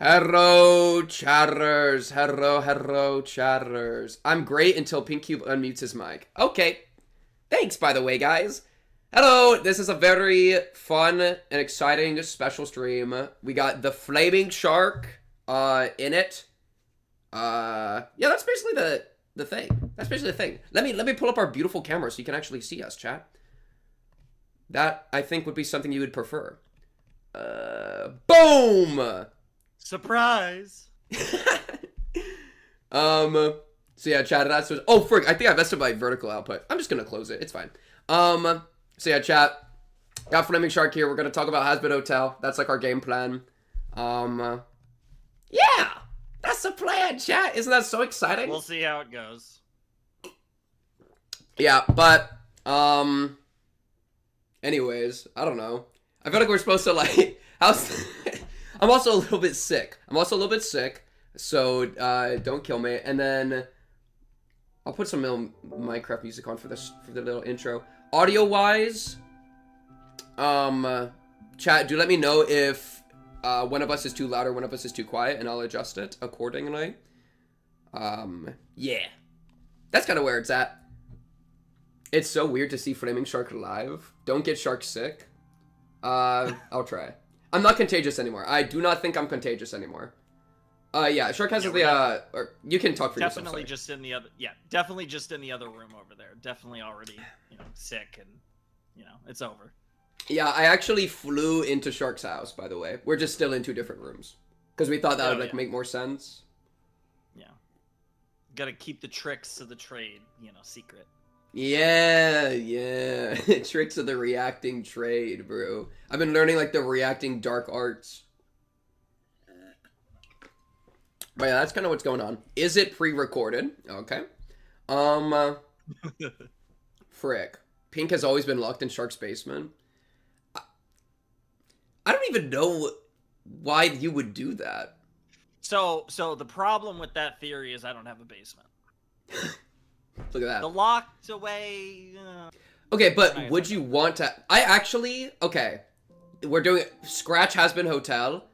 Hello, chatters. Hello, chatters. I'm great until Pink Cube unmutes his mic. Okay. Thanks, by the way, guys. Hello, this is a very fun and exciting special stream. We got the Flaming Shark, in it. Yeah, that's basically the thing. That's basically the thing. Let me pull up our beautiful camera so you can actually see us, chat. That, I think, would be something you would prefer. Boom! Surprise! So yeah, chat, that's what, oh, frick, I think I messed up my vertical output. I'm just gonna close it, it's fine. So yeah, chat, got Flaming Shark here. We're gonna talk about HAZBIN Hotel. That's like our game plan. Yeah! That's the plan, chat! Isn't that so exciting? We'll see how it goes. Yeah, but, anyways, I don't know. I feel like we're supposed to, like, how's... I'm also a little bit sick. So, don't kill me. And then, I'll put some little Minecraft music on for this, for the little intro. Audio-wise, chat, do let me know if, one of us is too loud or one of us is too quiet, and I'll adjust it accordingly. Yeah. That's kind of where it's at. It's so weird to see Flaming Shark live. Don't get Shark sick. I'll try. I'm not contagious anymore. I do not think I'm contagious anymore. Yeah, Shark has the, or you can talk for yourself. Definitely just in the other, definitely just in the other room over there. Definitely already, sick and, it's over. Yeah, I actually flew into Shark's house, by the way. We're just still in 2 different rooms. Because we thought that would, like, make more sense. Yeah. Gotta keep the tricks of the trade, secret. Yeah. Tricks of the reacting trade, bro. I've been learning, like, the reacting dark arts. But yeah, that's kind of what's going on. Is it pre-recorded? Okay. Frick. Pink has always been locked in Shark's basement. I don't even know why you would do that. So the problem with that theory is I don't have a basement. Look at that. The locked away... Okay, but would you want to... Okay. We're doing... Scratch HAZBIN Hotel.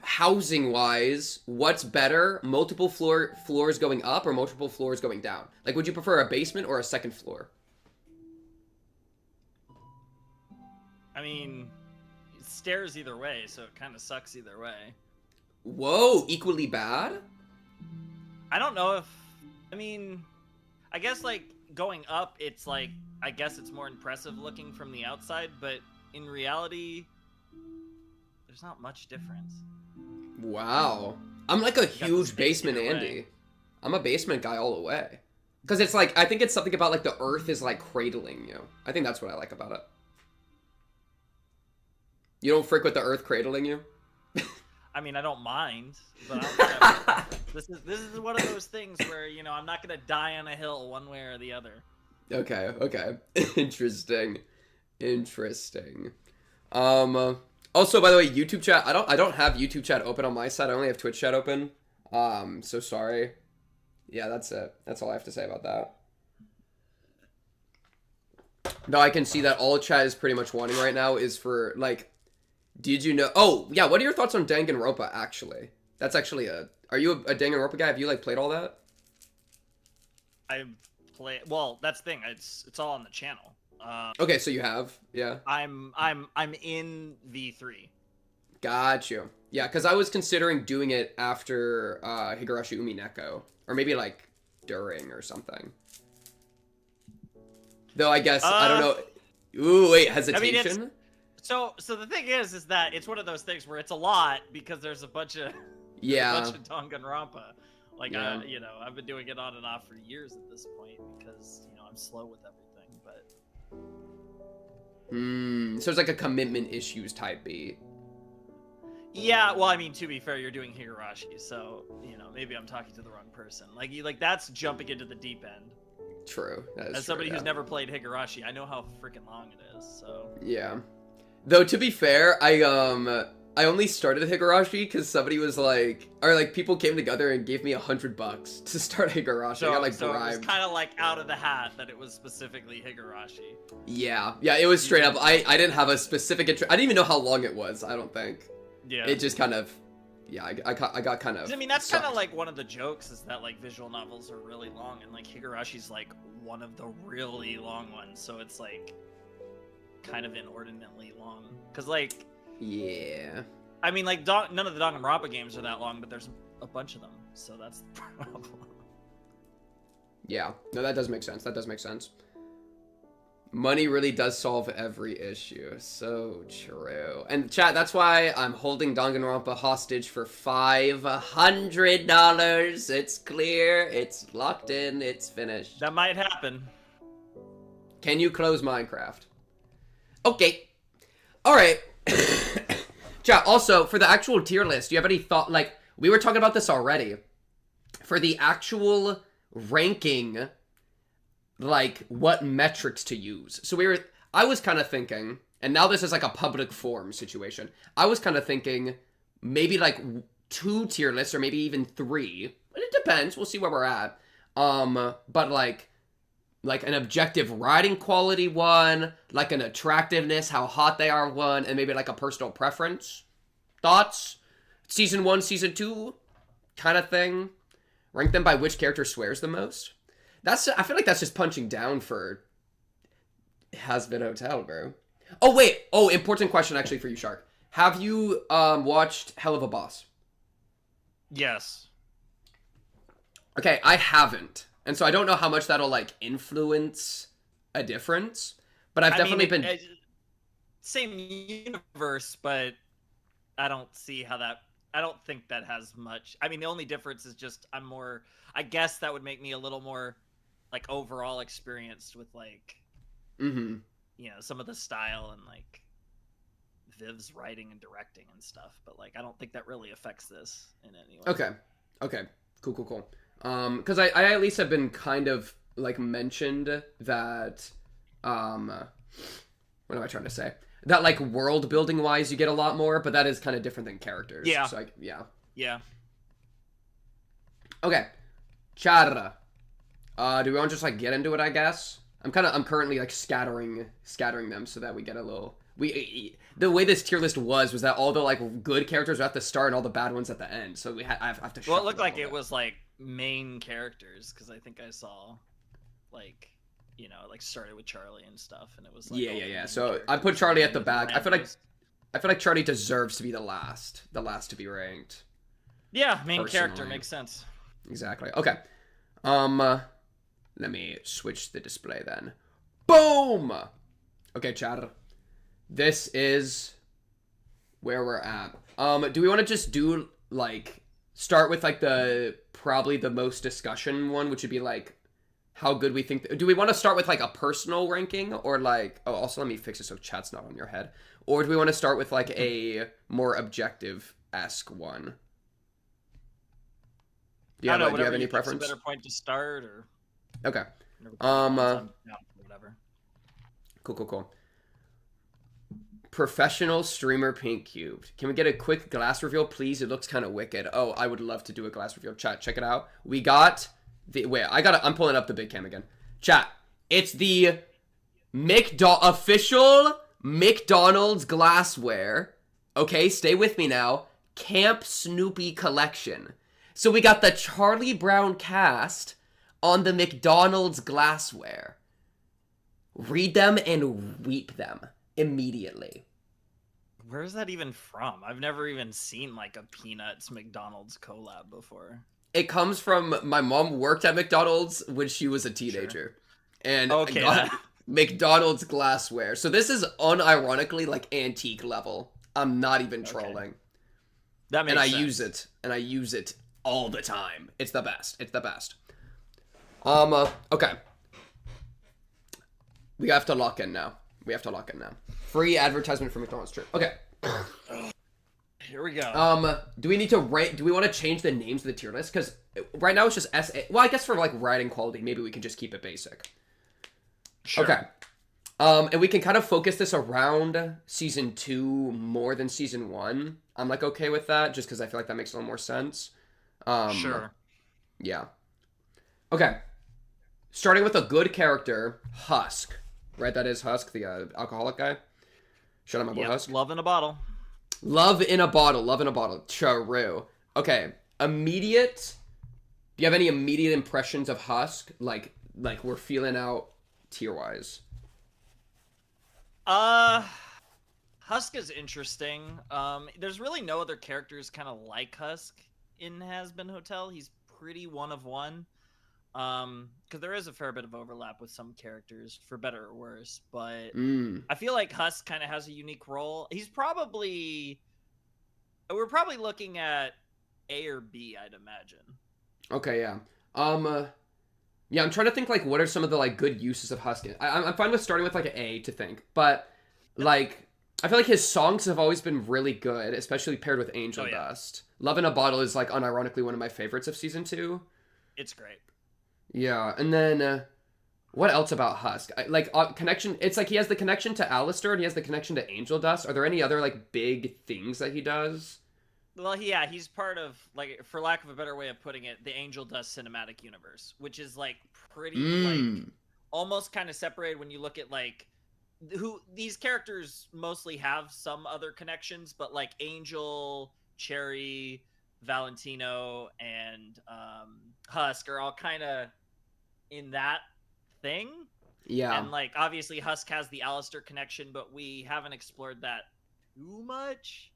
Housing-wise, what's better? Multiple floors going up or multiple floors going down? Like, would you prefer a basement or a second floor? I mean... stairs either way, so it kind of sucks either way. Whoa, equally bad? I don't know if... I guess, like, going up, it's like... I guess it's more impressive looking from the outside, but in reality, there's not much difference. Wow. I'm like a huge basement Andy. I'm a basement guy all the way. Because it's like, I think it's something about, like, the earth is, like, cradling you. I think that's what I like about it. You don't frick with the earth cradling you? I mean, I don't mind, but I don't this is one of those things where, I'm not gonna die on a hill one way or the other. Okay. Interesting. Also, by the way, YouTube chat, I don't have YouTube chat open on my side. I only have Twitch chat open. So sorry. Yeah, that's it. That's all I have to say about that. No, I can see that all chat is pretty much wanting right now is for, like, did you know... Oh, yeah, what are your thoughts on Danganronpa, actually? That's actually a... Are you a Danganronpa guy? Have you, like, played all that? Well, that's the thing. It's all on the channel. Okay, so you have, yeah. I'm in V3. Got you. Yeah, because I was considering doing it after Higurashi Umineko. Or maybe, like, during or something. Though, I guess, I don't know... Ooh, wait, hesitation? So the thing is that it's one of those things where it's a lot because there's a bunch of Danganronpa. Like, yeah. I've been doing it on and off for years at this point because, I'm slow with everything, but... So it's like a commitment issues type beat. Yeah, well, I mean, to be fair, you're doing Higurashi, so, maybe I'm talking to the wrong person. Like that's jumping into the deep end. True. That is As somebody true, who's never played Higurashi, I know how freaking long it is, so... Yeah. Though, to be fair, I only started Higurashi because somebody was like... Or, like, people came together and gave me $100 to start Higurashi. I got, like, so bribed. it was kind of, like, out of the hat that it was specifically Higurashi. Yeah. Yeah, it was straight up. I didn't have a specific... I didn't even know how long it was, I don't think. Yeah. It just kind of yeah, I got kind of. I mean, that's kind of sucked. like one of the jokes is that like visual novels are really long, and like Higurashi's like one of the really long ones, so it's like kind of inordinately long. Cause like, Yeah. I mean, like none of the Danganronpa games are that long, but there's a bunch of them, so that's the problem. Yeah. No, that does make sense. That does make sense. Money really does solve every issue. So true. And chat, that's why I'm holding Danganronpa hostage for $500. It's clear. It's locked in. It's finished. That might happen. Can you close Minecraft? Okay. All right. Chat, also, for the actual tier list, do you have any thought? Like, we were talking about this already. For the actual ranking, like, what metrics to use. So I was kind of thinking, and now this is like a public forum situation. I was kind of thinking maybe like 2 tier lists or maybe even 3. But it depends. We'll see where we're at. But like an objective writing quality one, like an attractiveness, how hot they are one, and maybe like a personal preference. Thoughts? Season 1, Season 2 kind of thing. Rank them by which character swears the most. I feel like that's just punching down for HAZBIN Hotel, bro. Oh, wait. Oh, important question actually for you, Shark. Have you watched Hell of a Boss? Yes. Okay, I haven't. And so I don't know how much that'll, like, influence a difference. But I've definitely been... Same universe, but I don't see how that... I don't think that has much... I mean, the only difference is just I'm more... I guess that would make me a little more... like overall experienced with like you know, some of the style and like Viv's writing and directing and stuff, but like I don't think that really affects this in any way. Okay, cool. Because I at least have been kind of like mentioned that what am I trying to say, that like world building wise you get a lot more, but that is kind of different than characters. Yeah. So Yeah. Okay, Chara. Do we want to just like get into it, I guess? I'm currently like scattering them so that we get a little... The way this tier list was that all the like good characters are at the start and all the bad ones at the end. So I have to... Well, it looked like it was like main characters, because I think I saw like, you know, like started with Charlie and stuff, and it was like... Yeah. So I put Charlie at the back. I feel like Charlie deserves to be the last to be ranked. Yeah, main personally. Character makes sense. Exactly. Okay. Let me switch the display then. Boom! Okay, chat. This is where we're at. Do we want to just do, like, start with, like, probably the most discussion one, which would be, like, how good we think... Do we want to start with, like, a personal ranking, or, like... Oh, also let me fix it so chat's not on your head. Or do we want to start with, like, a more objective-esque one? Do you have any preference? A better point to start, or... Okay. Whatever. Cool. Professional streamer Pink Cubed. Can we get a quick glass reveal, please? It looks kind of wicked. Oh, I would love to do a glass reveal. Chat, check it out. We got the... Wait, I'm pulling up the big cam again. Chat, it's the official McDonald's glassware. Okay, stay with me now. Camp Snoopy collection. So we got the Charlie Brown cast on the McDonald's glassware. Read them and weep them immediately. Where is that even from? I've never even seen like a Peanuts McDonald's collab before. It comes from... My mom worked at McDonald's when she was a teenager. Sure. And got McDonald's glassware. So this is unironically like antique level. I'm not even trolling. That makes sense. And I use it all the time. It's the best. Okay. We have to lock in now. Free advertisement for McDonald's trip. Okay. Here we go. Do we need to rank... Do we want to change the names of the tier list? Because right now it's just SA. Well, I guess for like writing quality, maybe we can just keep it basic. Sure. Okay. And we can kind of focus this around season 2 more than season 1. I'm like okay with that, just because I feel like that makes a little more sense. Sure. Yeah. Okay. Starting with a good character, Husk. Right, that is Husk, the alcoholic guy. Shout out my boy Husk. Love in a bottle. Love in a bottle. Love in a bottle. True. Okay. Immediate. Do you have any immediate impressions of Husk? Like we're feeling out tier-wise. Husk is interesting. There's really no other characters kind of like Husk in HAZBIN Hotel. He's pretty one of one. Because there is a fair bit of overlap with some characters, for better or worse. But I feel like Husk kind of has a unique role. We're probably looking at A or B, I'd imagine. Okay, yeah. Yeah, I'm trying to think, like, what are some of the, like, good uses of Husk? I'm fine with starting with, like, an A to think. But, like, I feel like his songs have always been really good, especially paired with Angel Dust. Love in a Bottle is, like, unironically one of my favorites of Season 2. It's great. Yeah, and then, what else about Husk? Connection, it's like he has the connection to Alistair, and he has the connection to Angel Dust. Are there any other, like, big things that he does? Well, yeah, he's part of, like, for lack of a better way of putting it, the Angel Dust cinematic universe, which is, like, pretty, like, almost kind of separated when you look at, like, who these characters mostly have some other connections, but, like, Angel, Cherry, Valentino, and Husk are all kind of in that thing. Yeah. And, like, obviously Husk has the Alistair connection, but we haven't explored that too much.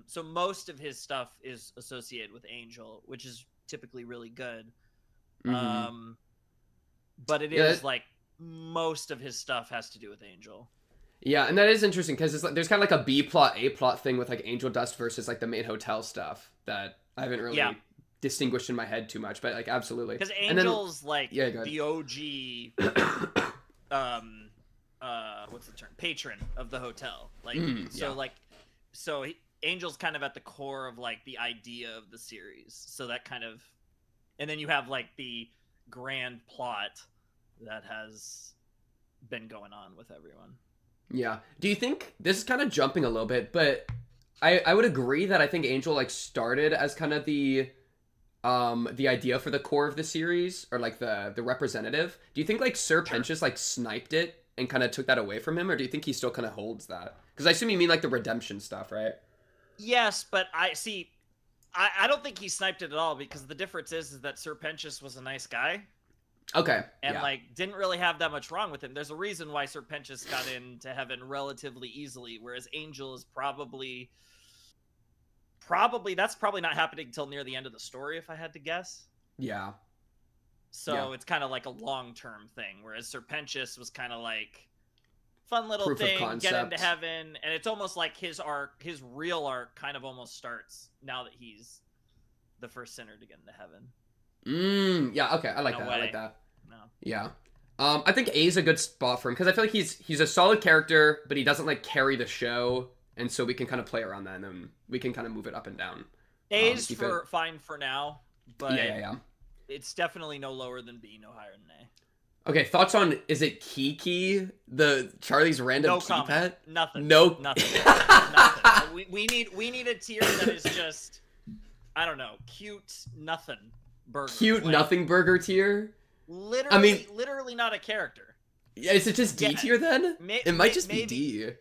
So most of his stuff is associated with Angel, which is typically really good. But it is like most of his stuff has to do with Angel. Yeah, and that is interesting because it's like there's kind of like a B plot, A plot thing with like Angel Dust versus like the main hotel stuff that I haven't really distinguished in my head too much, but like absolutely. Because Angel's like the OG what's the term? Patron of the hotel. Like Angel's kind of at the core of like the idea of the series. So that kind of, and then you have like the grand plot that has been going on with everyone. Yeah. Do you think, this is kind of jumping a little bit, but I would agree that I think Angel like started as kind of the idea for the core of the series, or like the representative. Do you think like Sir Pentious like sniped it and kind of took that away from him, or do you think he still kind of holds that? Because I assume you mean like the redemption stuff, right? Yes, but I don't think he sniped it at all, because the difference is that Sir Pentious was a nice guy. Okay. And like didn't really have that much wrong with him. There's a reason why Sir Pentious got into heaven relatively easily, whereas Angel is probably that's probably not happening until near the end of the story, if I had to guess. Yeah. So it's kind of like a long-term thing, whereas Sir Pentious was kind of like fun little Proof thing, of concept. get into heaven, and it's almost like his arc, his real arc, kind of almost starts now that he's the first sinner to get into heaven. Yeah, okay, I like that. I like that. No. Yeah. I think A's a good spot for him, because I feel like he's a solid character, but he doesn't like carry the show, and so we can kind of play around that, and then we can kind of move it up and down. A's fine for now, but yeah. It's definitely no lower than B, no higher than A. Okay, thoughts on, is it Kiki, the Charlie's random key pet? Nothing. Nothing. Nothing. We need a tier that is just, I don't know, cute nothing burger. Cute nothing burger tier? Literally not a character. Yeah, is it just D tier then? It might just be D.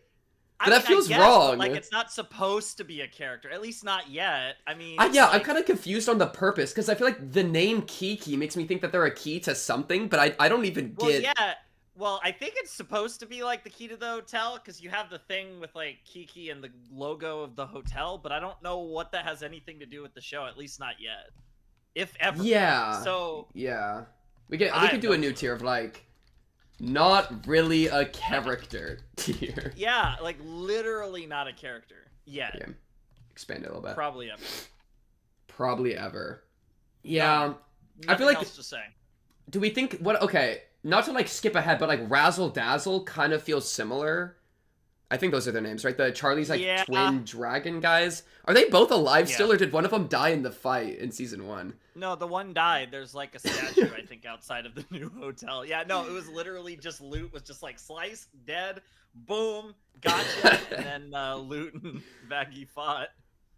But that feels guess, wrong. Like, it's not supposed to be a character, at least not yet. I mean, I'm kind of confused on the purpose, because I feel like the name Kiki makes me think that they're a key to something, but I don't even get. Well, I think it's supposed to be like the key to the hotel, because you have the thing with like Kiki and the logo of the hotel, but I don't know what that has anything to do with the show, at least not yet, if ever. Yeah. So yeah, we could do a new tier of like, not really a character tier. Yeah, like literally not a character yet. Yeah. Expand it a little bit. Probably ever. Yeah. I feel like. Else to say. Do we think okay, not to like skip ahead, but like Razzle Dazzle kind of feels similar. I think those are their names, right? The Charlie's like twin dragon guys. Are they both alive still, or did one of them die in the fight in season 1? No, the one died. There's like a statue, I think, outside of the new hotel. Yeah, no, it was literally just Lute was just like slice, dead, boom, gotcha, and then Lute and Vaggie fought.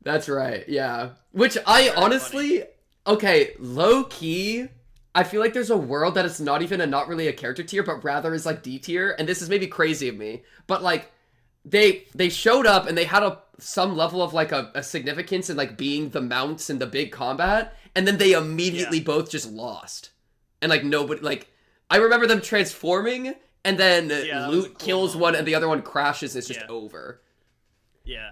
That's right, yeah. Which I honestly, okay, low key, I feel like there's a world that it's not even not really a character tier, but rather is like D tier, and this is maybe crazy of me, but like, they showed up and they had some level of like a significance in like being the mounts in the big combat, and then they immediately both just lost, and like nobody like I remember them transforming, and then Lute kills one and the other one crashes. It's just over. Yeah.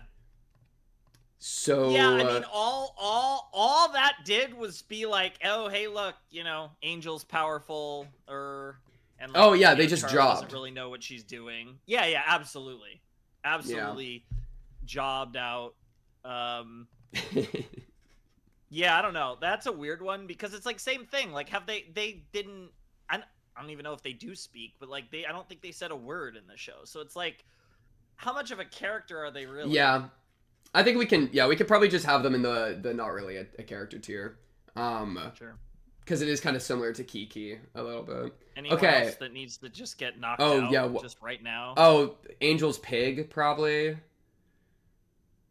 So yeah, I mean, all that did was be like, oh, hey, look, you know, Angel's powerful, and like, oh yeah, they know, just Charlie jobbed. doesn't really know what she's doing. Yeah, absolutely, jobbed out. Yeah, I don't know. That's a weird one because it's like same thing. Like, they didn't? I don't even know if they do speak, but like I don't think they said a word in the show. So it's like, how much of a character are they really? Yeah. I think we could probably just have them in the not really a character tier. Sure. Because it is kind of similar to Kiki a little bit. Anyone else that needs to just get knocked out just right now? Oh, Angel's pig, probably.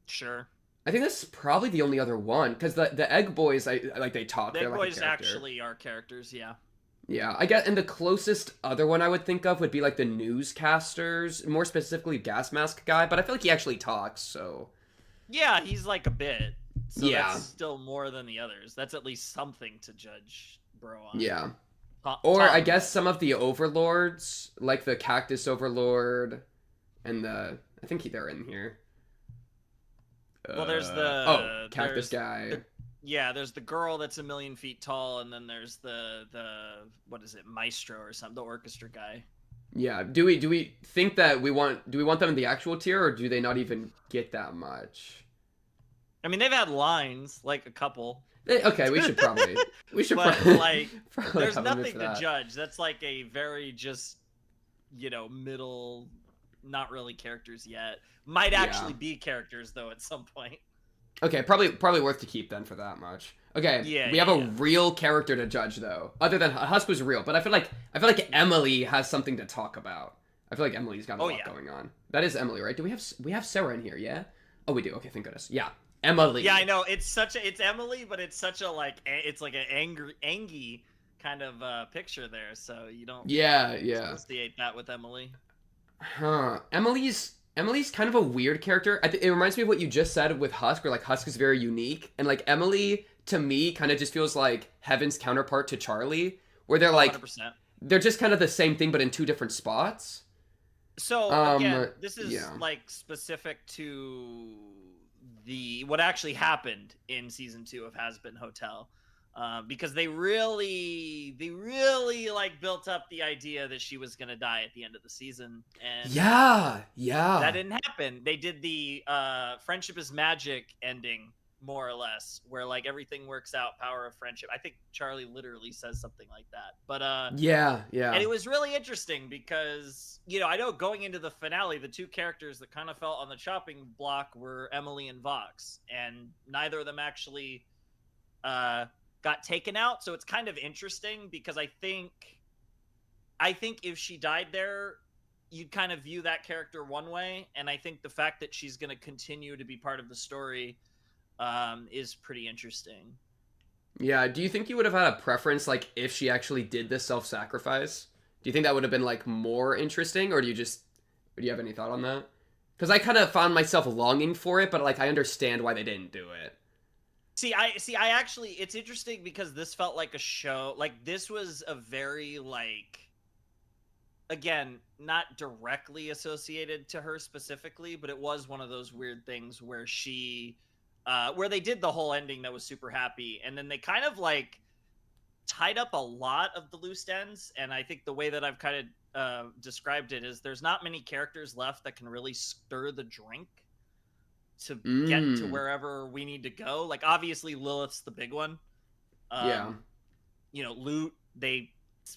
Sure. I think that's probably the only other one, because the Egg Boys, I like they talk. The Egg Boys like actually are characters, yeah. Yeah, I guess, and the closest other one I would think of would be like the newscasters, more specifically Gas Mask guy, but I feel like he actually talks, so... Yeah, he's like a bit. So yeah. That's still more than the others. That's at least something to judge bro on. Yeah. Or I guess some of the overlords, like the Cactus Overlord, and I think they're in here. Well, there's the... Cactus guy. There's the girl that's 1,000,000 feet tall, and then there's the what is it, Maestro or something, the orchestra guy. Yeah. Do we think that do we want them in the actual tier, or do they not even get that much? I mean, they've had lines, like a couple. Okay, we should probably but like probably there's nothing to judge. That's like a very just, you know, middle, not really characters yet. Might actually be characters though at some point. Okay, probably worth to keep then for that much. Okay, we have a real character to judge though. Other than Husk was real, but I feel like Emily has something to talk about. I feel like Emily's got a lot going on. That is Emily, right? Do we have Sarah in here? Yeah. Oh, we do. Okay, thank goodness. Yeah, Emily. Yeah, I know. It's Emily, but it's such a like it's like an angy kind of picture there. So you don't associate that with Emily. Huh. Emily's kind of a weird character. It reminds me of what you just said with Husk, where like Husk is very unique, and like Emily to me kind of just feels like Heaven's counterpart to Charlie, where they're like 100%. They're just kind of the same thing but in two different spots. So again, this is like specific to what actually happened in season 2 of HAZBIN Hotel. Because they really like built up the idea that she was gonna die at the end of the season, and that didn't happen. They did the friendship is magic ending, more or less, where like everything works out, power of friendship. I think Charlie literally says something like that. But and it was really interesting because, you know, I know going into the finale, the two characters that kind of felt on the chopping block were Emily and Vox, and neither of them actually got taken out. So it's kind of interesting because I think if she died there, you'd kind of view that character one way, and I think the fact that she's going to continue to be part of the story is pretty interesting. Yeah, do you think you would have had a preference, like, if she actually did this self-sacrifice? Do you think that would have been, like, more interesting, or do you have any thought on that? Because I kind of found myself longing for it, but, like, I understand why they didn't do it. I actually, it's interesting because this felt like a show, like, this was a very, like, again, not directly associated to her specifically, but it was one of those weird things where where they did the whole ending that was super happy, and then they kind of like tied up a lot of the loose ends. And I think the way that I've kind of described it is there's not many characters left that can really stir the drink to get to wherever we need to go. Like, obviously Lilith's the big one. You know, Lute,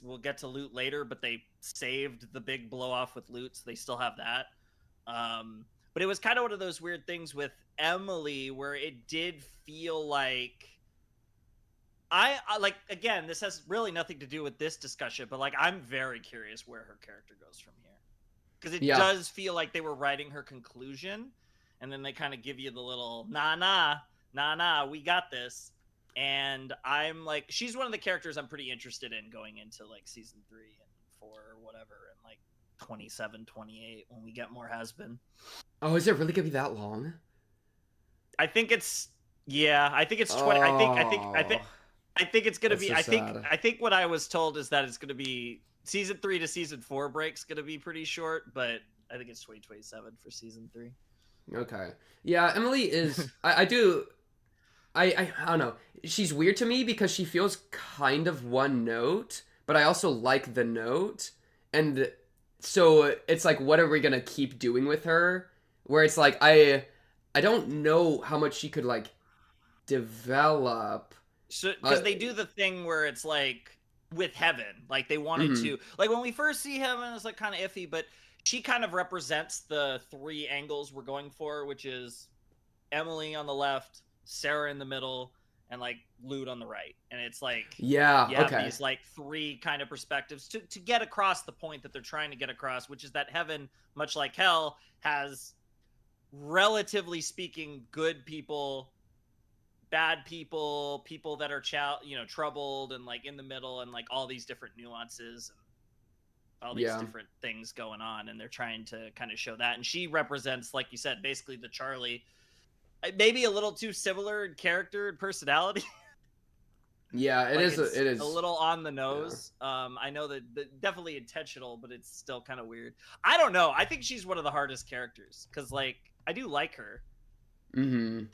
we'll get to Lute later, but they saved the big blow off with Lute, so they still have that. But it was kind of one of those weird things with Emily where it did feel like I like, again, this has really nothing to do with this discussion, but like I'm very curious where her character goes from here, because it does feel like they were writing her conclusion, and then they kind of give you the little nah, we got this. And I'm like, she's one of the characters I'm pretty interested in going into like season 3 and 4 or whatever, and like 27, 28 when we get more Has-Been. Oh, is it really gonna be that long? I think it's I think it's 20. I think it's gonna That's be. so sad. I think what I was told is that it's gonna be season 3 to season 4 break's gonna be pretty short, but I think it's 2027 for season 3. Okay. Yeah, Emily is. I don't know. She's weird to me because she feels kind of one note, but I also like the note, and so it's like, what are we gonna keep doing with her? Where it's like, I don't know how much she could like develop. So because they do the thing where it's like with Heaven, like they wanted to, like when we first see Heaven, it's like kind of iffy, but she kind of represents the 3 angles we're going for, which is Emily on the left, Sarah in the middle, and like Lute on the right. And it's like, yeah, you have okay. these like 3 kind of perspectives to get across the point that they're trying to get across, which is that Heaven, much like Hell, has, relatively speaking, good people, bad people, people that are troubled, and like in the middle, and like all these different nuances and all these different things going on, and they're trying to kind of show that. And she represents, like you said, basically the Charlie, maybe a little too similar in character and personality. Yeah, it like is a little on the nose. Yeah. I know that definitely intentional, but it's still kind of weird. I don't know. I think she's one of the hardest characters because like I do like her,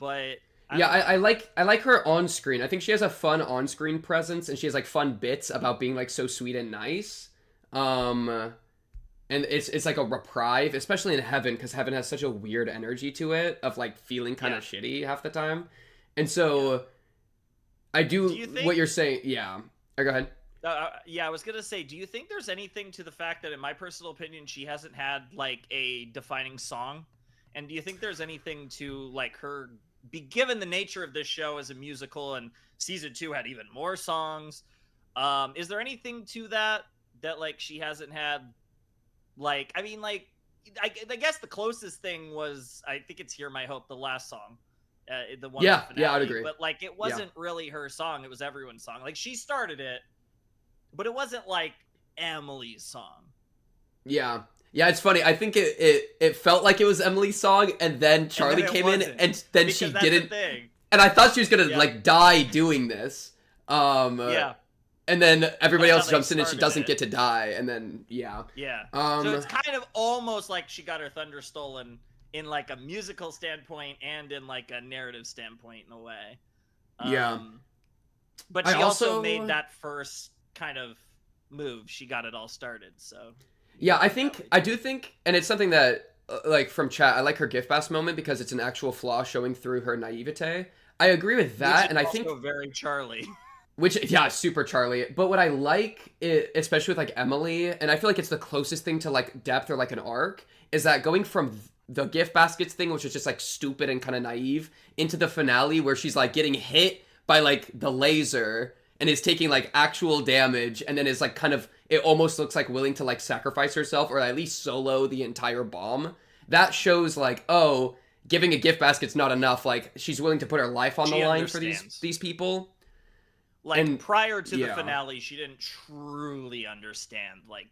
but I like her on screen. I think she has a fun on screen presence, and she has like fun bits about being like so sweet and nice. And it's like a reprieve, especially in Heaven, because Heaven has such a weird energy to it of like feeling kind of shitty half the time. And so I do you think, what you're saying. Yeah. Go ahead. I was gonna say, do you think there's anything to the fact that, in my personal opinion, she hasn't had like a defining song? And do you think there's anything to like her be, given the nature of this show as a musical, and season 2 had even more songs? Is there anything to that like she hasn't had? Like, I mean, like, I guess the closest thing was, I think it's "Hear My Hope," the last song, the one. Yeah, finale, yeah, I'd agree. But like, it wasn't really her song; it was everyone's song. Like, she started it, but it wasn't like Emily's song. Yeah, yeah, it's funny. I think it felt like it was Emily's song, and then Charlie came in, and then she didn't. And I thought she was gonna like die doing this. And then everybody else jumps in and she doesn't get to die, and then so it's kind of almost like she got her thunder stolen in like a musical standpoint and in like a narrative standpoint in a way. But she also made that first kind of move. She got it all started. So I do think, and it's something that like from chat, I like her gift basket moment because it's an actual flaw showing through her naivete. I agree with that, and I think very Charlie. Which, super Charlie. But what I like, especially with, like, Emily, and I feel like it's the closest thing to, like, depth or, like, an arc, is that going from the gift baskets thing, which is just, like, stupid and kind of naive, into the finale where she's, like, getting hit by, like, the laser and is taking, like, actual damage, and then is, like, kind of, it almost looks like willing to, like, sacrifice herself or at least solo the entire bomb. That shows, like, oh, giving a gift basket's not enough. Like, she's willing to put her life on the line for these people. Like, prior to the finale, she didn't truly understand, like,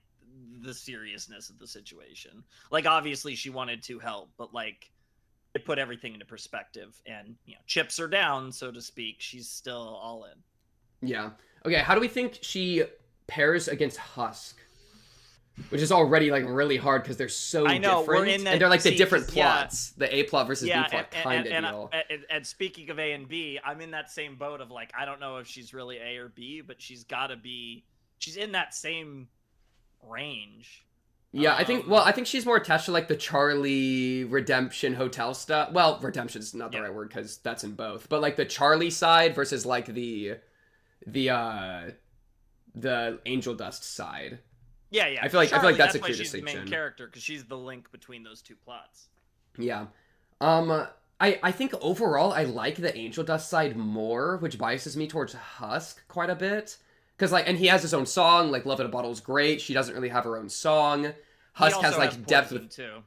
the seriousness of the situation. Like, obviously, she wanted to help, but, like, it put everything into perspective. And, chips are down, so to speak. She's still all in. Yeah. Okay, how do we think she pairs against Husk? Which is already, like, really hard because they're so different. And they're, like, the different plots. The A plot versus B plot kind of deal. And speaking of A and B, I'm in that same boat of, like, I don't know if she's really A or B, but she's got to be... She's in that same range. Yeah, I think she's more attached to, like, the Charlie Redemption Hotel stuff. Well, Redemption's not the right word because that's in both. But, like, the Charlie side versus, like, the Angel Dust side. Yeah. I feel like that's a clear she's distinction. The main character because she's the link between those two plots. Yeah. I think overall I like the Angel Dust side more, which biases me towards Husk quite a bit. Because and he has his own song. Like Love in a Bottle is great. She doesn't really have her own song. Husk has like depth with too.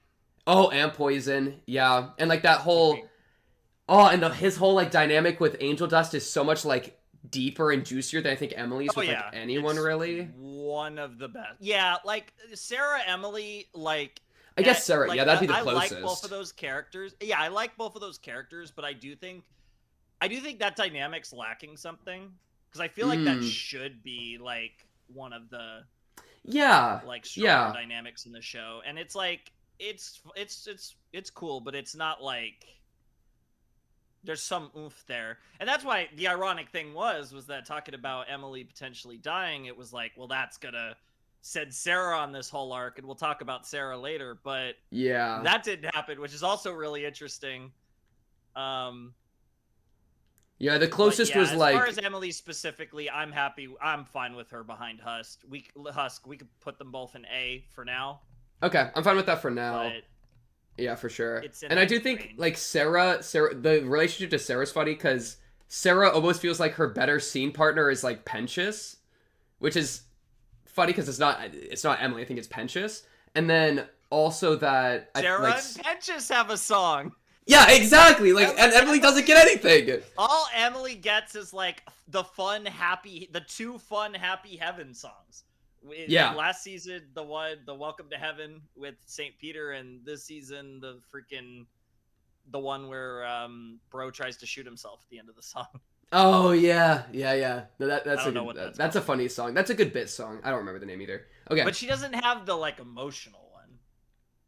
Oh, and Poison. Yeah, and like that whole. Oh, and his whole like dynamic with Angel Dust is so much like deeper and juicier than I think Emily's with like anyone it's really. one of the best. Yeah, like Sarah, Emily, like I guess Sarah, like, yeah, that'd be the I closest. like both of those characters. Yeah, I like both of those characters, but I do think that dynamic's lacking something, because I feel like that should be like one of the like stronger dynamics in the show, and it's like it's cool, but it's not like there's some oomph there. And that's why the ironic thing was that talking about Emily potentially dying, it was like, well, that's gonna send Sarah on this whole arc, and we'll talk about Sarah later, but yeah, that didn't happen, which is also really interesting. Yeah, the closest was as like... As far as Emily specifically, I'm happy. I'm fine with her behind Husk. We could put them both in A for now. Okay, I'm fine with that for now. But yeah, for sure. And I do think, like, Sarah, the relationship to Sarah's funny, because Sarah almost feels like her better scene partner is, like, Pentious, which is funny because it's not Emily. I think it's Pentious. And then also that... Sarah and Pentious have a song. Yeah, exactly. Like, and Emily doesn't get anything. All Emily gets is like the two fun happy heaven songs. Yeah. Like last season, the Welcome to Heaven with St. Peter, and this season the one where Bro tries to shoot himself at the end of the song. Oh yeah. No, that's a funny song. That's a good bit song. I don't remember the name either. Okay. But she doesn't have the like emotional one.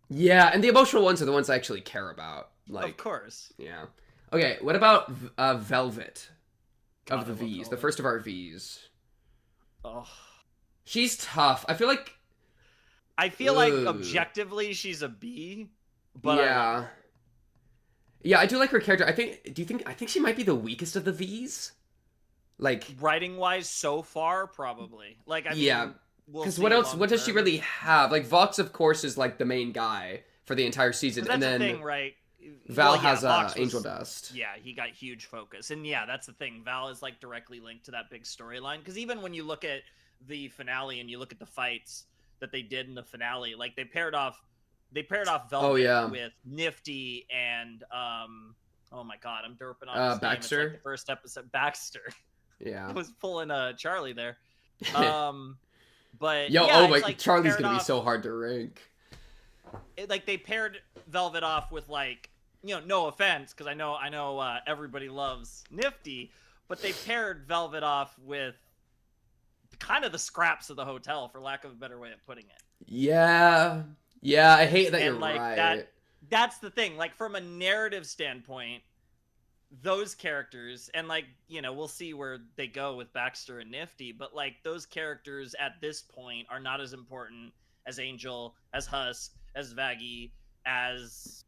Yeah, and the emotional ones are the ones I actually care about. Like, of course. Yeah. Okay, what about Velvet of the V's? The first of our V's. Oh. She's tough. I feel like objectively she's a B, but yeah. Yeah, I do like her character. I think she might be the weakest of the V's? Like, writing wise so far, probably. Like, I mean, yeah. Because what does she really have? Like, Vox, of course, is like the main guy for the entire season, and then the thing, right? Val has Angel Dust. Yeah, he got huge focus, and yeah, that's the thing. Val is like directly linked to that big storyline, because even when you look at the finale and you look at the fights that they did in the finale, like they paired off Velvet with Nifty and oh my god, I'm derping on his Baxter. Name. It's like the first episode, Baxter. Yeah, I was pulling Charlie there. But Charlie's gonna be so hard to rank. Like they paired Velvet off with like, no offense, because I know everybody loves Nifty, but they paired Velvet off with kind of the scraps of the hotel, for lack of a better way of putting it. Yeah, I hate that. You're like, right. That's the thing. Like, from a narrative standpoint, those characters, and like, we'll see where they go with Baxter and Nifty, but like those characters at this point are not as important as Angel, as Husk, as Vaggie, as...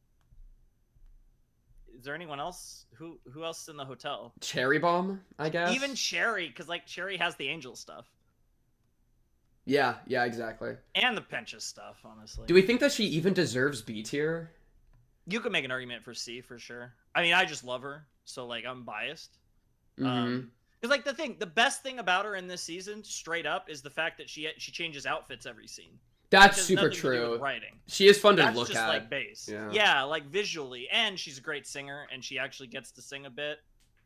Is there anyone else? Who else is in the hotel? Cherry Bomb, I guess. Even Cherry, because like Cherry has the Angel stuff. Yeah, exactly. And the Pentious stuff, honestly. Do we think that she even deserves B tier? You could make an argument for C for sure. I mean, I just love her, so like I'm biased. Because like the best thing about her in this season, straight up, is the fact that she changes outfits every scene. That's super true. Writing. She is fun to look at. That's just like base. Yeah, like visually, and she's a great singer, and she actually gets to sing a bit,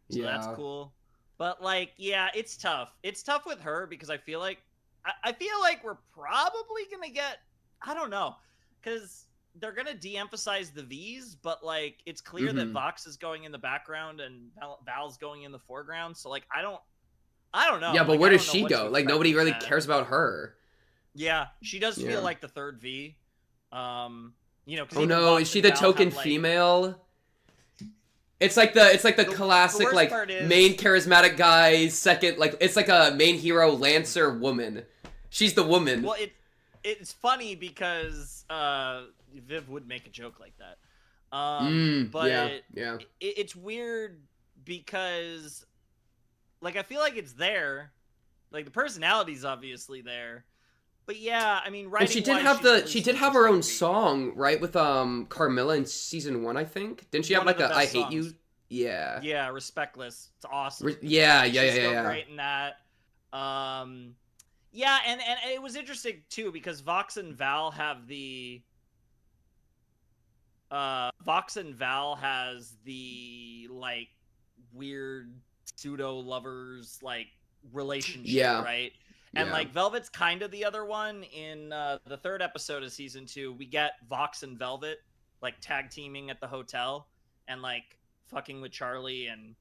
so that's cool. But like, yeah, it's tough. It's tough with her because I feel like we're probably gonna get, I don't know, because they're gonna de-emphasize the V's, but like it's clear that Vox is going in the background and Val's going in the foreground. So like, I don't know. Yeah, but like, where does she go? Like nobody really cares about her. Yeah, she does feel like the third V. Oh no, is she the token female? It's like the classic like main charismatic guy, second, like it's like a main hero Lancer woman. She's the woman. Well, it's funny because Viv would make a joke like that. But it's weird because like I feel like it's there, like the personality's obviously there. But yeah, I mean, and she did have her own song, right, with Carmilla in season 1, I think. Didn't she have like a I Hate songs. You? Yeah. Yeah, Respectless. It's awesome. She's great in that. Yeah, and it was interesting too because Vox and Val have the Vox and Val has the like weird pseudo lovers like relationship, Yeah. right? And Yeah. like Velvet's kind of the other one. In the third episode of season 2, we get Vox and Velvet like tag teaming at the hotel and like fucking with Charlie and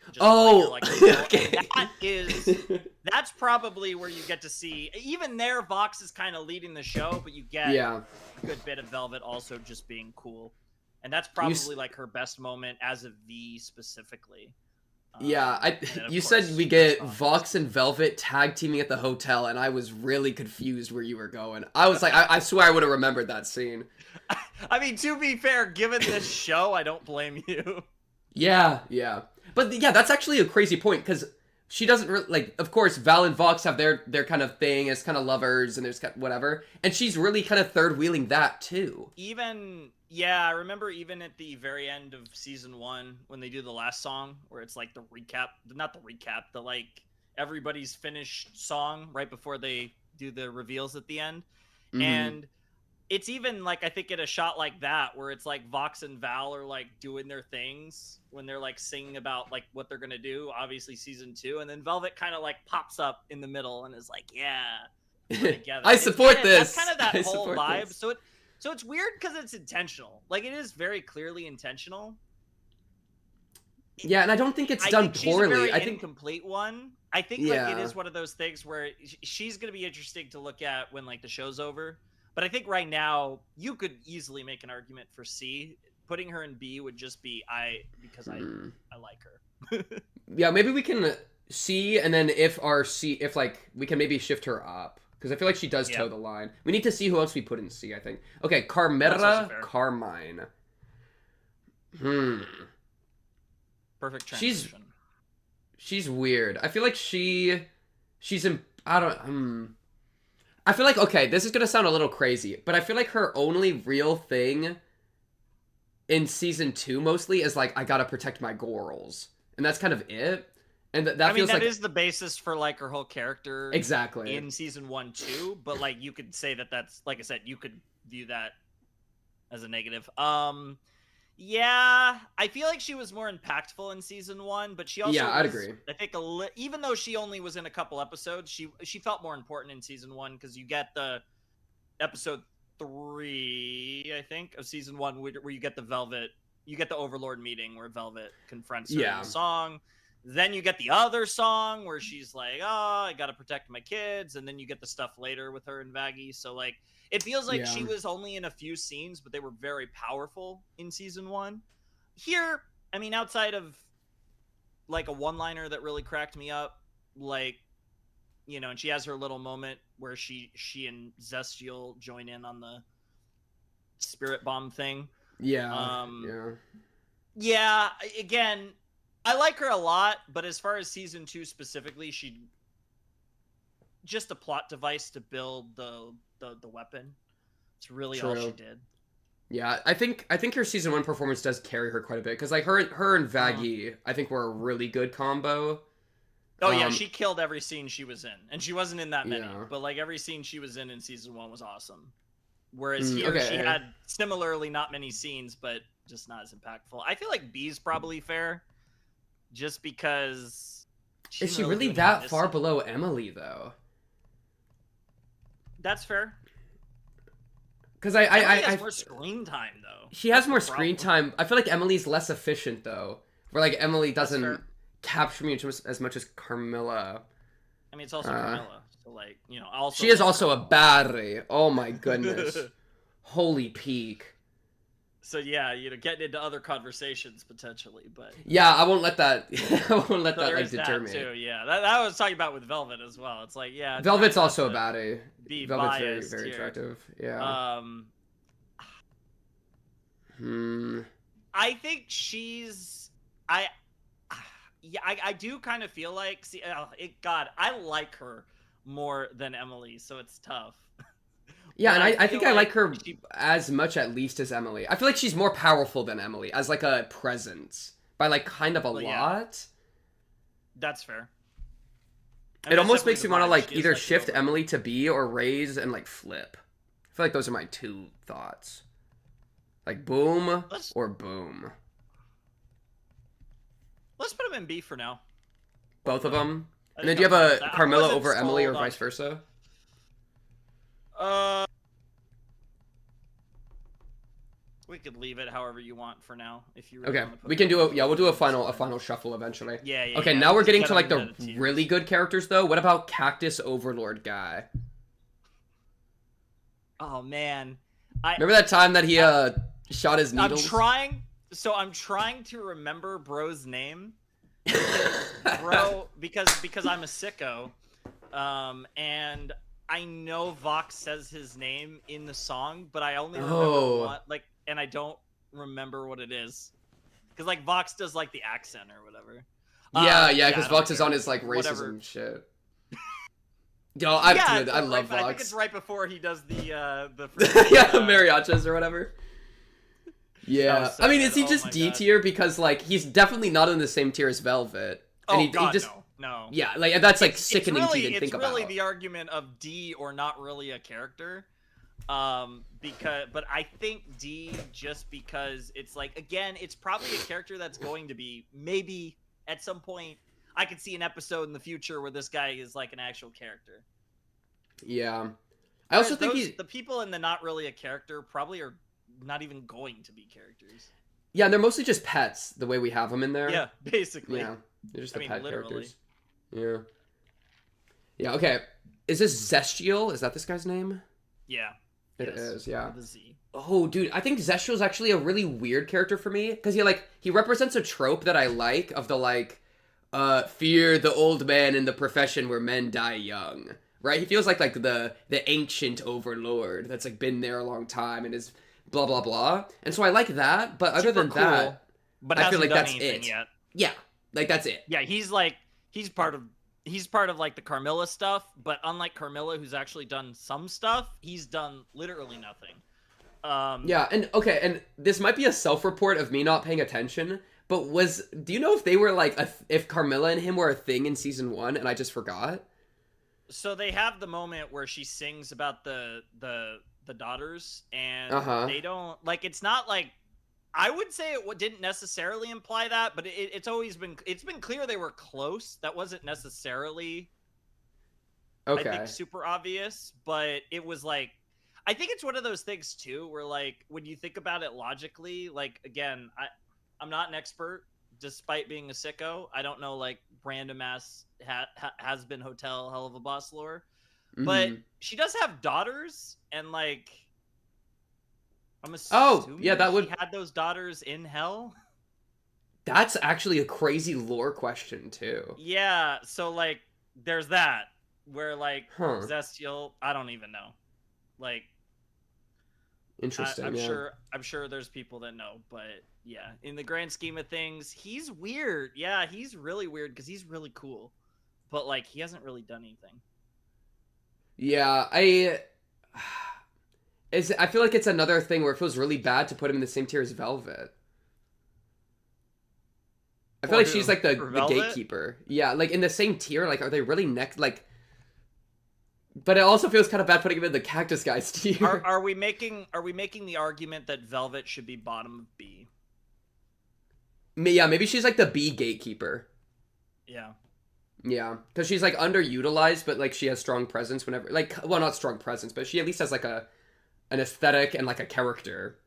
just Oh, like, her, like okay. that's probably where you get to see, even there Vox is kind of leading the show, but you get Yeah. a good bit of Velvet also just being cool. And that's probably like her best moment as a V specifically. Yeah, you course, said we get Vox and Velvet tag teaming at the hotel, and I was really confused where you were going. I was like, I swear I would have remembered that scene. I mean, to be fair, given this show, I don't blame you. Yeah, yeah. But yeah, that's actually a crazy point, because she doesn't really, like, of course, Val and Vox have their kind of thing as kind of lovers, and there's whatever, and she's really kind of third-wheeling that, too. Yeah, I remember even at the very end of season 1, when they do the last song, where it's like the recap, not the recap, the like, everybody's finished song right before they do the reveals at the end. Mm-hmm. And it's even like, I think in a shot like that, where it's like Vox and Val are like doing their things when they're like singing about like what they're gonna do, obviously season 2, and then Velvet kind of like pops up in the middle and is like, yeah, we're together. I support this. That's kind of that whole vibe. This. So it's weird because it's intentional. Like, it is very clearly intentional. Yeah, and I don't think it's done poorly. I think incomplete one. I think yeah. like it is one of those things where she's going to be interesting to look at when like the show's over. But I think right now you could easily make an argument for C. Putting her in B would just be because I like her. Yeah, maybe we can C, and then if like we can maybe shift her up. Because I feel like she does toe the line. We need to see who else we put in C, I think. Okay, Carmilla Carmine. Perfect transition. She's weird. I feel like she's in... I feel like, okay, this is going to sound a little crazy, but I feel like her only real thing in season 2 mostly is like, I gotta protect my girls. And that's kind of it. And that feels like... that is the basis for, like, her whole character... Exactly. ...in Season 1, too. But, like, you could say that that's... Like I said, you could view that as a negative. Yeah, I feel like she was more impactful in Season 1, but she also I'd agree. I think, even though she only was in a couple episodes, she felt more important in Season 1, because you get the episode 3, I think, of Season 1, where you get the Velvet... You get the Overlord meeting where Velvet confronts her in the song. Then you get the other song where she's like, oh, I gotta protect my kids. And then you get the stuff later with her and Vaggie. So, like, it feels like she was only in a few scenes, but they were very powerful in season 1. Here, I mean, outside of, like, a one-liner that really cracked me up, like, you know, and she has her little moment where she and Zestial join in on the spirit bomb thing. Yeah. Yeah, again... I like her a lot, but as far as season 2 specifically, she just a plot device to build the weapon. It's really all she did. Yeah, I think her season 1 performance does carry her quite a bit, because like her and Vaggie, I think were a really good combo. Oh yeah, she killed every scene she was in, and she wasn't in that many, but like every scene she was in season 1 was awesome. Whereas here she had similarly not many scenes, but just not as impactful. I feel like B's probably fair. Just because... Is she really that far below Emily, though? That's fair. Because Emily has more screen time, though. She has more screen time. I feel like Emily's less efficient, though. Where, like, Emily doesn't capture me as much as Carmilla. I mean, it's also Carmilla. So, like, you know, also... She is also a battery. Oh, my goodness. Holy peak. So yeah, you know, getting into other conversations potentially, but yeah, I won't let that. I won't let that like deter me. Too, yeah, that I was talking about with Velvet as well. It's like, yeah, Velvet's also a baddie. Velvet's very attractive. Yeah. I think she's. I do kind of feel like. See, I like her more than Emily, so it's tough. Yeah, and I think I like her as much at least as Emily. I feel like she's more powerful than Emily as like a presence by like kind of a lot. Yeah. That's fair. It almost makes me want to like either shift Emily to B or raise and like flip. I feel like those are my two thoughts. Like boom or boom. Let's put him in B for now. Both of them. I And then think do you I'm have fine with a that. I Carmilla wasn't over Emily or sold on- vice versa? We could leave it however you want for now. If you really Okay, want to put we can do both a we'll do a of them. final shuffle eventually. Yeah. Okay, yeah, now we're just getting get to like them the into tiers. really good characters though. What about Cactus Overlord guy? Oh man, Remember that time that he shot his I'm needles? trying to remember bro's name. Bro, because I'm a sicko, and I know Vox says his name in the song, but I only remember one, like, and I don't remember what it is, because like Vox does like the accent or whatever. Yeah, because I don't Vox is care. on his like racism Whatever. shit. Yo, I Totally, love Vox. I think it's right before he does the yeah, the mariachis or whatever. Yeah, so I mean, good. is he Oh just my D God. tier because like he's definitely not in the same tier as Velvet. Oh And God, he just no. yeah, like that's like It's sickening really, to even think it's really about. the argument of D or not really a character. But I think D just because it's like, again, it's probably a character that's going to be, maybe at some point I could see an episode in the future where this guy is like an actual character. Yeah, I also think the people in the not really a character probably are not even going to be characters. Yeah, and they're mostly just pets the way we have them in there. Yeah, basically. Yeah, they're just the pet literally. characters. Yeah. Yeah. Okay. Is this Zestial? Is that this guy's name? Yeah. It is. Yeah. With a Z. Oh, dude, I think Zestial is actually a really weird character for me because he represents a trope that I like of the like, fear the old man in the profession where men die young. Right? He feels like the ancient overlord that's like been there a long time and is blah blah blah. And so I like that, but other than cool, that, but I feel hasn't like done that's anything it. yet. Yeah, like that's it. Yeah, he's part of like the Carmilla stuff, but unlike Carmilla, who's actually done some stuff, he's done literally nothing. Yeah, and this might be a self-report of me not paying attention, but do you know if they were like if Carmilla and him were a thing in season 1 and I just forgot? So they have the moment where she sings about the daughters, and they don't like. It's not like, I would say it didn't necessarily imply that, but it's been clear they were close. That wasn't necessarily, Okay. I think, super obvious, but it was like, I think it's one of those things too, where like when you think about it logically, like again, I'm not an expert, despite being a sicko. I don't know like random ass HAZBIN Hotel Hell of a Boss lore, but she does have daughters, and like I'm assuming that would she had those daughters in hell. That's actually a crazy lore question too. Yeah, so like there's that where like Huh. Zestial, I don't even know. Like Interesting. I'm sure there's people that know, but yeah, in the grand scheme of things, he's weird. Yeah, he's really weird because he's really cool, but like he hasn't really done anything. Yeah, I feel like it's another thing where it feels really bad to put him in the same tier as Velvet. I feel like she's like the gatekeeper. Yeah, like in the same tier. Like, are they really next? Like, but it also feels kind of bad putting him in the Cactus Guy's tier. Are we making the argument that Velvet should be bottom of B? Yeah, maybe she's like the B gatekeeper. Yeah. Yeah, because she's like underutilized, but like she has strong presence whenever, like, well, not strong presence, but she at least has like an aesthetic and like a character.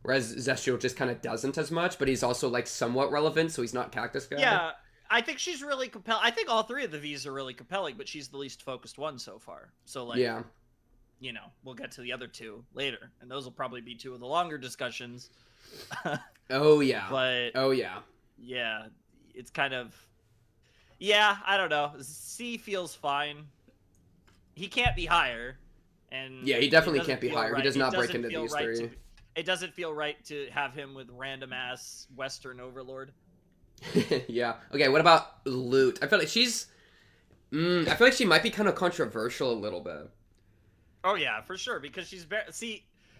Whereas Zestial just kind of doesn't as much, but he's also like somewhat relevant, so he's not Cactus Guy. Yeah, I think she's really compelling. I think all three of the V's are really compelling, but she's the least focused one so far. So like, yeah, you know, we'll get to the other two later, and those will probably be two of the longer discussions. Oh yeah, But oh yeah, yeah, it's kind of, yeah, I don't know. C feels fine. He can't be higher, and yeah, he definitely doesn't can't be feel higher. right. He does not It break doesn't into feel these right three. It doesn't feel right to have him with random ass Western Overlord. Yeah. Okay. What about Lute? I feel like she's. I feel like she might be kind of controversial a little bit. Oh yeah, for sure. Because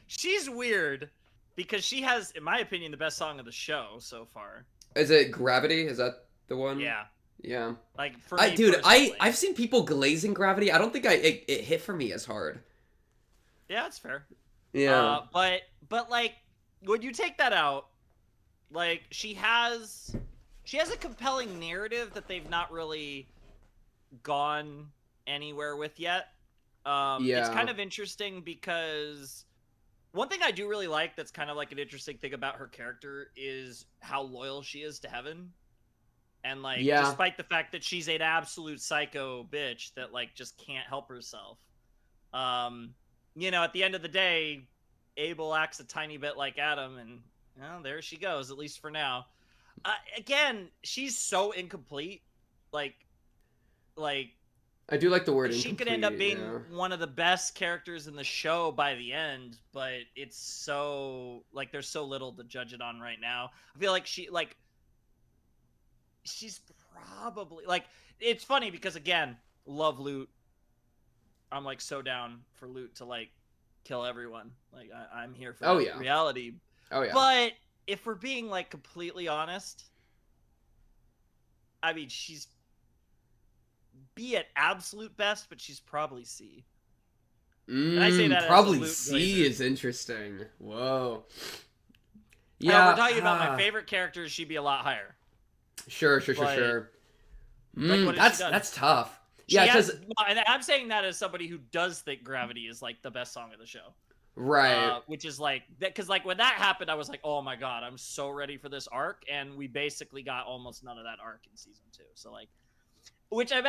she's weird because she has, in my opinion, the best song of the show so far. Is it Gravity? Is that the one? Yeah. Yeah. Like for me, Dude, personally. I've seen people glazing Gravity. I don't think it hit for me as hard. Yeah, that's fair. Yeah. But like when you take that out, like she has she has a compelling narrative that they've not really gone anywhere with yet. It's kind of interesting because one thing I do really like that's kind of like an interesting thing about her character is how loyal she is to Heaven. And, like, despite the fact that she's an absolute psycho bitch that, like, just can't help herself. You know, at the end of the day, Abel acts a tiny bit like Adam, and, well, there she goes, at least for now. Again, she's so incomplete. Like, I do like the word incomplete. She could end up being one of the best characters in the show by the end, but it's so, like, there's so little to judge it on right now. I feel like she's probably, like, it's funny because, again, love Lute. I'm, like, so down for Lute to, like, kill everyone. Like, I'm here for reality. Oh, yeah. But if we're being, like, completely honest, I mean, she's B at absolute best, but she's probably C. And I say that probably as a C Blazer. is interesting. Whoa. Yeah, we're talking about my favorite characters. She'd be a lot higher. Sure. Like, that's tough. She Yeah, because and I'm saying that as somebody who does think Gravity is, like, the best song of the show. Right. Which is, like, because, like, when that happened, I was like, oh my god, I'm so ready for this arc, and we basically got almost none of that arc in season 2. So, like, which I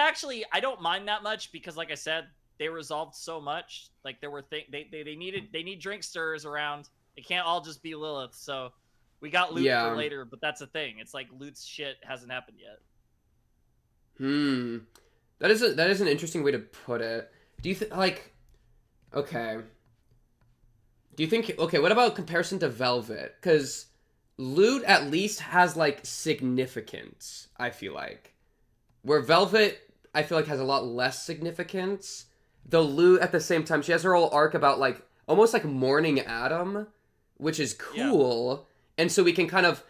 don't mind that much because, like I said, they resolved so much. Like, there were they need drink stirrers around. It can't all just be Lilith. So we got Lute for later, but that's the thing. It's like Lute's shit hasn't happened yet. That is an interesting way to put it. Do you think, like, okay? Do you think, okay, what about comparison to Velvet? Because Lute at least has, like, significance, I feel like. Where Velvet, I feel like, has a lot less significance. Though Lute, at the same time, she has her whole arc about, like, almost like mourning Adam, which is cool. Yeah. And so we can kind of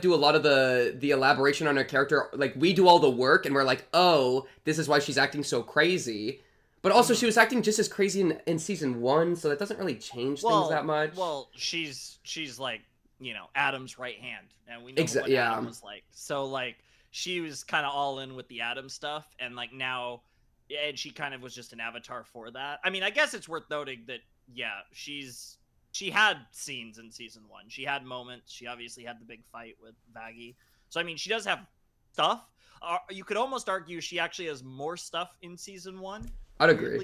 do a lot of the elaboration on her character. Like, we do all the work, and we're like, oh, this is why she's acting so crazy. But also, she was acting just as crazy in season 1, so that doesn't really change things that much. Well, she's like, you know, Adam's right hand, and we know what Adam was like. So, like, she was kind of all in with the Adam stuff, and, like, now, and she kind of was just an avatar for that. I mean, I guess it's worth noting that, yeah, she had scenes in season 1. She had moments. She obviously had the big fight with Vaggie. So, I mean, she does have stuff. You could almost argue she actually has more stuff in season 1. I'd agree.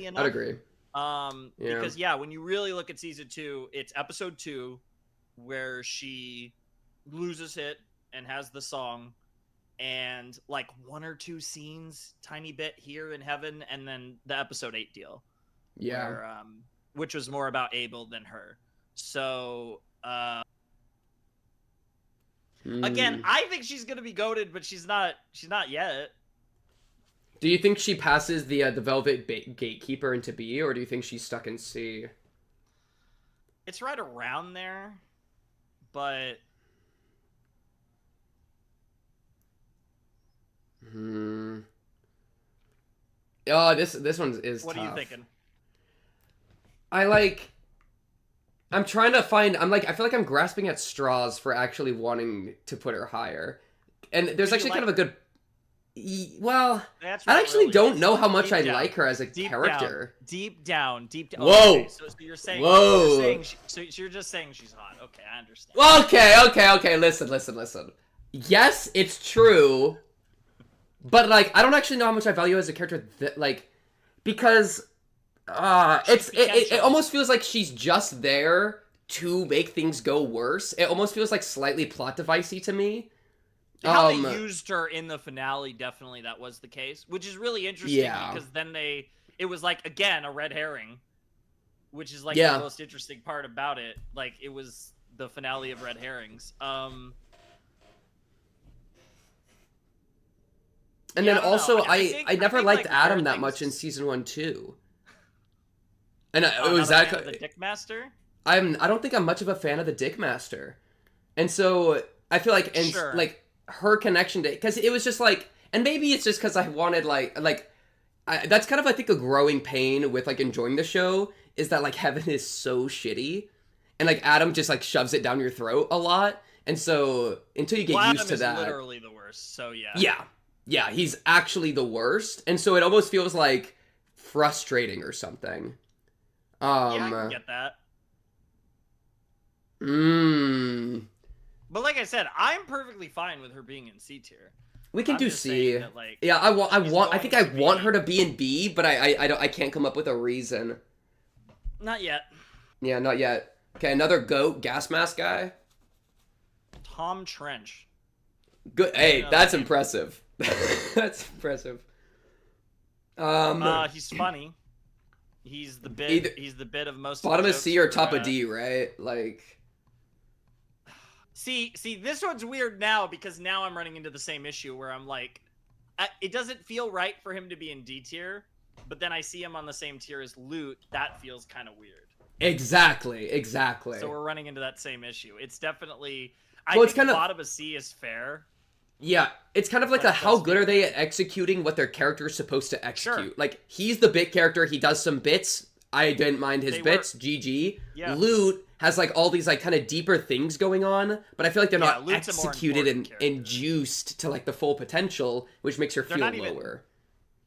Because, when you really look at season 2, it's episode 2 where she loses it and has the song, and, like, 1 or 2 scenes, tiny bit here in Heaven, and then the episode 8 deal. Yeah. Where, which was more about Abel than her. So, again, I think she's gonna be goated, but she's not yet. Do you think she passes the Velvet Gatekeeper into B, or do you think she's stuck in C? It's right around there, but Oh, this one is what tough. are you thinking? I'm trying to find. I feel like I'm grasping at straws for actually wanting to put her higher, and there's actually kind of a good. Well, I actually don't know how much I like her as a character. Deep down. Whoa! Okay, so you're saying. Whoa! So you're just saying she's hot. Okay, I understand. Well, okay. Listen. Yes, it's true, but, like, I don't actually know how much I value her as a character. Because it almost feels like she's just there to make things go worse. It almost feels like slightly plot devicey to me. How they used her in the finale, definitely that was the case, which is really interesting because then it was, like, again, a red herring, which is, like, the most interesting part about it. Like, it was the finale of red herrings. And then also, I never liked Adam that much in season 1 too. And it was that the Dickmaster. I don't think I'm much of a fan of the Dickmaster, and so I feel like like her connection to, because it was just like, and maybe it's just because I wanted that's kind of, I think, a growing pain with, like, enjoying the show, is that, like, Heaven is so shitty, and, like, Adam just, like, shoves it down your throat a lot, And so until you get Adam used to is that, literally the worst. So yeah, he's actually the worst, and so it almost feels like frustrating or something. Yeah, I can get that. But like I said, I'm perfectly fine with her being in C tier. We can do C. That, like, yeah, I think I want her to be in B, but I can't come up with a reason. Not yet. Yeah, not yet. Okay, another goat gas mask guy. Tom Trench. Good. Hey, that's impressive. That's impressive. He's funny. He's the bit. He's the bit of most. Bottom of of C or top of D, right? Like. See, this one's weird now because now I'm running into the same issue where I'm like, it doesn't feel right for him to be in D tier, but then I see him on the same tier as Lute. That feels kind of weird. Exactly. So we're running into that same issue. It's definitely. Well, I think bottom of C is fair. Yeah, it's kind of like how good are they at executing what their character is supposed to execute? Sure. Like, he's the bit character, he does some bits, I didn't mind his bits, GG. Yeah. Lute has, like, all these, like, kind of deeper things going on, but I feel like they're not executed and juiced to, like, the full potential, which makes her feel lower.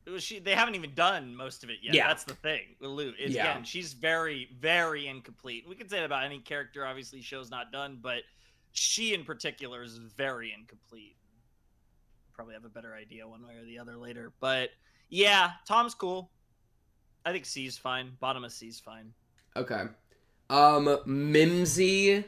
They haven't even done most of it yet. Yeah. That's the thing with Lute. Again, she's very, very incomplete. We can say that about any character, obviously, show's not done, but she in particular is very incomplete. Probably have a better idea one way or the other later, but yeah, Tom's cool. I think C's fine. Bottom of C's fine. Okay. Mimsy.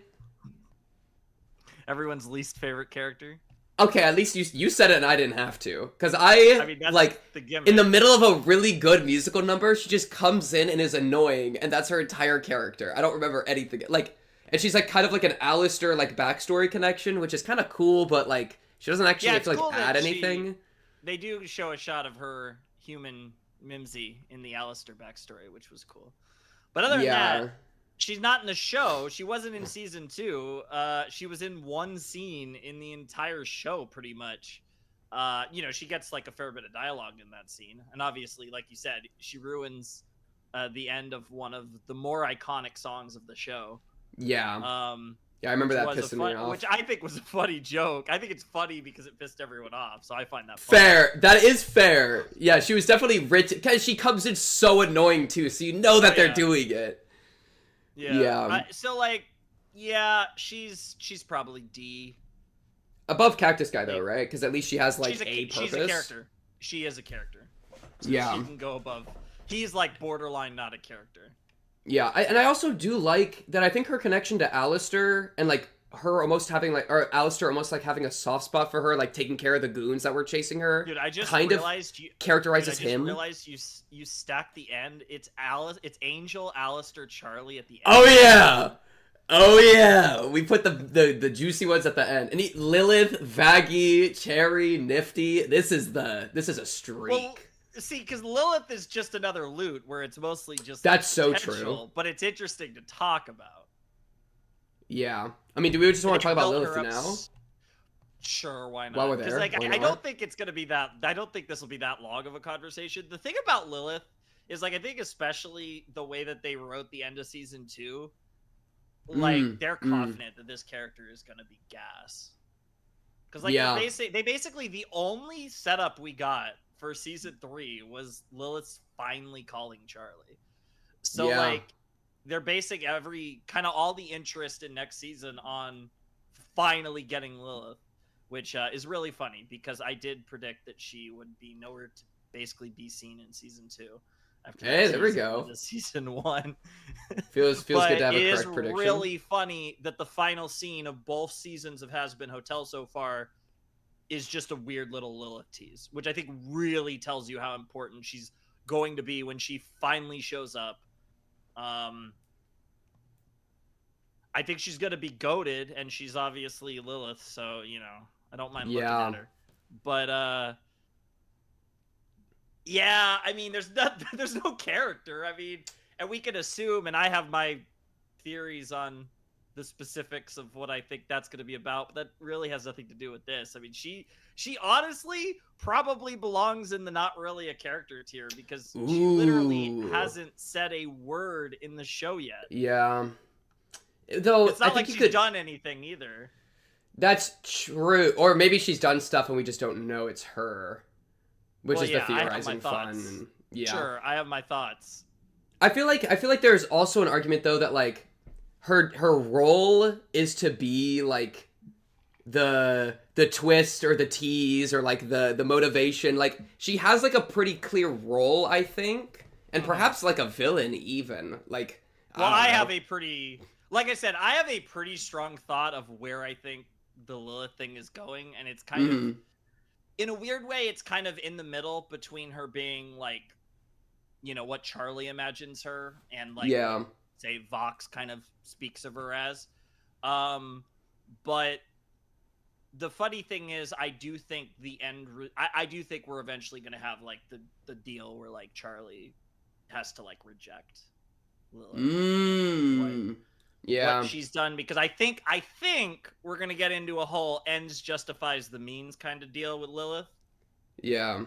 Everyone's least favorite character. Okay, at least you said it and I didn't have to. Because I mean, that's like, in the middle of a really good musical number, she just comes in and is annoying, and that's her entire character. I don't remember anything. Like, and she's like kind of like an Alistair like backstory connection, which is kind of cool, but like, she doesn't actually cool add anything. They do show a shot of her human Mimsy in the Alistair backstory, which was cool. But other than that, she's not in the show. She wasn't in season 2. She was in one scene in the entire show, pretty much. She gets like a fair bit of dialogue in that scene. And obviously, like you said, she ruins the end of one of the more iconic songs of the show. Yeah. Yeah, I remember that pissing me off. Which I think was a funny joke. I think it's funny because it pissed everyone off, so I find that funny. Fair. That is fair. Yeah, she was definitely written, because she comes in so annoying, too, so you know that they're doing it. Yeah. She's probably D. Above Cactus Guy, though, right? Because at least she has, like, a purpose. She's a character. She is a character. So she can go above. He's, like, borderline not a character. Yeah, and I also do like that. I think her connection to Alistair and like her almost having like, or Alistair almost like having a soft spot for her, like taking care of the goons that were chasing her. Dude, I just realized characterizes him. I realized you stacked the end. It's Angel, Alistair, Charlie at the end. Oh yeah, we put the juicy ones at the end. And Lilith, Vaggie, Cherry, Nifty. This is a streak. Well, see, because Lilith is just another Lute, where it's mostly just that's so true, but it's interesting to talk about. Yeah, I mean, do we just want to talk about Lilith now? Sure, why not? While we're there, I don't think it's gonna be that. I don't think this will be that long of a conversation. The thing about Lilith is, like, I think especially the way that they wrote the end of season 2, like they're confident that this character is gonna be gas. Because they basically the only setup we got for season 3 was Lilith's finally calling Charlie. So like they're basing all the interest in next season on finally getting Lilith, which is really funny because I did predict that she would be nowhere to basically be seen in season 2. Hey, there we go. Season 1. feels good to have a correct prediction. It is really funny that the final scene of both seasons of HAZBIN Hotel so far is just a weird little Lilith tease, which I think really tells you how important she's going to be when she finally shows up. I think she's going to be goated, and she's obviously Lilith, so, I don't mind looking at her. But, I mean, there's no character. I mean, and we can assume, and I have my theories on the specifics of what I think that's going to be about, but that really has nothing to do with this. I mean, she honestly probably belongs in the not really a character tier because she literally hasn't said a word in the show yet. Yeah. Though it's not like she's done anything either. That's true. Or maybe she's done stuff and we just don't know it's her, which Well, is the yeah, I have my theorizing fun. thoughts. And, yeah. Sure, I have my thoughts. I feel like there's also an argument though that like her role is to be like the twist or the tease or like the motivation. Like she has like a pretty clear role, I think, and perhaps like a villain even. Like Well, I I don't know. have a pretty, like I said, I have a pretty strong thought of where I think the Lilith thing is going, and it's kind of, in a weird way, it's kind of in the middle between her being like, you know, what Charlie imagines her, and like, Yeah. say Vox kind of speaks of her as. But the funny thing is, I do think the end. I do think we're eventually going to have like the deal where like Charlie has to like reject Lilith. Yeah. What she's done, because I think we're gonna get into a whole ends justifies the means kind of deal with Lilith. Yeah.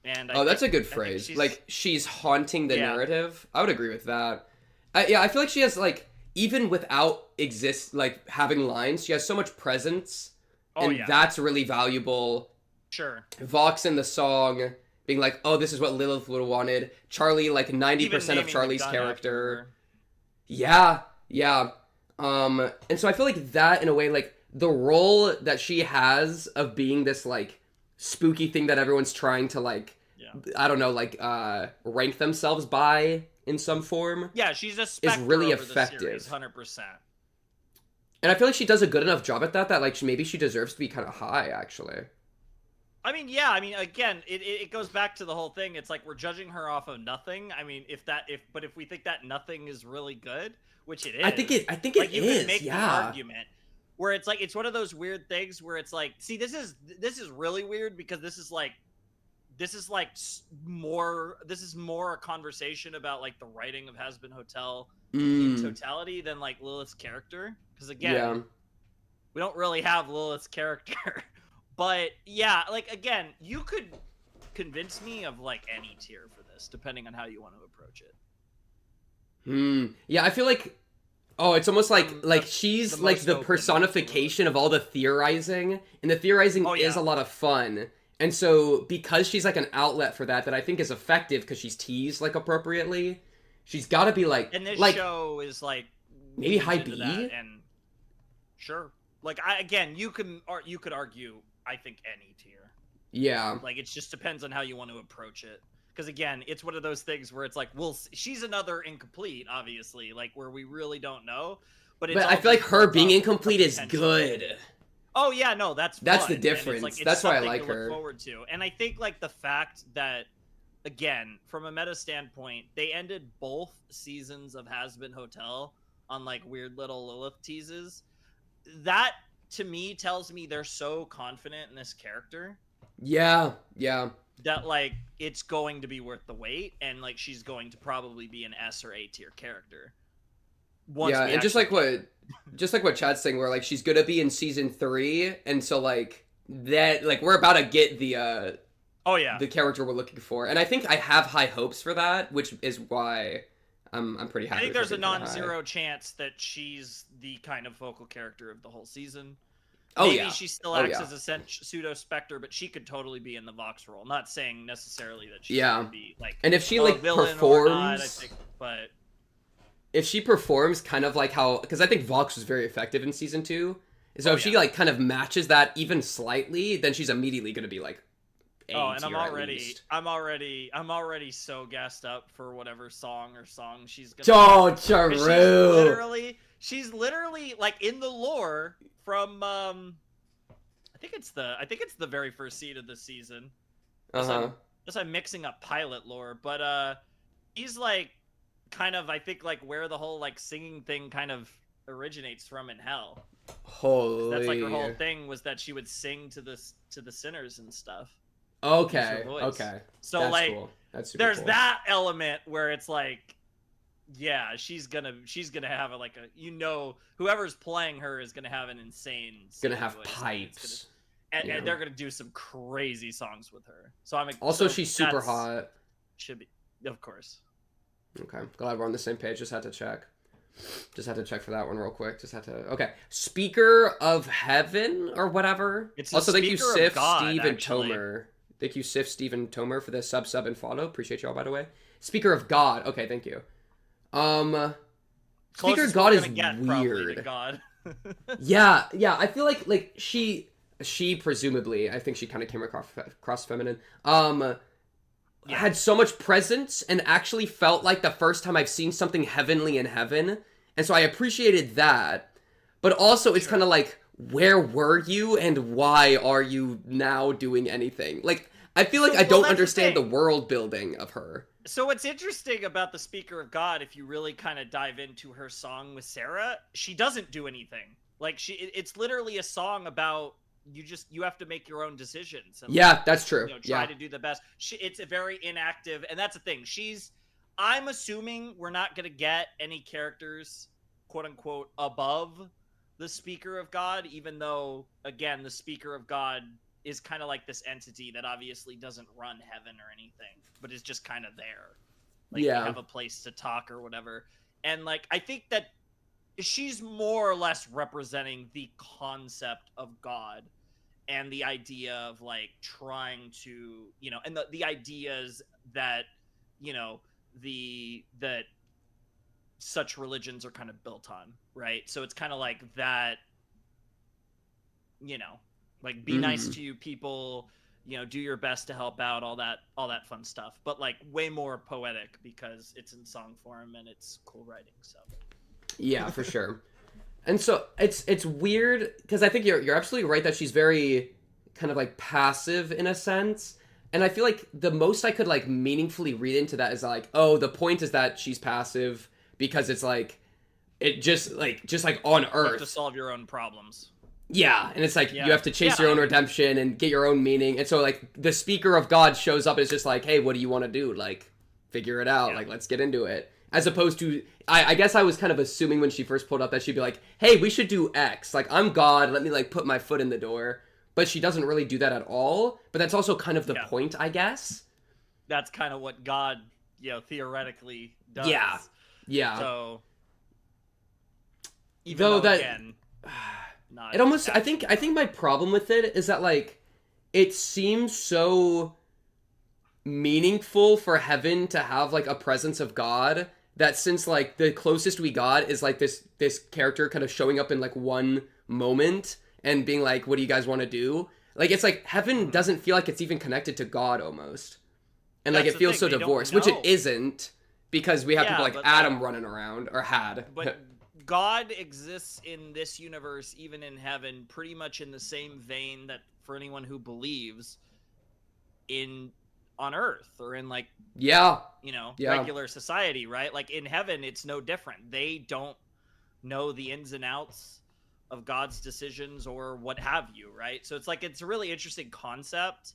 And that's a good phrase. Like she's haunting the narrative. I would agree with that. Yeah, I feel like she has like even without having lines, she has so much presence, and that's really valuable. Sure. Vox in the song being like, "Oh, this is what Lilith would have wanted." Charlie, like 90% of Charlie's character. Yeah. And so I feel like that in a way, like the role that she has of being this like spooky thing that everyone's trying to like, I don't know, like rank themselves by in some form. Yeah, she's a specter is really over effective. The series, 100%. And I feel like she does a good enough job at that like maybe she deserves to be kind of high actually. I mean, yeah. I mean, again, it goes back to the whole thing. It's like we're judging her off of nothing. I mean, if we think that nothing is really good, which it is, I think it like, you is. Can make the argument where it's like it's one of those weird things where it's like, see, this is really weird because this is more a conversation about like the writing of HAZBIN Hotel in totality than like Lilith's character, because again, we don't really have Lilith's character. But yeah, like again, you could convince me of like any tier for this, depending on how you want to approach it. Yeah, I feel like it's almost like she's like the personification of all the theorizing, and the theorizing is a lot of fun. And so because she's like an outlet for that I think is effective because she's teased like appropriately, she's got to be like, and this like, show is like maybe high B, and sure, like you could argue. I think any tier. Yeah. Like, it just depends on how you want to approach it. Because, again, it's one of those things where it's like, she's another incomplete, obviously, like, where we really don't know. But I feel like her being incomplete is good. Oh, yeah, no, that's the difference. That's why I like her. Look forward to. And I think, like, the fact that, again, from a meta standpoint, they ended both seasons of HAZBIN Hotel on, like, weird little Lilith teases. That to me tells me they're so confident in this character. Yeah. That like it's going to be worth the wait, and like she's going to probably be an S or A tier character. And just like what Chad's saying, where like she's gonna be in season 3, and so like that, like we're about to get the the character we're looking for, and I think I have high hopes for that, which is why I'm pretty happy. I think there's a non-zero chance that she's the kind of focal character of the whole season. Maybe she still acts as a pseudo Spectre, but she could totally be in the Vox role. Not saying necessarily that she's going to be like, and if she like performs, not, I think, but if she performs kind of like how, because I think Vox was very effective in season 2, so if she like kind of matches that even slightly, then she's immediately going to be like. And I'm already so gassed up for whatever song she's gonna. She's literally like in the lore from I think it's the very first scene of the season. Unless I'm mixing up pilot lore, but he's like kind of I think like where the whole like singing thing kind of originates from in hell. Holy. That's like her whole thing was that she would sing to the sinners and stuff. Okay. So that's like, cool. That's there's cool. that element where it's like, yeah, she's gonna have whoever's playing her is gonna have an insane. Gonna have pipes, and they're gonna do some crazy songs with her. So she's super hot. Should be, of course. Okay, glad we're on the same page. Just had to check. Just had to check for that one real quick. Just had to. Okay. Speaker of Heaven or whatever. It's also, thank you, Speaker of Sif, God, Steve, and actually. Tomer. Thank you, Sif, Steve, and Tomer for the sub, and follow. Appreciate y'all, by the way. Speaker of God. Okay, thank you. Speaker of Closest God we're is gonna get, probably, to weird. God. Yeah. I feel like she presumably, I think she kind of came across feminine. Had so much presence and actually felt like the first time I've seen something heavenly in heaven. And so I appreciated that. But also it's kind of like, where were you and why are you now doing anything? Like, I feel like I don't understand the world building of her. So what's interesting about the Speaker of God, if you really kind of dive into her song with Sarah, she doesn't do anything. Like, it's literally a song about you have to make your own decisions. And, yeah, that's true. Try to do the best. It's a very inactive, and that's the thing. I'm assuming we're not going to get any characters, quote unquote, above the Speaker of God, even though, again, the Speaker of God is kind of like this entity that obviously doesn't run heaven or anything, but is just kind of there. Like, they have a place to talk or whatever. And, like, I think that she's more or less representing the concept of God and the idea of, like, trying to, and the ideas that, that such religions are kind of built on, right? So it's kind of like that, like, be nice to you people, do your best to help out, all that fun stuff, but, like, way more poetic because it's in song form and it's cool writing. So yeah, for sure. And so it's weird because I think you're absolutely right that she's very kind of like passive in a sense. And I feel like the most I could like meaningfully read into that is like, oh, the point is that she's passive because it's like it just like on Earth. You have to solve your own problems. Yeah, and it's like you have to chase your own redemption and get your own meaning. And so like the Speaker of God shows up and it's just like, hey, what do you want to do? Like, figure it out. Like, let's get into it. As opposed to, I guess I was kind of assuming when she first pulled up that she'd be like, hey, we should do X. Like, I'm God, let me, like, put my foot in the door. But she doesn't really do that at all. But that's also kind of the point, I guess. That's kind of what God, theoretically does. Yeah. So, even though that, again, not it almost, I think my problem with it is that, like, it seems so meaningful for heaven to have, like, a presence of God that since, like, the closest we got is, like, this character kind of showing up in, like, one moment and being like, what do you guys want to do? Like, it's like heaven doesn't feel like it's even connected to God almost. And, like, it feels so divorced, which it isn't because we have people like Adam running around, or had. But God exists in this universe, even in heaven, pretty much in the same vein that for anyone who believes on Earth or in, like, regular society, right? Like, in heaven, it's no different. They don't know the ins and outs of God's decisions or what have you, right? So it's like, it's a really interesting concept.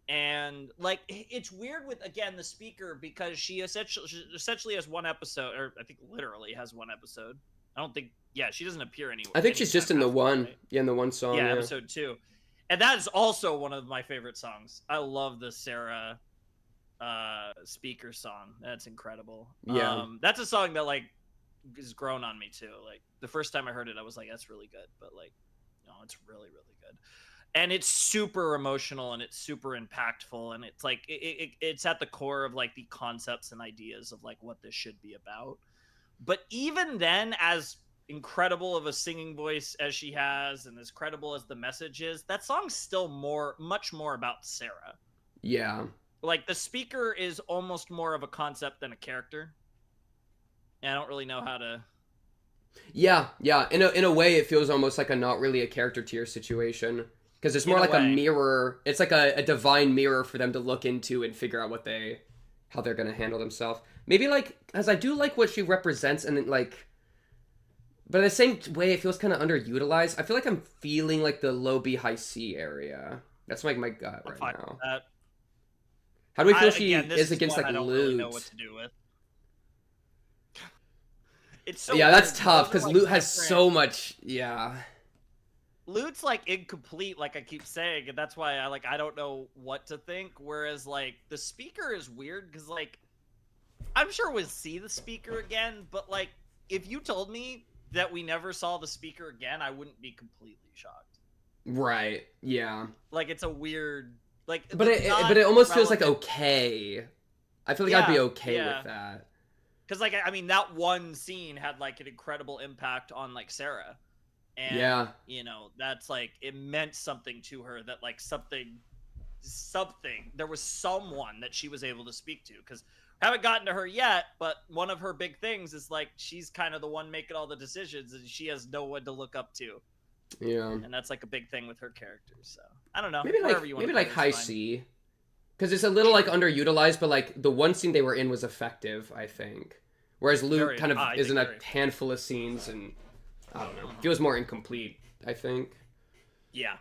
And, like, it's weird with, again, the Speaker, because she essentially has one episode, or I think literally has one episode. I don't think, she doesn't appear anywhere. I think she's just in the one, right? In the one song. Yeah, episode 2. And that is also one of my favorite songs. I love the Sarah Speaker song. That's incredible. That's a song that, like, has grown on me too. Like, the first time I heard it, I was like, that's really good. But, like, no, it's really, really good. And it's super emotional and it's super impactful. And it's like, it's at the core of, like, the concepts and ideas of, like, what this should be about. But even then, as incredible of a singing voice as she has and as credible as the message is, that song's still much more about Sarah. Yeah. Like, the Speaker is almost more of a concept than a character. And I don't really know how to... Yeah. In a way, it feels almost like a not really a character tier situation. Because it's more like a mirror. It's like a divine mirror for them to look into and figure out how they're going to handle themselves. Maybe, like, as I do like what she represents, and then, like... But in the same way, it feels kind of underutilized. I feel like I'm feeling, like, the low B, high C area. That's, like, my gut right now. How do we feel she is against, like, Lute? I don't really know what to do with. It's so weird. That's tough, because, like, Lute has so much... Yeah. Lute's, like, incomplete, like I keep saying, and that's why I don't know what to think. Whereas, like, the Speaker is weird, because, like, I'm sure we'll see the Speaker again, but, like, if you told me that we never saw the speaker again, I wouldn't be completely shocked. Right. Yeah. Like, it's a weird, like, But it almost feels like okay. I feel like I'd be okay with that. Because, like, I mean, that one scene had, like, an incredible impact on, like, Sarah. And, you know, that's, like, it meant something to her that, like, something, there was someone that she was able to speak to. Because haven't gotten to her yet, but one of her big things is, like, she's kind of the one making all the decisions, and she has no one to look up to. Yeah. And that's, like, a big thing with her character, so. I don't know. Maybe like High C. Because it's a little, like, underutilized, but, like, the one scene they were in was effective, I think. Whereas Lute kind of is in a handful of scenes, and, I don't know, feels more incomplete, I think. Yeah.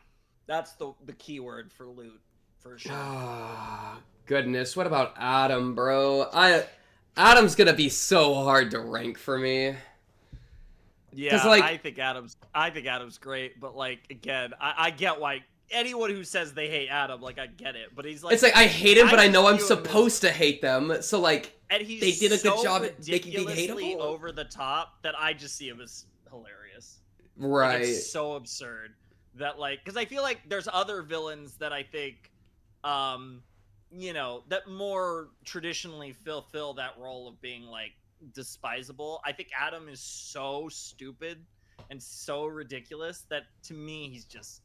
That's the key word for Lute, for sure. Ah, goodness. What about Adam, bro? Adam's gonna be so hard to rank for me. Yeah, like, I think Adam's great, but, like, again, I get why anyone who says they hate Adam, like, I get it, but he's like, it's like I hate him, but I know I'm supposed to hate them, so, like, and he's they did a good job at making me hateable. Over the top that I just see him as hilarious. Right. Like, it's so absurd that, like, because I feel like there's other villains that I think, you know, that more traditionally fulfill that role of being, like, despisable. I think Adam is so stupid and so ridiculous that, to me, he's just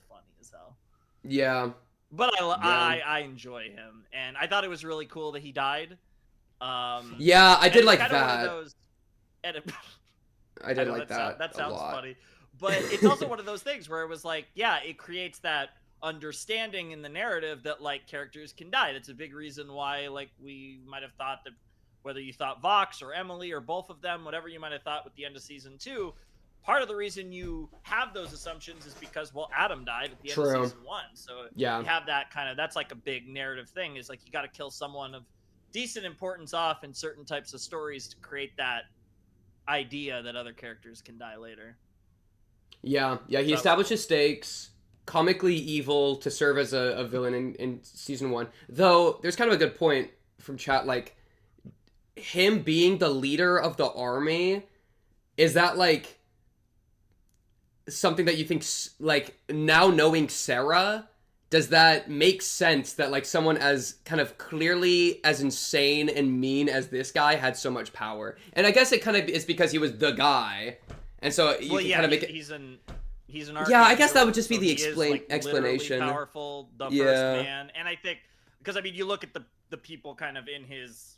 funny as hell. Yeah. But I enjoy him, and I thought it was really cool that he died. Yeah, I did like that. I did like that. That sounds funny, but it's also one of those things where it was like, yeah, it creates that understanding in the narrative that, like, characters can die. That's a big reason why, like, we might have thought that, whether you thought Vox or Emily or both of them, whatever you might have thought with the end of season 2, part of the reason you have those assumptions is because, well, Adam died at the end of season 1. So you have that kind of, that's like a big narrative thing, is like, you got to kill someone of decent importance off in certain types of stories to create that idea that other characters can die later. Yeah, he establishes stakes, comically evil to serve as a villain in season 1. Though, there's kind of a good point from chat, like, him being the leader of the army, is that, like, something that you think, like, now knowing Sarah, does that make sense that, like, someone as kind of clearly as insane and mean as this guy had so much power? And I guess it kind of is because he was the guy, and so you can kind of make it. He's an yeah, I guess that would just be the like, explanation. Powerful, the first man, and I think, because I mean, you look at the people kind of in his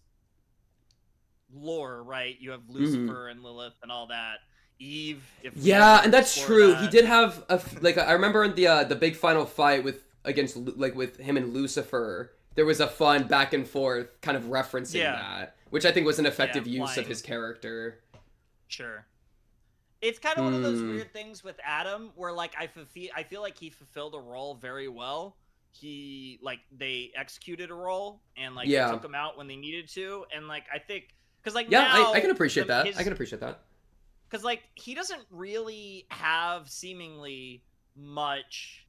lore, right? You have Lucifer and Lilith and all that. Eve. And that's true. He did have I remember in the big final fight with him and Lucifer, there was a fun back and forth kind of referencing that, which I think was an effective use of his character. Sure. It's kind of one of those weird things with Adam where, like, I feel like he fulfilled a role very well. He, like, they executed a role and, like, they took him out when they needed to, and, like, I think, because, like, now I can appreciate that. I can appreciate that. Because, like, he doesn't really have seemingly much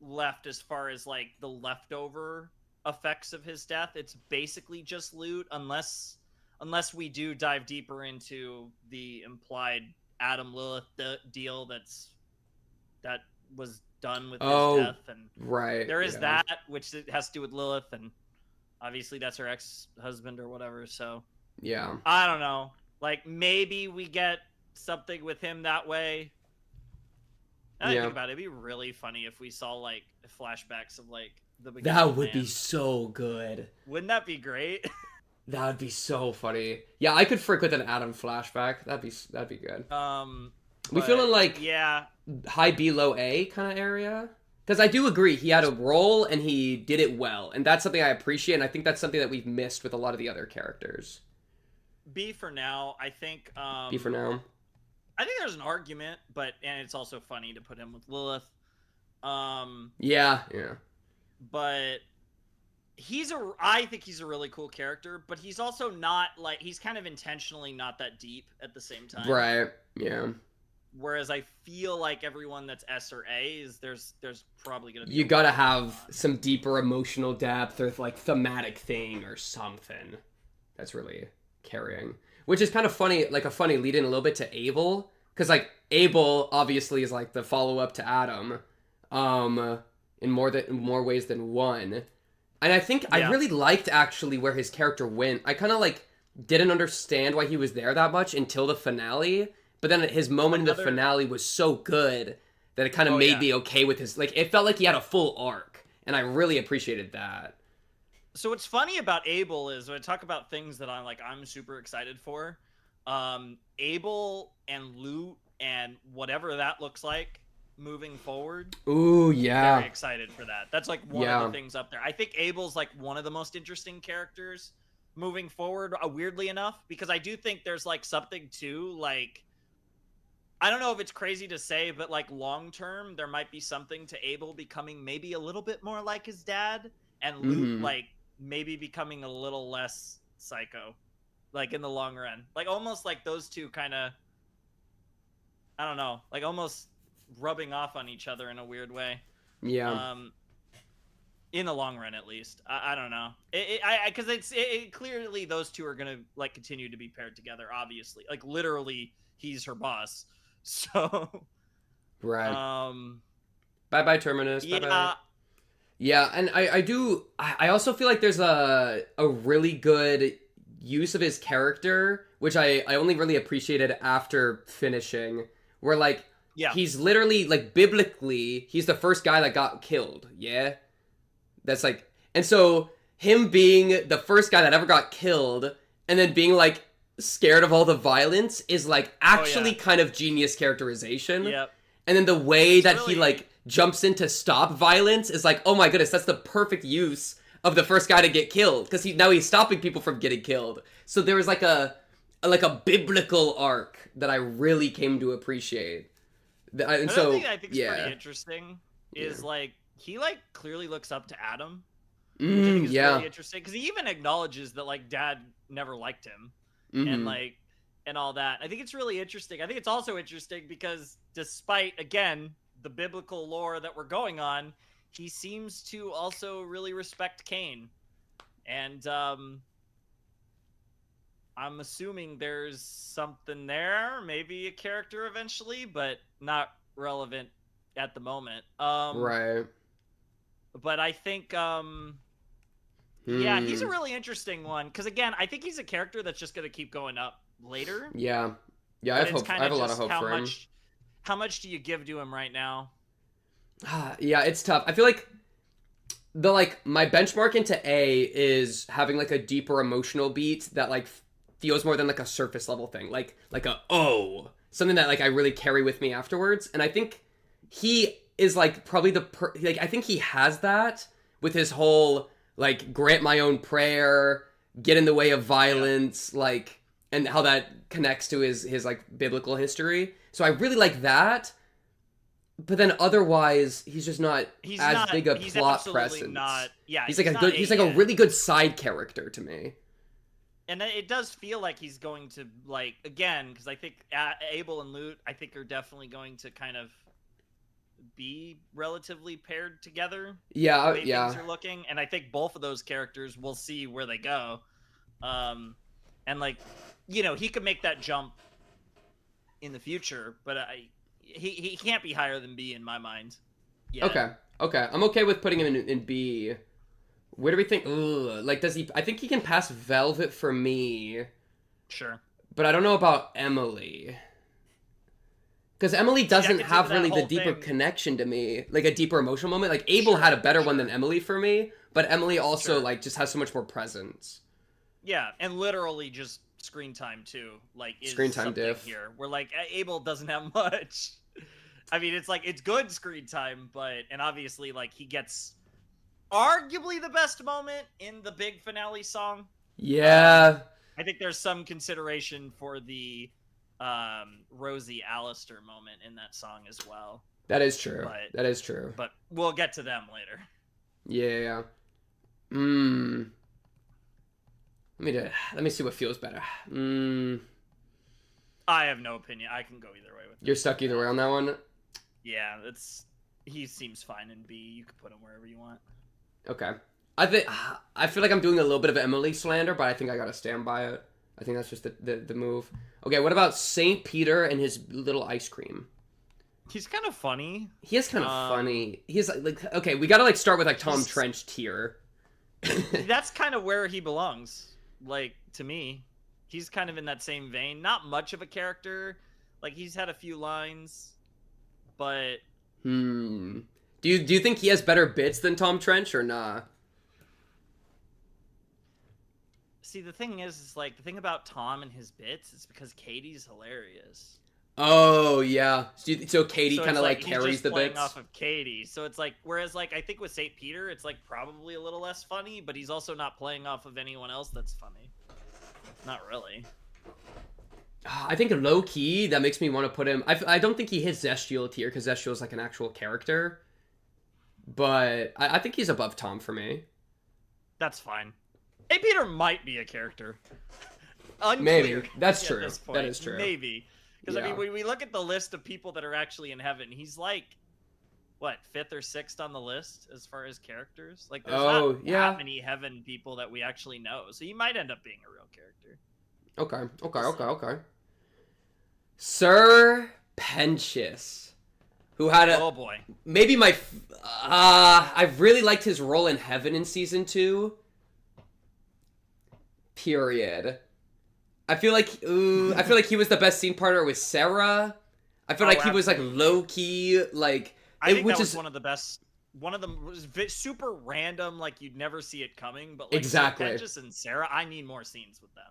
left as far as, like, the leftover effects of his death. It's basically just Lute, unless we do dive deeper into the implied Adam Lilith deal that was done with his death. And there is that, which has to do with Lilith, and obviously that's her ex-husband or whatever, so yeah, I don't know. Like, maybe we get something with him that way. I think about it, it'd be really funny if we saw, like, flashbacks of, like, the beginning. That would be so good. Wouldn't that be great? That would be so funny. Yeah, I could frick with an Adam flashback. That'd be good. We feeling like high B, low A kind of area? Because I do agree, he had a role and he did it well, and that's something I appreciate, and I think that's something that we've missed with a lot of the other characters. B for now, I think. B for now. I think there's an argument, and it's also funny to put him with Lilith. Yeah. But I think he's a really cool character, but he's also not, like, he's kind of intentionally not that deep at the same time. Right. Yeah. Whereas I feel like everyone that's S or A is there's probably gonna be you gotta have some deeper emotional depth or, like, thematic thing or something that's really carrying. which is kind of funny, like a funny lead in a little bit to Abel, because like Abel obviously is like the follow up to Adam, in more ways than one. And I think I really liked actually where his character went. I kind of like didn't understand why he was there that much until the finale, but then his moment in the finale was so good that it kind of made me okay with his, like, it felt like he had a full arc, and I really appreciated that. So what's funny about Abel is when I talk about things that I'm super excited for, Abel and Lute and whatever that looks like moving forward. Ooh, yeah. Very excited for that. That's like one of the things up there. I think Abel's like one of the most interesting characters moving forward, weirdly enough, because I do think there's like something to like, I don't know if it's crazy to say, but like long term, there might be something to Abel becoming maybe a little bit more like his dad, and Lute like maybe becoming a little less psycho, like in the long run, like almost like those two kind of, I don't know, like almost rubbing off on each other in a weird way. Yeah. In the long run, at least. I don't know. Because it's clearly those two are gonna like continue to be paired together. Obviously, like literally, he's her boss. So. Right. Bye bye Terminus. Bye bye. Yeah, and I also feel like there's a really good use of his character, which I only really appreciated after finishing, where like he's literally like biblically he's the first guy that got killed. Yeah. That's like, and so him being the first guy that ever got killed and then being like scared of all the violence is like actually kind of genius characterization. Yep. And then the way that he like jumps in to stop violence is like, oh my goodness, that's the perfect use of the first guy to get killed, because now he's stopping people from getting killed. So there was like a biblical arc that I really came to appreciate. And another so thing I think is pretty interesting is like he like clearly looks up to Adam, which I think is really interesting, because he even acknowledges that like Dad never liked him, and like and all that. I think it's really interesting. I think it's also interesting because despite again the biblical lore that we're going on, he seems to also really respect Cain, and I'm assuming there's something there, maybe a character eventually, but not relevant at the moment. Right. But I think, yeah, he's a really interesting one. Because, again, I think he's a character that's just going to keep going up later. Yeah. Yeah, I have a lot of hope for him. How much do you give to him right now? Yeah, it's tough. I feel like my benchmark into A is having like a deeper emotional beat that like feels more than like a surface level thing. Like something that like I really carry with me afterwards. And I think he is like probably I think he has that with his whole like grant my own prayer, get in the way of violence, like, and how that connects to his like biblical history. So I really like that. But then otherwise, he's just not big a plot presence. He's like a really good side character to me. And it does feel like he's going to, like, again, because I think Abel and Lute, I think, are definitely going to kind of be relatively paired together. Yeah, the way things are looking, and I think both of those characters, we'll see where they go. And like, you know, he could make that jump in the future, but he can't be higher than B in my mind. Yeah. Okay. I'm okay with putting him in B. Where do we think? Like, does he? I think he can pass Velvet for me. Sure. But I don't know about Emily. Because Emily doesn't have really the deeper connection to me, like a deeper emotional moment. Like Abel had a better one than Emily for me, but Emily also like just has so much more presence. Yeah, and literally just screen time too. Like is screen time diff here. Where like Abel doesn't have much. I mean, it's like it's good screen time, and obviously like he gets arguably the best moment in the big finale song. Yeah. I think there's some consideration for the Rosie Alistair moment in that song as well. That is true. But we'll get to them later. Yeah. Let me see what feels better. I have no opinion. I can go either way with it. You're stuck either way on that one? Yeah, he seems fine in B. You could put him wherever you want. Okay. I feel like I'm doing a little bit of Emily slander, but I think I gotta stand by it. I think that's just the move. Okay, what about Saint Peter and his little ice cream? He's kind of funny. He is kind of funny. He's like okay, we gotta like start with like Tom Trench tier. That's kind of where he belongs. Like to me, he's kind of in that same vein. Not much of a character. Like he's had a few lines, but Do you think he has better bits than Tom Trench or nah? See, the thing is like the thing about Tom and his bits is because Katie's hilarious. Oh yeah, so Katie kind of like carries the playing bits off of Katie. So it's like, whereas like I think with Saint Peter, it's like probably a little less funny, but he's also not playing off of anyone else that's funny. Not really. I think low key that makes me want to put him. I don't think he hits Zestial tier because Zestial is like an actual character, but I think he's above Tom for me. That's fine. Saint Peter might be a character. Maybe that's true. That is true. Maybe. Because, I mean, when we look at the list of people that are actually in heaven, he's like, what, 5th or 6th on the list as far as characters? Like, there's not that many heaven people that we actually know. So he might end up being a real character. Okay. Sir Pentious, who had a... Oh, boy. Maybe my... I really liked his role in Heaven in Season 2. Period. I feel like he was the best scene partner with Sarah. I feel like he was like low key, like I think that was one of the best. One of them was super random, like you'd never see it coming. But like exactly, Pentious and Sarah, I need more scenes with them.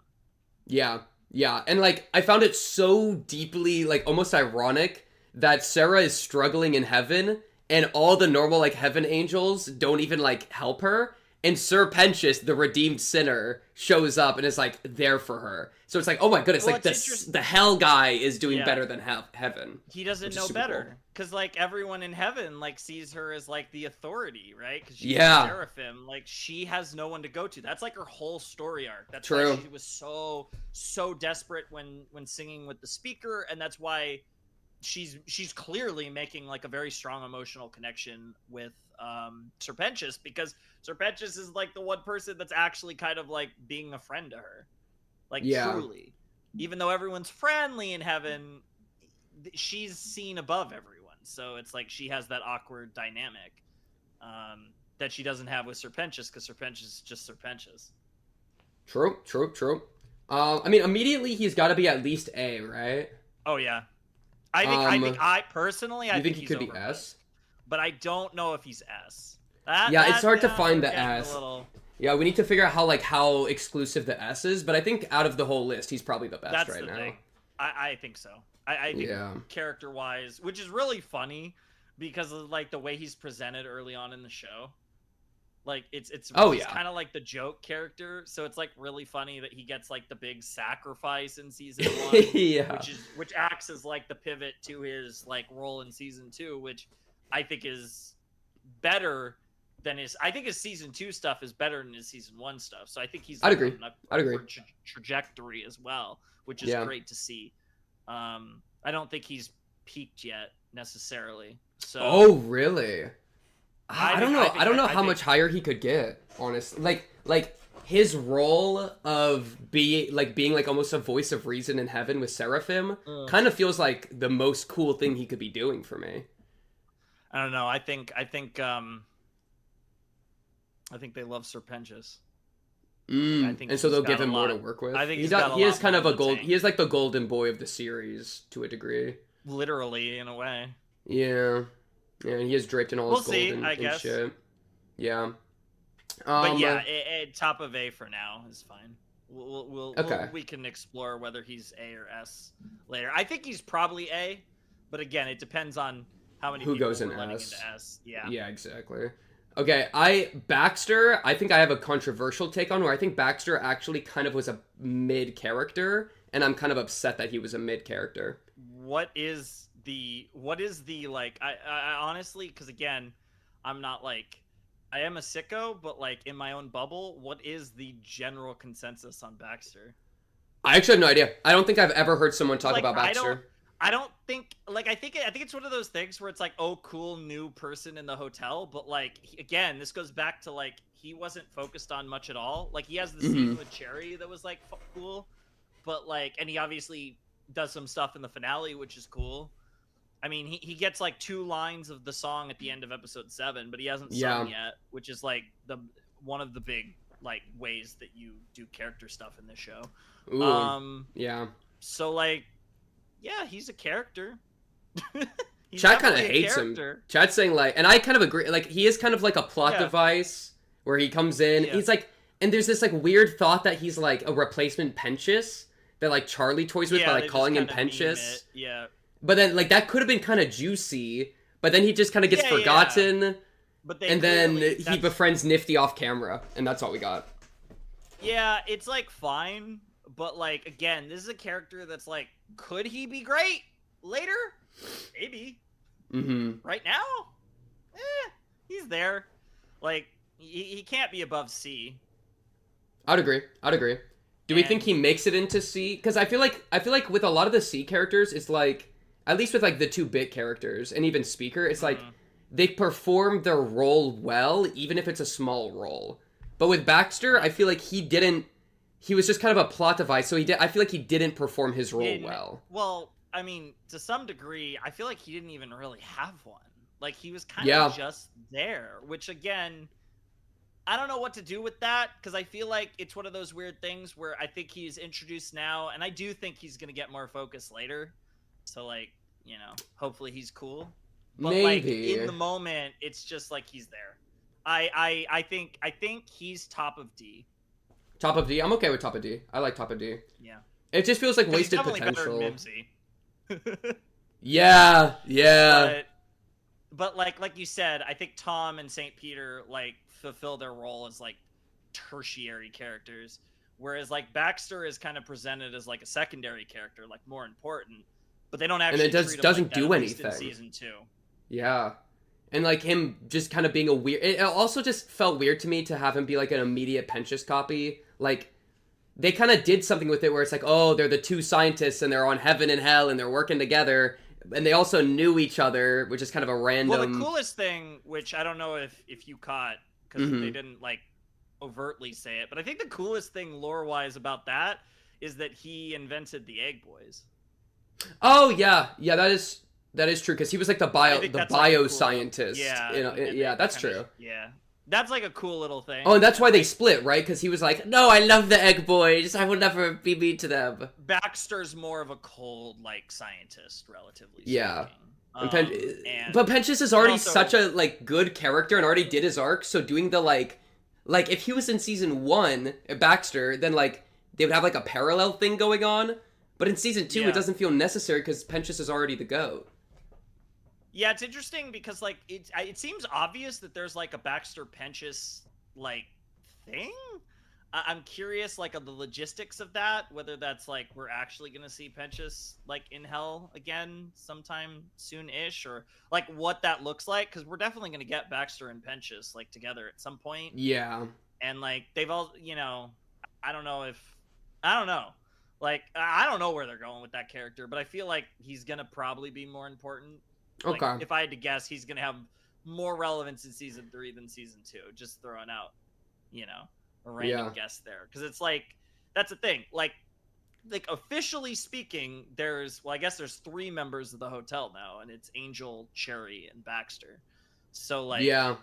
Yeah, and like I found it so deeply like almost ironic that Sarah is struggling in heaven, and all the normal like heaven angels don't even like help her. And Sir Pentious, the redeemed sinner, shows up and is like there for her. So it's like, oh my goodness, like the hell guy is doing better than heaven. He doesn't know better because like everyone in heaven like sees her as like the authority, right? Because she's a seraphim. Like she has no one to go to. That's like her whole story arc. That's why she was so desperate when singing with the speaker, and that's why she's clearly making like a very strong emotional connection with Sir Pentious, because Sir Pentious is like the one person that's actually kind of like being a friend to her, like truly, even though everyone's friendly in heaven, she's seen above everyone. So it's like she has that awkward dynamic that she doesn't have with Sir Pentious, because Sir Pentious is just Sir Pentious. True. I mean, immediately he's got to be at least A, right? Oh yeah, I personally think he could be S. But I don't know if he's S. It's hard to find the S. Yeah, we need to figure out how exclusive the S is, but I think out of the whole list, he's probably the best right now. Thing. I think so. I think character-wise, which is really funny because of like the way he's presented early on in the show. Like he's kind of like the joke character, so it's like really funny that he gets like the big sacrifice in season 1, which acts as like the pivot to his like role in season 2, which I think is better than his season 2 stuff is better than his season 1 stuff. So I think he's on an upward trajectory as well, which is great to see. I don't think he's peaked yet necessarily. So oh really? I don't know. I don't know how much higher he could get, honestly. Like his role of being like almost a voice of reason in heaven with Seraphim kind of feels like the most cool thing he could be doing for me. I don't know. I think they love Sir Pentious. And so they'll give him more to work with. I think he is kind of a gold. He is like the golden boy of the series to a degree. Literally, in a way. Yeah, and he is draped in all his gold and shit. Yeah. But yeah, top of A for now is fine. We can explore whether he's A or S later. I think he's probably A, but again, it depends on how many who people goes in into S. S. Yeah. Yeah, exactly. Okay, Baxter, I think I have a controversial take on where I think Baxter actually kind of was a mid character, and I'm kind of upset that he was a mid character. What is the like I honestly, because again, I'm not like, I am a sicko, but like in my own bubble, what is the general consensus on Baxter? I actually have no idea. I don't think I've ever heard someone talk about Baxter. I don't think, like, I think it's one of those things where it's like, oh, cool new person in the hotel, but like again, this goes back to like he wasn't focused on much at all. Like he has the scene with Cherry that was like cool, but like, and he obviously does some stuff in the finale, which is cool. I mean, he gets like 2 lines of the song at the end of episode 7, but he hasn't sung yet, which is like one of the big like ways that you do character stuff in this show. Ooh, yeah. So like, yeah, he's a character. Chat kind of hates him. Chat's saying like, and I kind of agree. Like, he is kind of like a plot device where he comes in. He's like, and there's this like weird thought that he's like a replacement Penchus that like Charlie toys with by like calling him Penchus. Yeah. But then like that could have been kind of juicy. But then he just kind of gets forgotten. Yeah. But and then he befriends Nifty off camera, and that's all we got. Yeah, it's like fine, but like again, this is a character that's like, could he be great later? Maybe. Right now, he's there. Like he can't be above C. I'd agree. Do we think he makes it into C? Because I feel like with a lot of the C characters, it's like, at least with like the 2-bit characters and even Speaker, it's like they perform their role well, even if it's a small role. But with Baxter, I feel like he was just kind of a plot device, so I feel like he didn't perform his role well. Well, I mean, to some degree, I feel like he didn't even really have one. Like, he was kind of just there, which again, I don't know what to do with that, because I feel like it's one of those weird things where I think he's introduced now, and I do think he's going to get more focus later. So, like, you know, hopefully he's cool. But maybe. Like, in the moment, it's just like he's there. I think he's top of D. Top of D? I'm okay with top of D. I like top of D. Yeah. It just feels like wasted he's potential. Better than Mimsy. Yeah. But like you said, I think Tom and St. Peter like fulfill their role as like tertiary characters, whereas like Baxter is kind of presented as like a secondary character, like more important, but they don't actually. And it doesn't do anything in season 2. Yeah, and like him just kind of being a weird. It also just felt weird to me to have him be like an immediate Penchus copy. Like, they kind of did something with it where it's like, oh, they're the 2 scientists and they're on heaven and hell and they're working together. And they also knew each other, which is kind of a random... Well, the coolest thing, which I don't know if you caught, because they didn't, like, overtly say it, but I think the coolest thing lore-wise about that is that he invented the Egg Boys. Oh, yeah. Yeah, that is true, because he was, like, the bioscientist. Yeah, that's true. Yeah. That's, like, a cool little thing. Oh, and that's why they split, right? Because he was like, no, I love the Egg Boys. I will never be mean to them. Baxter's more of a cold, like, scientist, relatively speaking. Yeah. But Penchus is already such a, like, good character and already did his arc, so doing the, like, if he was in season 1, Baxter, then, like, they would have, like, a parallel thing going on. But in season 2, it doesn't feel necessary because Penchus is already the GOAT. Yeah, it's interesting because, like, it seems obvious that there's, like, a Baxter-Penchus, like, thing? I'm curious, like, of the logistics of that, whether that's, like, we're actually going to see Penchus, like, in Hell again sometime soon-ish, or, like, what that looks like, because we're definitely going to get Baxter and Penchus, like, together at some point. Yeah. And, like, they've all, you know, I don't know. Like, I don't know where they're going with that character, but I feel like he's going to probably be more important. Like, okay. If I had to guess, he's going to have more relevance in season 3 than season 2. Just throwing out, you know, a random guess there. Because it's like, that's the thing. Like officially speaking, I guess there's 3 members of the hotel now, and it's Angel, Cherry, and Baxter. So, like... Yeah.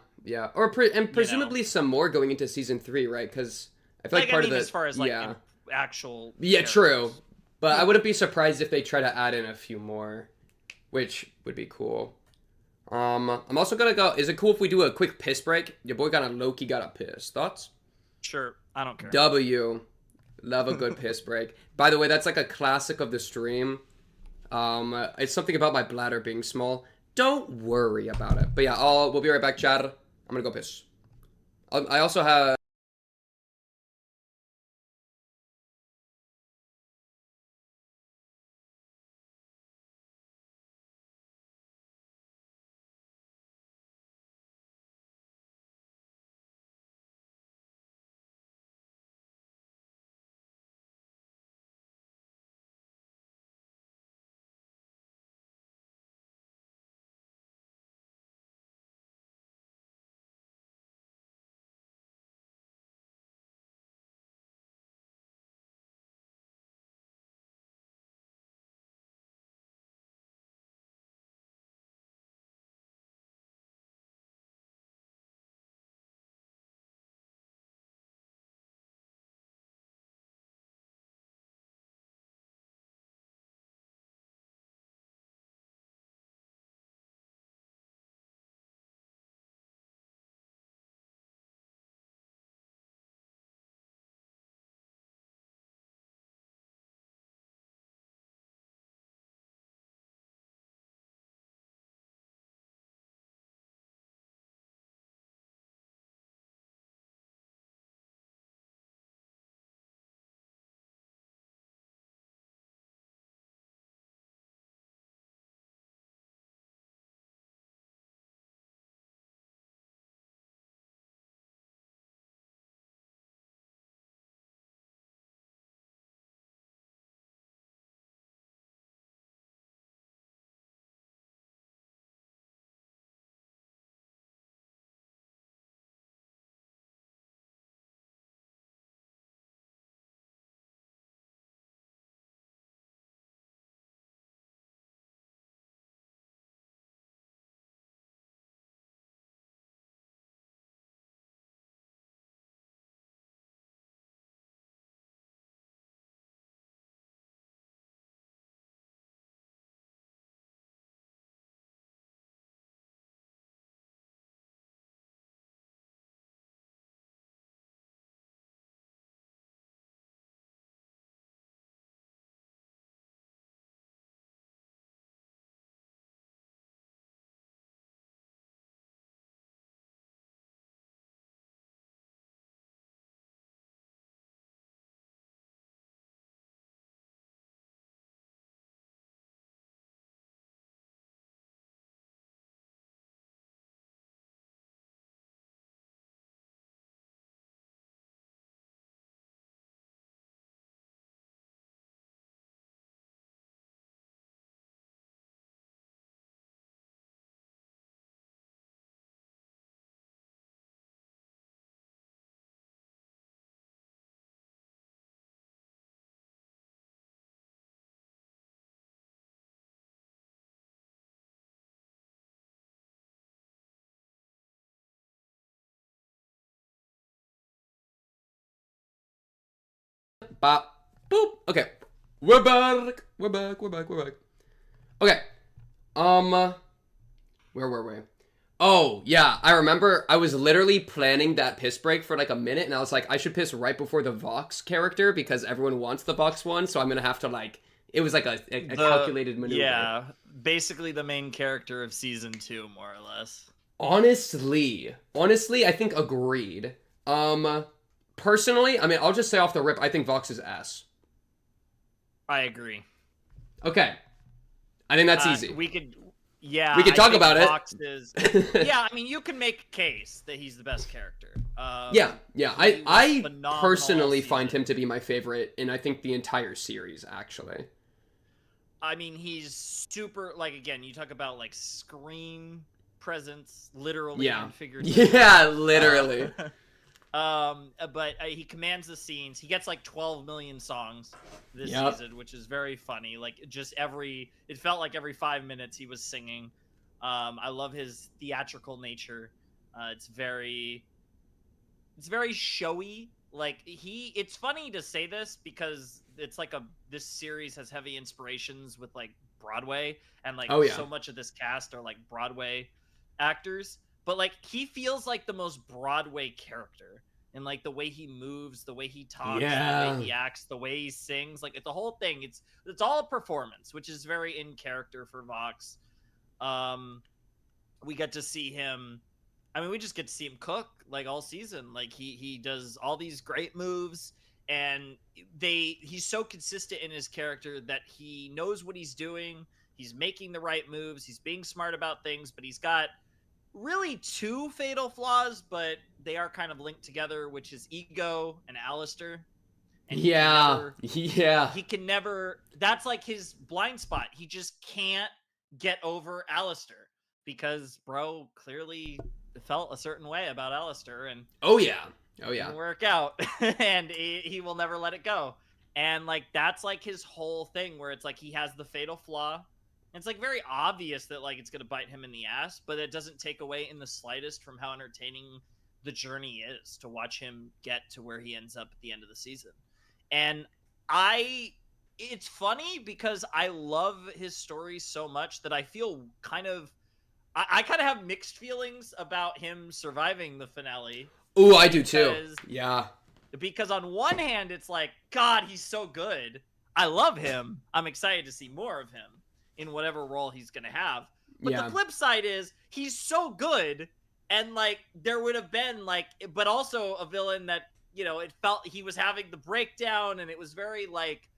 Presumably some more going into season 3, right? Because I feel like part of the... as far as, like, actual... Yeah, characters. True. But I wouldn't be surprised if they try to add in a few more, which would be cool. I'm also gonna go... Is it cool if we do a quick piss break? Your boy got a low-key got a piss. Thoughts? Sure. I don't care. W. Love a good piss break. By the way, that's like a classic of the stream. It's something about my bladder being small. Don't worry about it. But yeah, we'll be right back, Chad. I'm gonna go piss. I also have... bop, boop. Okay, we're back. We're back. Okay, where were we? Oh, yeah, I remember I was literally planning that piss break for like a minute, and I was like, I should piss right before the Vox character because everyone wants the Vox one, so I'm gonna have to like, it was like a calculated maneuver. Yeah, basically the main character of season 2, more or less. Honestly, I think agreed. Personally, I mean, I'll just say off the rip, I think Vox is ass. I agree. Okay. I think that's easy. We could talk about Vox it. Is, yeah, I mean, you can make a case that he's the best character. Yeah. I personally season. find him to be my favorite, and I think the entire series, actually. I mean, he's super, like, again, you talk about, like, screen presence, literally and figuratively. Yeah, literally. But he commands the scenes. He gets like 12 million songs this season, which is very funny. Like it felt like every 5 minutes he was singing. I love his theatrical nature. It's very showy. Like it's funny to say this because it's like this series has heavy inspirations with like Broadway, and like so much of this cast are like Broadway actors. But like he feels like the most Broadway character, and like the way he moves, the way he talks, the way he acts, the way he sings, like it's the whole thing. It's all a performance, which is very in character for Vox. We get to see him. I mean, we just get to see him cook like all season. Like he does all these great moves, and he's so consistent in his character that he knows what he's doing. He's making the right moves. He's being smart about things, but he's got really 2 fatal flaws, but they are kind of linked together, which is ego and Alistair. And he can never, that's like his blind spot. He just can't get over Alistair because bro clearly felt a certain way about Alistair, and it didn't work out. And he will never let it go. And like that's like his whole thing, where it's like he has the fatal flaw. It's like very obvious that like it's going to bite him in the ass, but it doesn't take away in the slightest from how entertaining the journey is to watch him get to where he ends up at the end of the season. And it's funny because I love his story so much that I feel I kind of have mixed feelings about him surviving the finale. Ooh, I do too. Yeah. Because on one hand, it's like, God, he's so good. I love him. I'm excited to see more of him in whatever role he's going to have. But the flip side is he's so good, and like there would have been like, but also a villain that, you know, it felt he was having the breakdown, and it was very like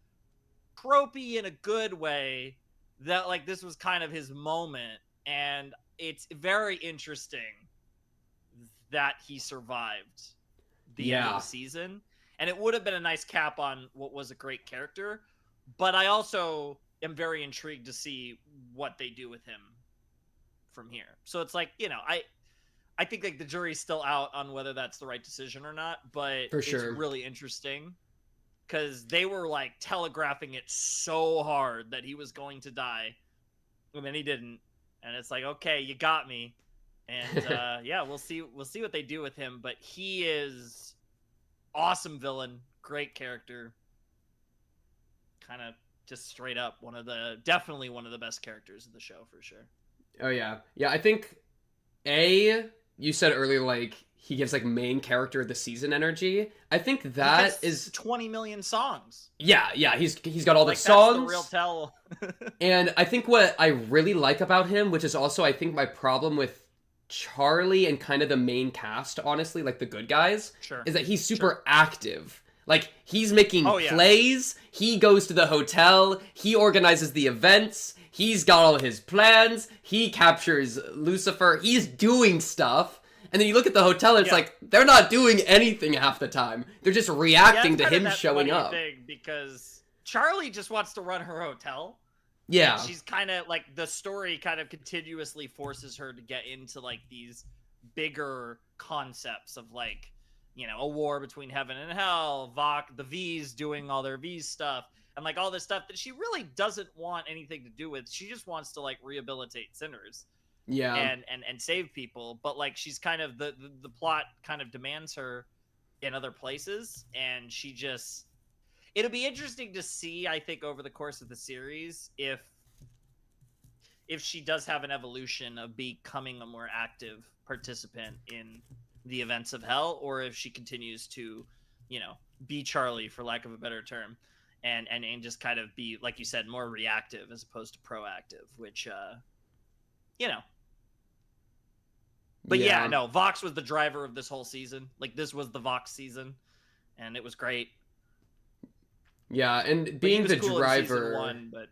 tropey in a good way, that like this was kind of his moment. And it's very interesting that he survived the end of the season, and it would have been a nice cap on what was a great character. But I also am very intrigued to see what they do with him from here. So it's like, you know, I think like the jury's still out on whether that's the right decision or not, but it's really interesting because they were like telegraphing it so hard that he was going to die, and then he didn't. And it's like, okay, you got me. And yeah, we'll see what they do with him, but he is awesome villain, great character. Kind of just straight up definitely one of the best characters of the show for sure. Oh yeah. Yeah, I think you said earlier like he gives like main character of the season energy. I think that is 20 million songs. Yeah, he's got all the songs. That's the real tell. And I think what I really like about him, which is also I think my problem with Charlie and kind of the main cast, honestly, like the good guys, is that he's super active. Like, he's making plays, he goes to the hotel, he organizes the events, he's got all his plans, he captures Lucifer, he's doing stuff. And then you look at the hotel and it's like, they're not doing anything half the time. They're just reacting to him showing up. Because Charlie just wants to run her hotel. Yeah. And she's kind of, like, the story kind of continuously forces her to get into, like, these bigger concepts of, like, you know, a war between heaven and hell, the V's doing all their V's stuff, and like all this stuff that she really doesn't want anything to do with. She just wants to like rehabilitate sinners, and save people. But like she's kind of the plot kind of demands her in other places, and she just it'll be interesting to see, I think, over the course of the series, if she does have an evolution of becoming a more active participant in the events of hell, or if she continues to, be Charlie, for lack of a better term, and just kind of be, like you said, more reactive as opposed to proactive, which, But yeah, no, Vox was the driver of this whole season. Like, this was the Vox season, and it was great. Yeah, and being the cool driver. In season 1, but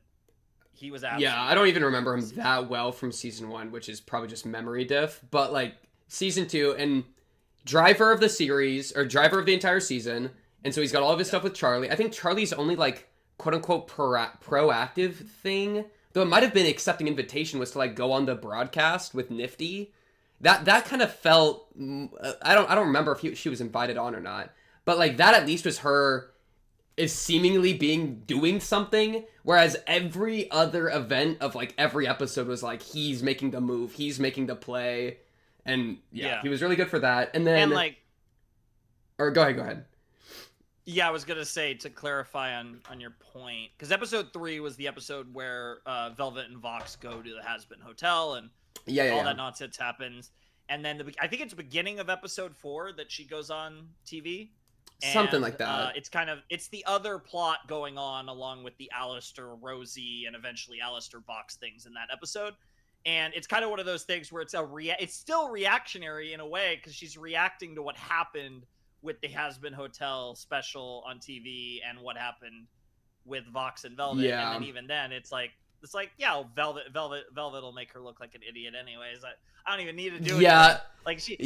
he was absolutely. Yeah, I don't even remember him that well from season 1, which is probably just memory diff. But like season 2, and driver of the series, or driver of the entire season, and so he's got all of his stuff with Charlie. I think Charlie's only like quote unquote proactive thing, though it might have been accepting invitation, was to like go on the broadcast with Nifty. That kind of felt, I don't remember if she was invited on or not, but like that at least was her is seemingly doing something, whereas every other event of like every episode was like he's making the move, he's making the play, and yeah. He was really good for that. And then or go ahead. Yeah, I was gonna say, to clarify on your point, because episode 3 was the episode where Velvet and Vox go to the HAZBIN Hotel and all that nonsense happens, and then I think it's beginning of episode 4 that she goes on TV. Something like that. It's the other plot going on along with the Alistair, Rosie, and eventually Alistair Vox things in that episode. And it's kind of one of those things where it's still reactionary in a way, because she's reacting to what happened with the HAZBIN Hotel special on TV and what happened with Vox and Velvet. Yeah. And then even then, it's like, Velvet will make her look like an idiot anyways. I don't even need to do it. Yeah. Like she'll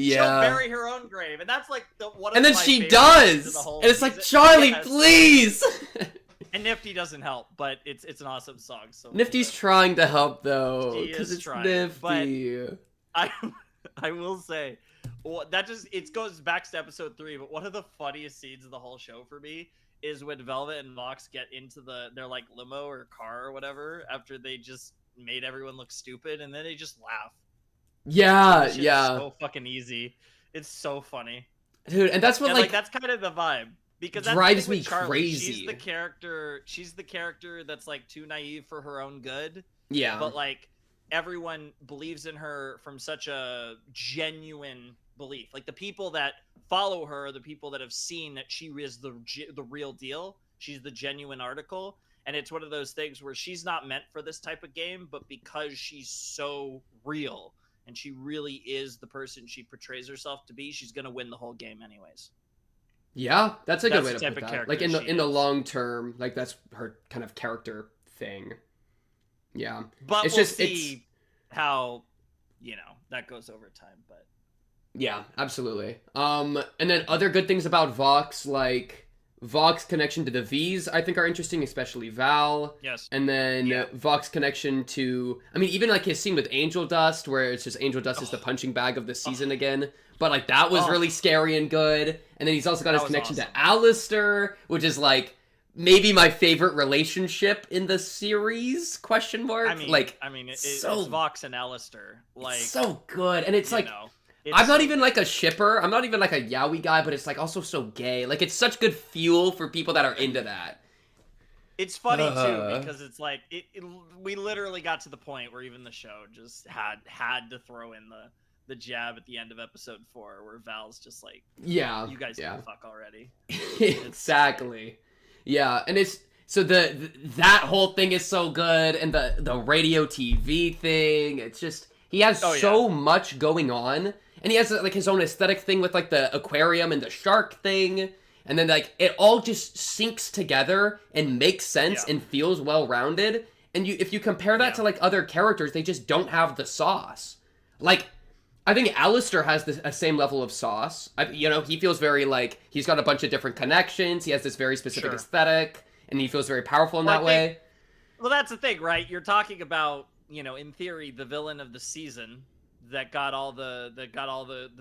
bury her own grave, and that's like one of and then my she does, and it's like, Charlie, please. And Nifty doesn't help, but it's an awesome song. So Nifty's trying to help though, because it's trying, Nifty. But I will say, it goes back to episode 3. But one of the funniest scenes of the whole show for me is when Velvet and Vox get into their like limo or car or whatever after they just made everyone look stupid, and then they just laugh. Yeah, It's so fucking easy. It's so funny, dude. And that's what that's kind of the vibe, because that drives me Charlie, crazy. She's the character that's like too naive for her own good. Yeah, but like everyone believes in her from such a genuine belief. Like the people that follow her, the people that have seen that she is the real deal. She's the genuine article. And it's one of those things where she's not meant for this type of game, but because she's so real and she really is the person she portrays herself to be, she's going to win the whole game anyways. Yeah, that's a good way to put that. Like in the long term, like that's her kind of character thing. Yeah. But we'll see how, that goes over time, but yeah, absolutely. And then other good things about Vox, like Vox connection to the V's, I think are interesting, especially Val. Yes. And then Vox connection to, even like his scene with Angel Dust, where it's just Angel Dust is the punching bag of the season again. But like that was really scary and good. And then he's also got his connection to Alistair, which is like maybe my favorite relationship in the series? Question mark. It's Vox and Alistair. Like so good, and it's like. I'm not even like a shipper. I'm not even like a yaoi guy, but it's like also so gay. Like it's such good fuel for people that are into that. It's funny too because it's like we literally got to the point where even the show just had to throw in the jab at the end of episode 4 where Val's just like, you guys can fuck already. Exactly. Yeah, and it's so that whole thing is so good, and the radio TV thing. It's just he has so much going on. And he has like his own aesthetic thing with like the aquarium and the shark thing. And then like it all just syncs together and makes sense and feels well-rounded. And if you compare that to like other characters, they just don't have the sauce. Like, I think Alistair has the same level of sauce. He feels very like he's got a bunch of different connections. He has this very specific aesthetic, and he feels very powerful in that way. Well, that's the thing, right? You're talking about, in theory, the villain of the season that got all the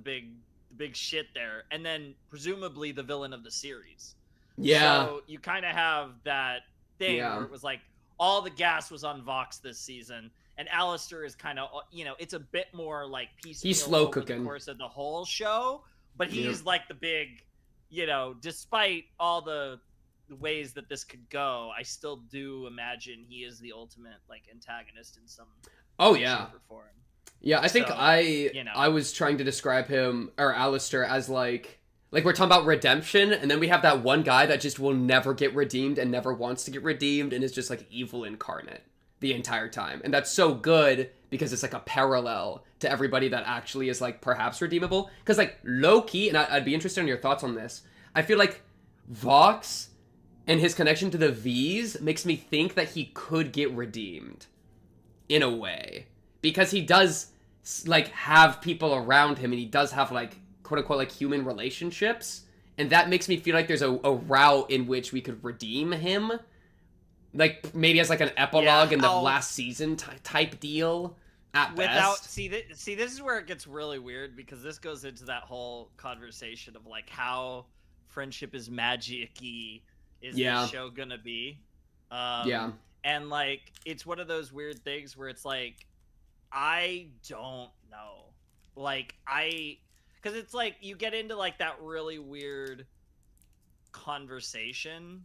big shit there, and then presumably the villain of the series. Yeah. So you kind of have that thing where it was like all the gas was on Vox this season, and Alistair is kind of, it's a bit more like piecemeal. He's slow over cooking the course of the whole show, but he's like the big, despite all the ways that this could go, I still do imagine he is the ultimate like antagonist in some shape or form. Yeah, I think So, I was trying to describe him, or Alistair, as like we're talking about redemption, and then we have that one guy that just will never get redeemed and never wants to get redeemed and is just like evil incarnate the entire time. And that's so good because it's like a parallel to everybody that actually is like perhaps redeemable. Because like low-key, and I'd be interested in your thoughts on this, I feel like Vox and his connection to the V's makes me think that he could get redeemed in a way. Because he does like have people around him, and he does have like quote-unquote like human relationships, and that makes me feel like there's a route in which we could redeem him, like maybe as like an epilogue in the last season type deal at best. See this is where it gets really weird, because this goes into that whole conversation of like how friendship is magic-y is this show gonna be. And like it's one of those weird things where it's like I don't know, like because it's like you get into like that really weird conversation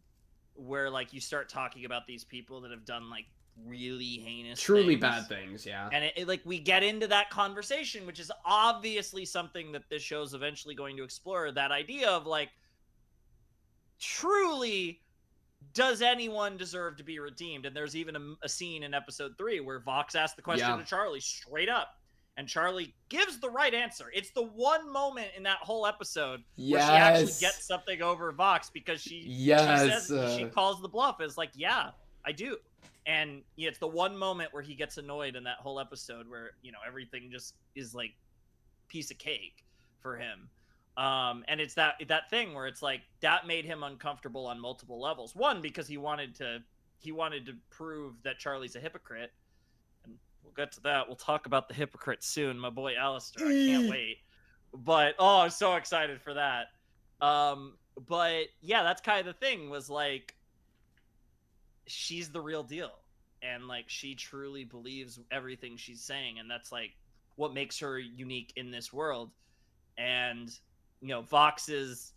where like you start talking about these people that have done like really heinous truly things. Bad things, yeah. And it like we get into that conversation, which is obviously something that this show's eventually going to explore, that idea of like, truly, does anyone deserve to be redeemed? And there's even a scene in episode 3 where Vox asks the question to Charlie straight up, and Charlie gives the right answer. It's the one moment in that whole episode where she actually gets something over Vox, because she says, she calls the bluff as like, yeah, I do. And it's the one moment where he gets annoyed in that whole episode where, everything just is like piece of cake for him. And it's that thing where it's like that made him uncomfortable on multiple levels. One, because he wanted to prove that Charlie's a hypocrite. We'll get to that. We'll talk about the hypocrite soon. My boy Alistair. I can't wait. But I'm so excited for that. But yeah, that's kind of the thing, was like, she's the real deal. And like she truly believes everything she's saying, and that's like what makes her unique in this world. And Vox is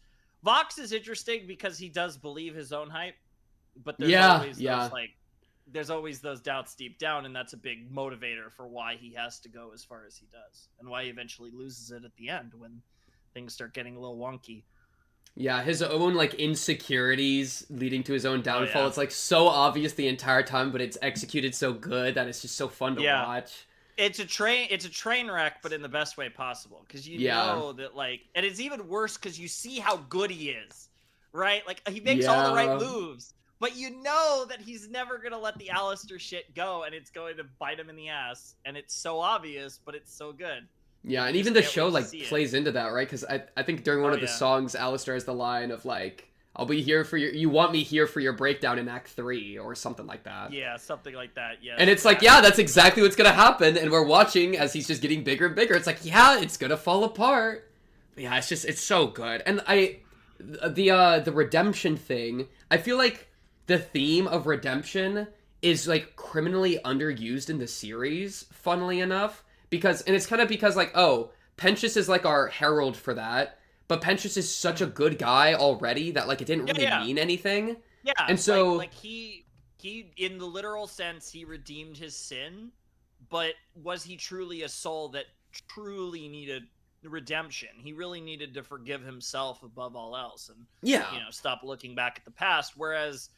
interesting because he does believe his own hype, but there's always those doubts deep down, and that's a big motivator for why he has to go as far as he does, and why he eventually loses it at the end when things start getting a little wonky. Yeah, his own like insecurities leading to his own downfall. It's like so obvious the entire time, but it's executed so good that it's just so fun to watch. It's a train wreck, but in the best way possible, because know that like, and it's even worse because you see how good he is, right? Like he makes all the right moves, but you know that he's never gonna let the Alistair shit go, and it's going to bite him in the ass, and it's so obvious, but it's so good. Yeah, and even the show like plays into that, right? Because I think during one of the songs, Alistair has the line of like, I'll be here for you want me here for your breakdown in Act 3 or something like that. Yeah, something like that, yeah. And it's like, yeah, that's exactly what's gonna happen, and we're watching as he's just getting bigger and bigger. It's like, yeah, it's gonna fall apart. But yeah, it's so good. And the redemption thing, I feel like the theme of redemption is like criminally underused in the series, funnily enough. And it's kind of because like, oh, Pensius is like our herald for that. But Pensius is such a good guy already that like it didn't really mean anything. Yeah, and so like he in the literal sense he redeemed his sin, but was he truly a soul that truly needed redemption? He really needed to forgive himself above all else, and stop looking back at the past. Whereas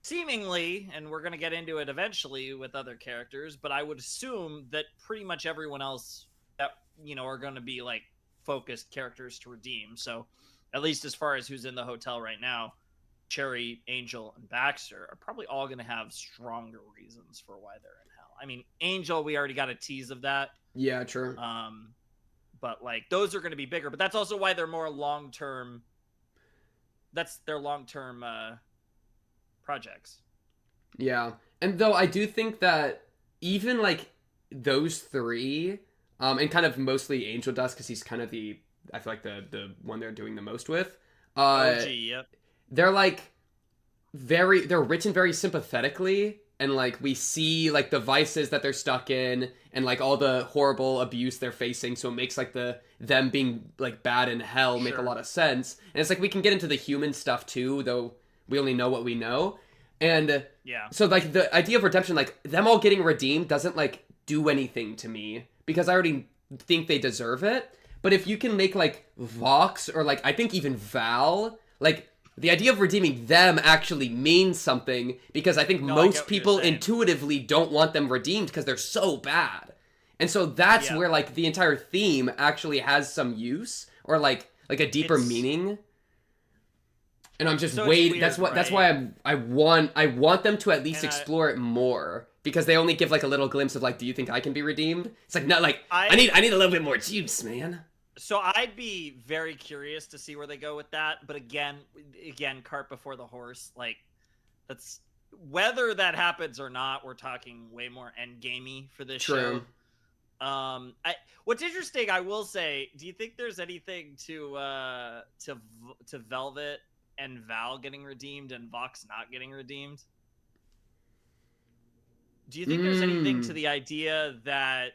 seemingly, and we're gonna get into it eventually with other characters, but I would assume that pretty much everyone else that are gonna be like focused characters to redeem. So at least as far as who's in the hotel right now, Cherry, Angel, and Baxter are probably all going to have stronger reasons for why they're in hell. I mean, Angel, we already got a tease of that. Yeah, true. But like those are going to be bigger, but that's also why they're more long-term. That's their long-term projects. Yeah. And though I do think that even like those three, and kind of mostly Angel Dust, because he's kind of I feel like the one they're doing the most with. Yep. They're like they're written very sympathetically, and like we see like the vices that they're stuck in, and like all the horrible abuse they're facing. So it makes like them being like bad in hell make a lot of sense. And it's like we can get into the human stuff too, though we only know what we know. And Yeah. so, like, the idea of redemption, like, them all getting redeemed doesn't, like, do anything to me, because I already think they deserve it. But if you can make, like, Vox, or, like, I think even Val, like, the idea of redeeming them actually means something, because I think most people intuitively don't want them redeemed because they're so bad. And so that's where, like, the entire theme actually has some use, or, like a deeper meaning. And I'm just waiting. That's why I want them to at least explore it more, because they only give like a little glimpse of like, do you think I can be redeemed? It's like, no, like I need a little bit more juice, man. So I'd be very curious to see where they go with that, but again, cart before the horse. Like, that's whether that happens or not. We're talking way more endgamey for this show. What's interesting, I will say, do you think there's anything to Velvet and Val getting redeemed and Vox not getting redeemed? Do you think there's anything to the idea that,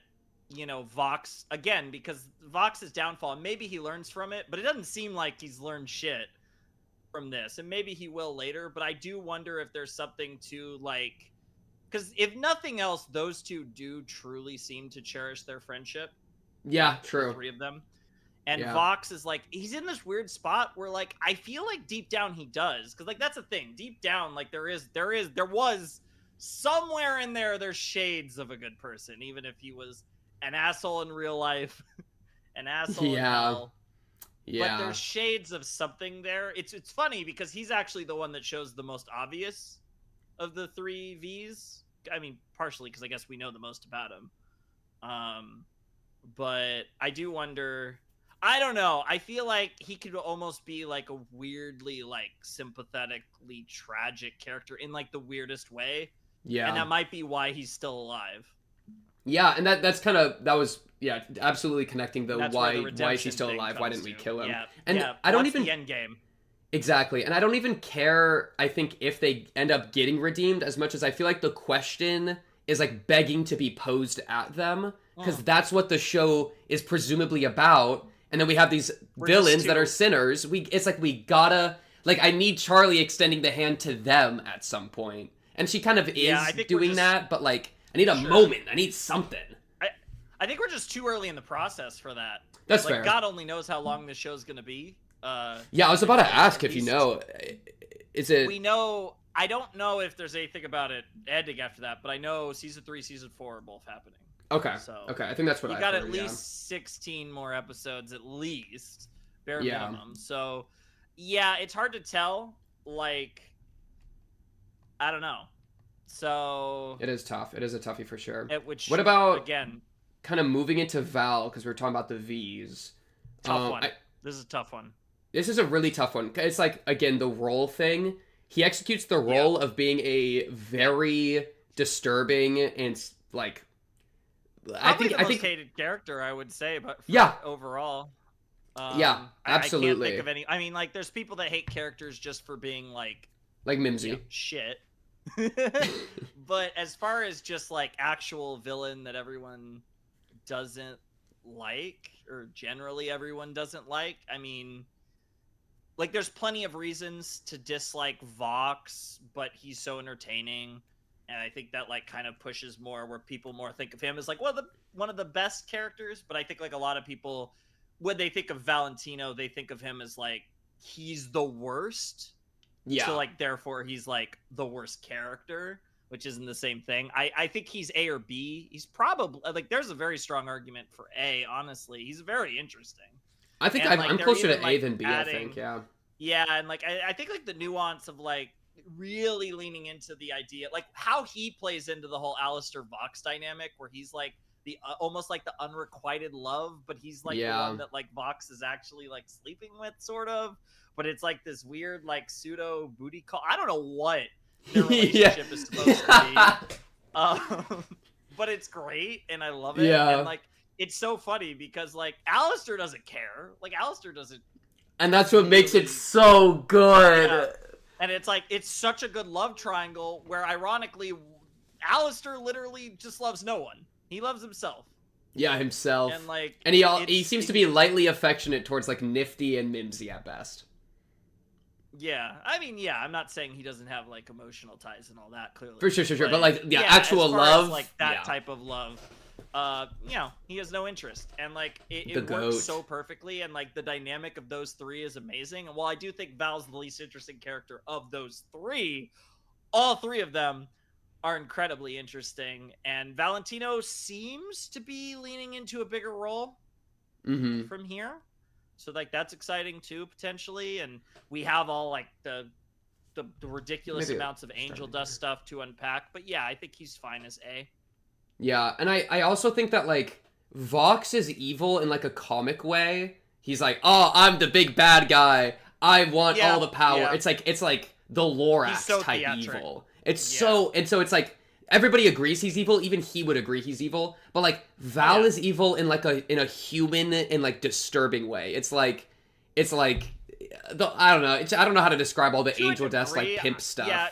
you know, Vox, again, because Vox's downfall, and maybe he learns from it, but it doesn't seem like he's learned shit from this, and maybe he will later, but I do wonder if there's something to, like, because if nothing else, those two do truly seem to cherish their friendship. Yeah, true. The three of them. And Vox is like, he's in this weird spot where, like, I feel like deep down he does. Because, like, that's the thing. Deep down, like, there was somewhere in there, there's shades of a good person. Even if he was an asshole in real life, an asshole in hell. Yeah. But there's shades of something there. It's funny because he's actually the one that shows the most obvious of the three Vs. I mean, partially because I guess we know the most about him. But I do wonder... I don't know. I feel like he could almost be like a weirdly, like, sympathetically tragic character in like the weirdest way. Yeah. And that might be why he's still alive. Yeah, and that was absolutely connecting the why is he still alive? Why didn't we kill him? Yeah. And I don't even the end game. Exactly. And I don't even care, I think, if they end up getting redeemed, as much as I feel like the question is like begging to be posed at them, because that's what the show is presumably about. And then we have these villains that are sinners. It's like we gotta... Like, I need Charlie extending the hand to them at some point. And she kind of is doing that, but, like, I need a moment. I need something. I think we're just too early in the process for that. That's fair. God only knows how long this show's gonna be. Yeah, I was about to ask if you know. Is it... We know... I don't know if there's anything about it ending after that, but I know Season 3, Season 4 are both happening. Okay. Okay, I think that's what I got. At least 16 more episodes, at least, bare minimum. So, yeah, it's hard to tell. Like, I don't know. So it is tough. It is a toughie for sure. What about again? Kind of moving into Val, because we're talking about the V's. Tough one. This is a tough one. This is a really tough one. It's like, again, the role thing. He executes the role of being a very disturbing and like. I think the most hated character, I would say, but overall. Yeah, absolutely. I can't think of any. I mean, like, there's people that hate characters just for being like Mimsy. You know, shit. But as far as just like actual villain that everyone doesn't like, or generally everyone doesn't like, I mean, like, there's plenty of reasons to dislike Vox, but he's so entertaining. And I think that, like, kind of pushes more where people more think of him as, like, one of the best characters. But I think, like, a lot of people, when they think of Valentino, they think of him as, like, he's the worst. Yeah. So, like, therefore, he's, like, the worst character, which isn't the same thing. I think he's A or B. He's probably, like, there's a very strong argument for A, honestly. He's very interesting. I think I'm closer to A than B, I think, yeah. Yeah, and, like, I think, like, the nuance of, like, really leaning into the idea, like how he plays into the whole Alistair Vox dynamic, where he's like the almost like the unrequited love, but he's like the one that like Vox is actually like sleeping with, sort of. But it's like this weird like pseudo booty call. I don't know what their relationship is supposed to be, but it's great and I love it. Yeah. And like it's so funny because like Alistair doesn't care. Like Alistair doesn't. And that's what makes it so good. Yeah. And it's like, it's such a good love triangle where, ironically, Alistair literally just loves no one. He loves himself. Yeah, himself. And, like... And he seems to be lightly affectionate towards, like, Nifty and Mimsy at best. Yeah, I mean, yeah, I'm not saying he doesn't have like emotional ties and all that, clearly. For sure. But like, yeah, actual as far love, as, like that type of love, he has no interest, and like it works goat. so perfectly, and like the dynamic of those three is amazing. And while I do think Val's the least interesting character of those three, all three of them are incredibly interesting, and Valentino seems to be leaning into a bigger role from here. So like that's exciting too, potentially, and we have all like the ridiculous amounts of angel dust stuff to unpack. But yeah, I think he's fine as A. Yeah, and I also think that like Vox is evil in like a comic way. He's like, oh, I'm the big bad guy. I want all the power. Yeah. It's like the Lorax so type theatric. evil. It's so it's like everybody agrees he's evil. Even he would agree he's evil. But like Val is evil in like a human and like disturbing way. It's like I don't know. I don't know how to describe all the angel dust like pimp stuff. Yeah,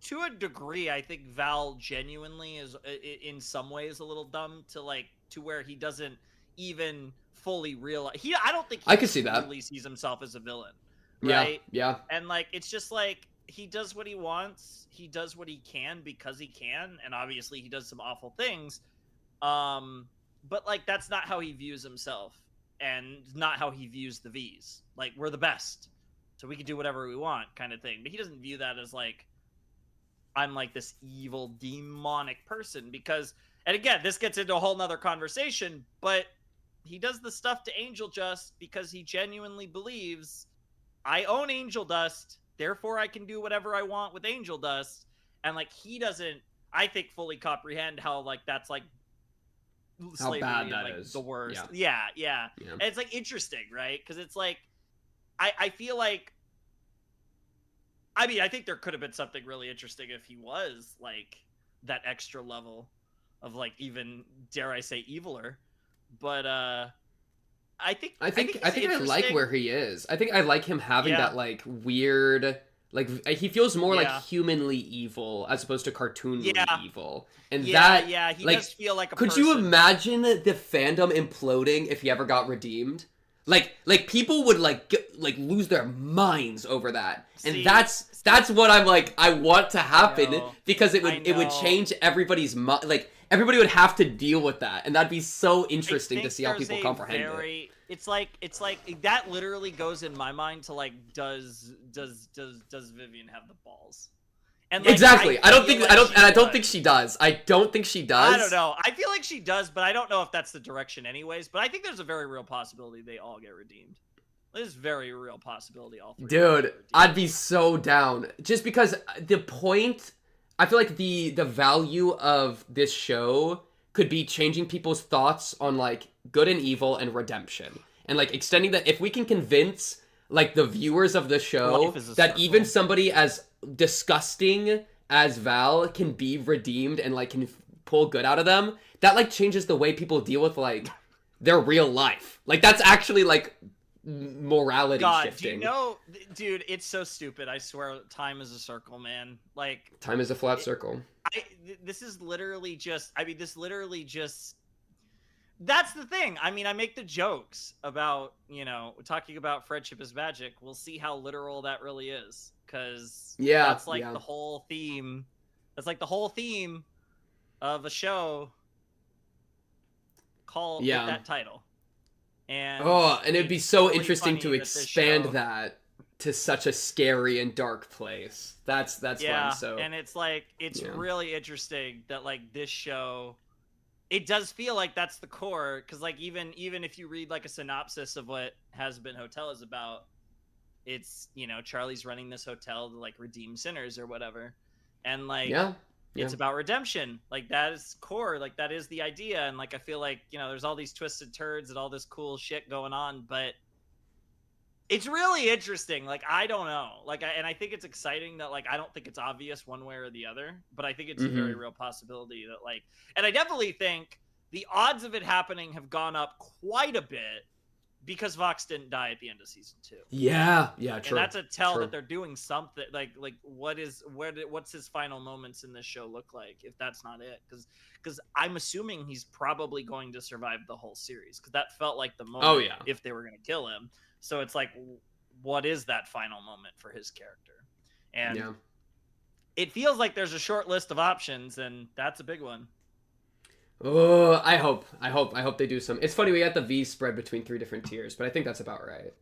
to a degree, I think Val genuinely is in some ways a little dumb to where he doesn't even fully realize. I don't think I could see that. Really sees himself as a villain, right? Yeah. And like it's just like he does what he wants. He does what he can because he can, and obviously he does some awful things. But like that's not how he views himself, and not how he views the V's. Like we're the best, so we can do whatever we want, kind of thing. But he doesn't view that as like I'm like this evil demonic person, because, and again, this gets into a whole nother conversation, but he does the stuff to Angel Dust because he genuinely believes I own Angel Dust, therefore I can do whatever I want with Angel Dust. And like he doesn't, I think, fully comprehend how like that's like slavery bad that and, like, is the worst. Yeah. And it's like interesting, right? Because it's like I feel like, I mean, I think there could have been something really interesting if he was like that extra level of like even, dare I say, eviler. But I think I like where he is. I think I like him having that like weird, like he feels more like humanly evil as opposed to cartoonly evil. And he like, does feel like a could person. you imagine the fandom imploding if he ever got redeemed? Like people would like lose their minds over that. And that's what I'm like I want to happen, because it would change everybody's mind. Like everybody would have to deal with that, and that'd be so interesting to see how people comprehend it. It's like that literally goes in my mind to like does Vivian have the balls? And like, exactly. I don't think she does. I don't think she does. I don't know. I feel like she does, but I don't know if that's the direction anyways. But I think there's a very real possibility they all get redeemed. There's very real possibility all three. Dude, I'd be so down. Just because the point, I feel like the value of this show could be changing people's thoughts on like good and evil and redemption. And like extending that, if we can convince like the viewers of the show that even somebody as disgusting as Val can be redeemed and like can pull good out of them, that like changes the way people deal with like their real life. Like that's actually like morality shifting. Do you know, dude, it's so stupid. I swear time is a circle, man. Like time is a flat circle. This literally just that's the thing. I mean, I make the jokes about, talking about friendship is magic. We'll see how literal that really is, because that's like the whole theme. That's like the whole theme of a show called with that title. And it'd be so really interesting to expand that to such a scary and dark place. That's why I'm so. And it's like it's really interesting that like this show, it does feel like that's the core, because like even if you read like a synopsis of what HAZBIN Hotel is about, it's Charlie's running this hotel to like redeem sinners or whatever, and like it's about redemption. Like that is core, like that is the idea. And like I feel like there's all these twisted turds and all this cool shit going on, but it's really interesting. Like I don't know, like and I think it's exciting that like I don't think it's obvious one way or the other, but I think it's a very real possibility that like, and I definitely think the odds of it happening have gone up quite a bit because Vox didn't die at the end of season 2. Yeah, true. And that's a tell that they're doing something. Like what's his final moments in this show look like if that's not it? Because I'm assuming he's probably going to survive the whole series, because that felt like the moment if they were going to kill him. So it's like, what is that final moment for his character? And Yeah. it feels like there's a short list of options, and that's a big one. Oh, I hope they do some. It's funny, we got the V spread between 3 different tiers, but I think that's about right.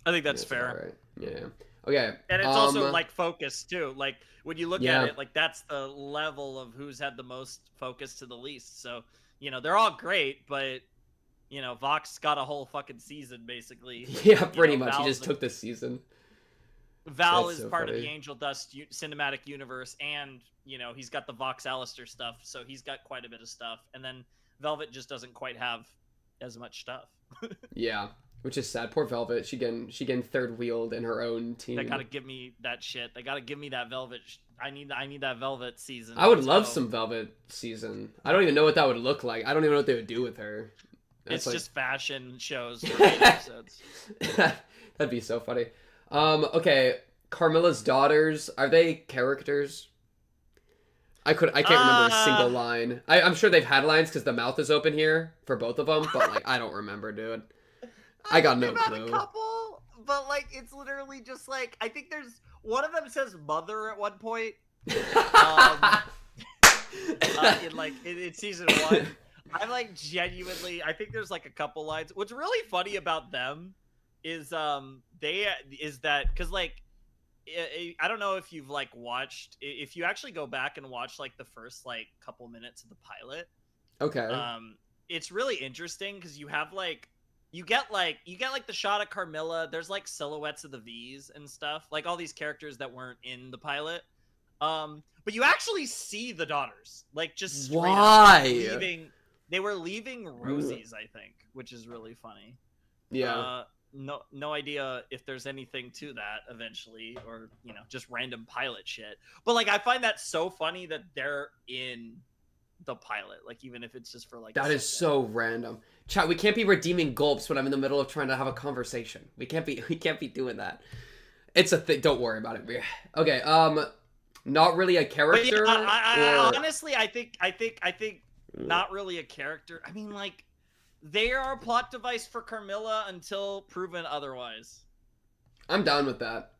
I think that's fair. About right. Yeah. Okay. And it's also like focus too. Like when you look at it, like that's the level of who's had the most focus to the least. So, you know, they're all great, but you know, Vox got a whole fucking season basically. Yeah, pretty much. He just took this season. Val is part of the Angel Dust cinematic universe, and you know he's got the Vox Alistair stuff, so he's got quite a bit of stuff. And then Velvet just doesn't quite have as much stuff. Yeah, which is sad. Poor Velvet. She getting third wheeled in her own team. They gotta give me that shit. They gotta give me that Velvet. I need that Velvet season. I would love some Velvet season. I don't even know what that would look like. I don't even know what they would do with her. It's like... just fashion shows for 8 episodes. That'd be so funny. Okay, Carmilla's daughters, are they characters? I can't remember a single line. I'm sure they've had lines because the mouth is open here for both of them, but like I don't remember, dude. I got no clue. A couple, but like it's literally just like I think there's one of them says mother at one point. In season 1, I'm like genuinely. I think there's like a couple lines. What's really funny about them is because like. I don't know if you've like watched, if you actually go back and watch like the first like couple minutes of the pilot. Okay. It's really interesting because you have like you get the shot of Carmilla. There's like silhouettes of the V's and stuff, like all these characters that weren't in the pilot. But you actually see the daughters like just straight up they were leaving Rosie's, I think, which is really funny. Yeah. No idea if there's anything to that eventually, or you know, just random pilot shit. But like I find that so funny that they're in the pilot, like even if it's just for like that is so random. Chat, we can't be redeeming gulps when I'm in the middle of trying to have a conversation. We can't be doing that. It's a thing. Don't worry about it. Okay. Not really a character. I honestly, I think not really a character. I mean, like. They are a plot device for Carmilla until proven otherwise. I'm down with that.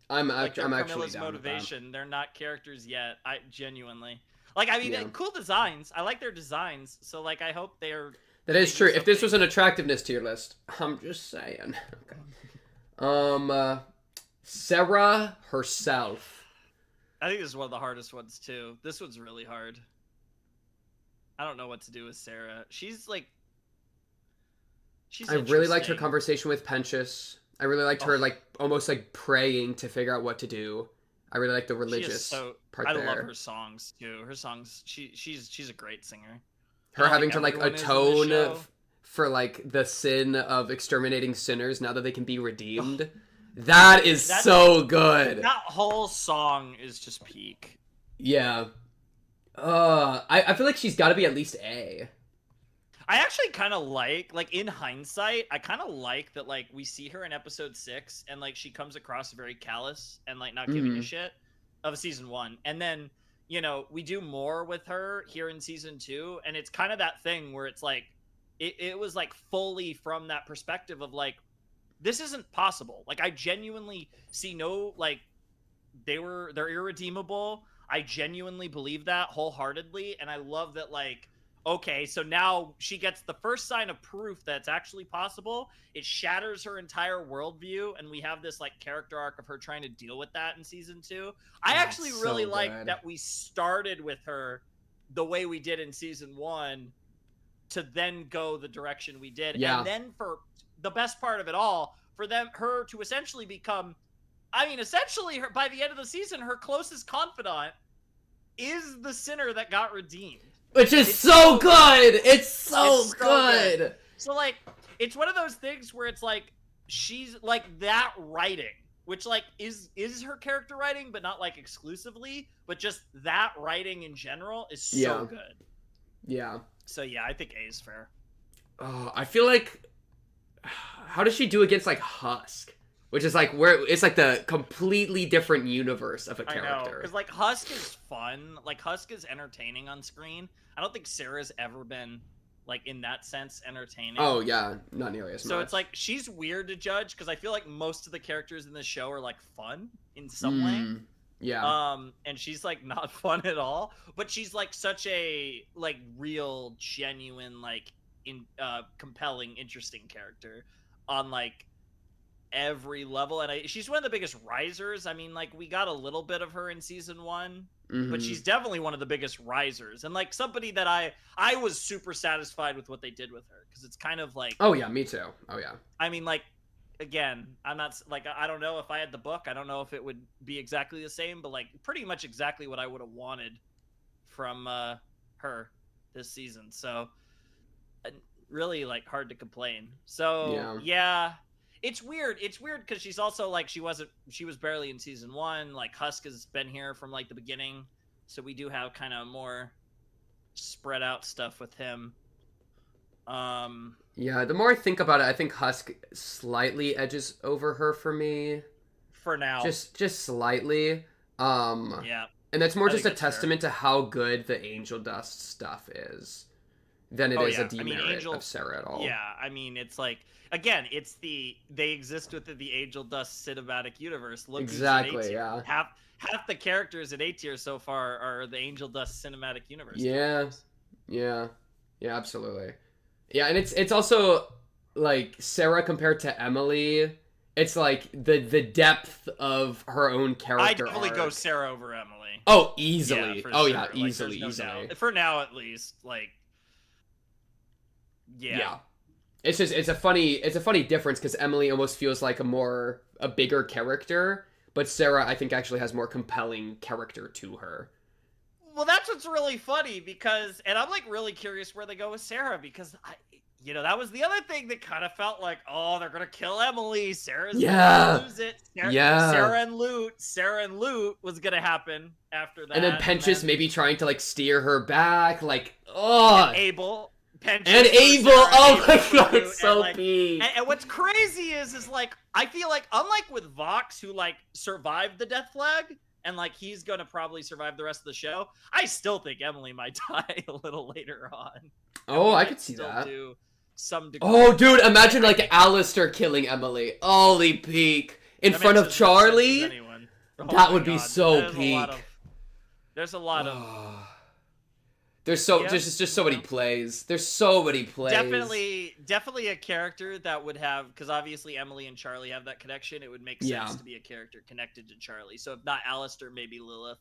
I'm actually Carmilla's down motivation. With that. They're not characters yet. I genuinely like. I mean, cool designs. I like their designs. So like, I hope they're. That is true. If this was an attractiveness tier list, I'm just saying. Okay. Sarah herself. I think this is one of the hardest ones too. This one's really hard. I don't know what to do with Sarah. She's like. I really liked her conversation with Pentious. I really liked her like almost like praying to figure out what to do. I really like the religious part there. I love her songs too. Her songs, she's a great singer. Her having to like atone for like the sin of exterminating sinners now that they can be redeemed. That is so good. That whole song is just peak. Yeah. I feel like she's got to be at least A. I actually kind of like in hindsight, I kind of like that like we see her in episode 6 and like she comes across very callous and like not giving a shit of season 1. And then, you know, we do more with her here in season 2 and it's kind of that thing where it's like it was like fully from that perspective of like this isn't possible. Like I genuinely see no like they're irredeemable. I genuinely believe that wholeheartedly and I love that like okay, so now she gets the first sign of proof that it's actually possible. It shatters her entire worldview, and we have this like character arc of her trying to deal with that in season 2. I actually really like that we started with her the way we did in season 1 to then go the direction we did. Yeah. And then for the best part of it all, for her to essentially become, I mean, essentially her by the end of the season, her closest confidant is the sinner that got redeemed. Which is so good! It's so good! So, like, it's one of those things where it's like, she's, like, that writing, which, like, is her character writing, but not, like, exclusively, but just that writing in general is so good. Yeah. So, yeah, I think A is fair. Oh, I feel like, how does she do against, like, Husk? Which is like where it's like the completely different universe of a character. I know, because like Husk is fun, like Husk is entertaining on screen. I don't think Sarah's ever been like in that sense entertaining. Oh yeah, not nearly as much. So it's like she's weird to judge because I feel like most of the characters in the show are like fun in some way. Yeah. And she's like not fun at all, but she's like such a like real, genuine, like compelling, interesting character on like every level. And she's one of the biggest risers. I mean, like we got a little bit of her in season 1, but she's definitely one of the biggest risers, and like somebody that I was super satisfied with what they did with her, because it's kind of like, oh yeah, me too. Oh yeah. I mean, like, again, I'm not like, I don't know if I had the book, I don't know if it would be exactly the same, but like pretty much exactly what I would have wanted from her this season. So really like hard to complain. So yeah, it's weird because she's also like, she was barely in season 1. Like Husk has been here from like the beginning, so we do have kind of more spread out stuff with him. Yeah, the more I think about it, I think Husk slightly edges over her for me. For now. Just slightly. Yeah. And that's more just a testament to how good the Angel Dust stuff is than it is a demerit of Sarah at all. Yeah, I mean, it's like, again, they exist within the Angel Dust cinematic universe. Look, exactly, yeah. Half the characters in A tier so far are the Angel Dust cinematic universe. Yeah, yeah, absolutely. Yeah, and it's also like Sarah compared to Emily. It's like the depth of her own character. I'd definitely go Sarah over Emily. Oh, easily. Yeah, sure. Yeah, easily, no easily. Doubt. For now, at least, like, yeah. It's a funny difference because Emily almost feels like a bigger character, but Sarah I think actually has more compelling character to her. Well, that's what's really funny because, and I'm like really curious where they go with Sarah, because that was the other thing that kind of felt like, oh, they're gonna kill Emily. Sarah's gonna lose it. Sarah and Lute was gonna happen after that. And then Pench's maybe trying to like steer her back, like, oh. And Abel. And Abel, oh my god, it's so peak. And what's crazy is like, I feel like, unlike with Vox, who like survived the death flag, and like he's gonna probably survive the rest of the show, I still think Emily might die a little later on. Oh, I could see that. Do some degree. Oh, dude, imagine like Alistair killing Emily. Holy peak. In front of Charlie? That would be so peak. There's a lot of... There's just so many plays. There's so many plays. Definitely a character that would have, because obviously Emily and Charlie have that connection. It would make sense to be a character connected to Charlie. So if not Alistair, maybe Lilith.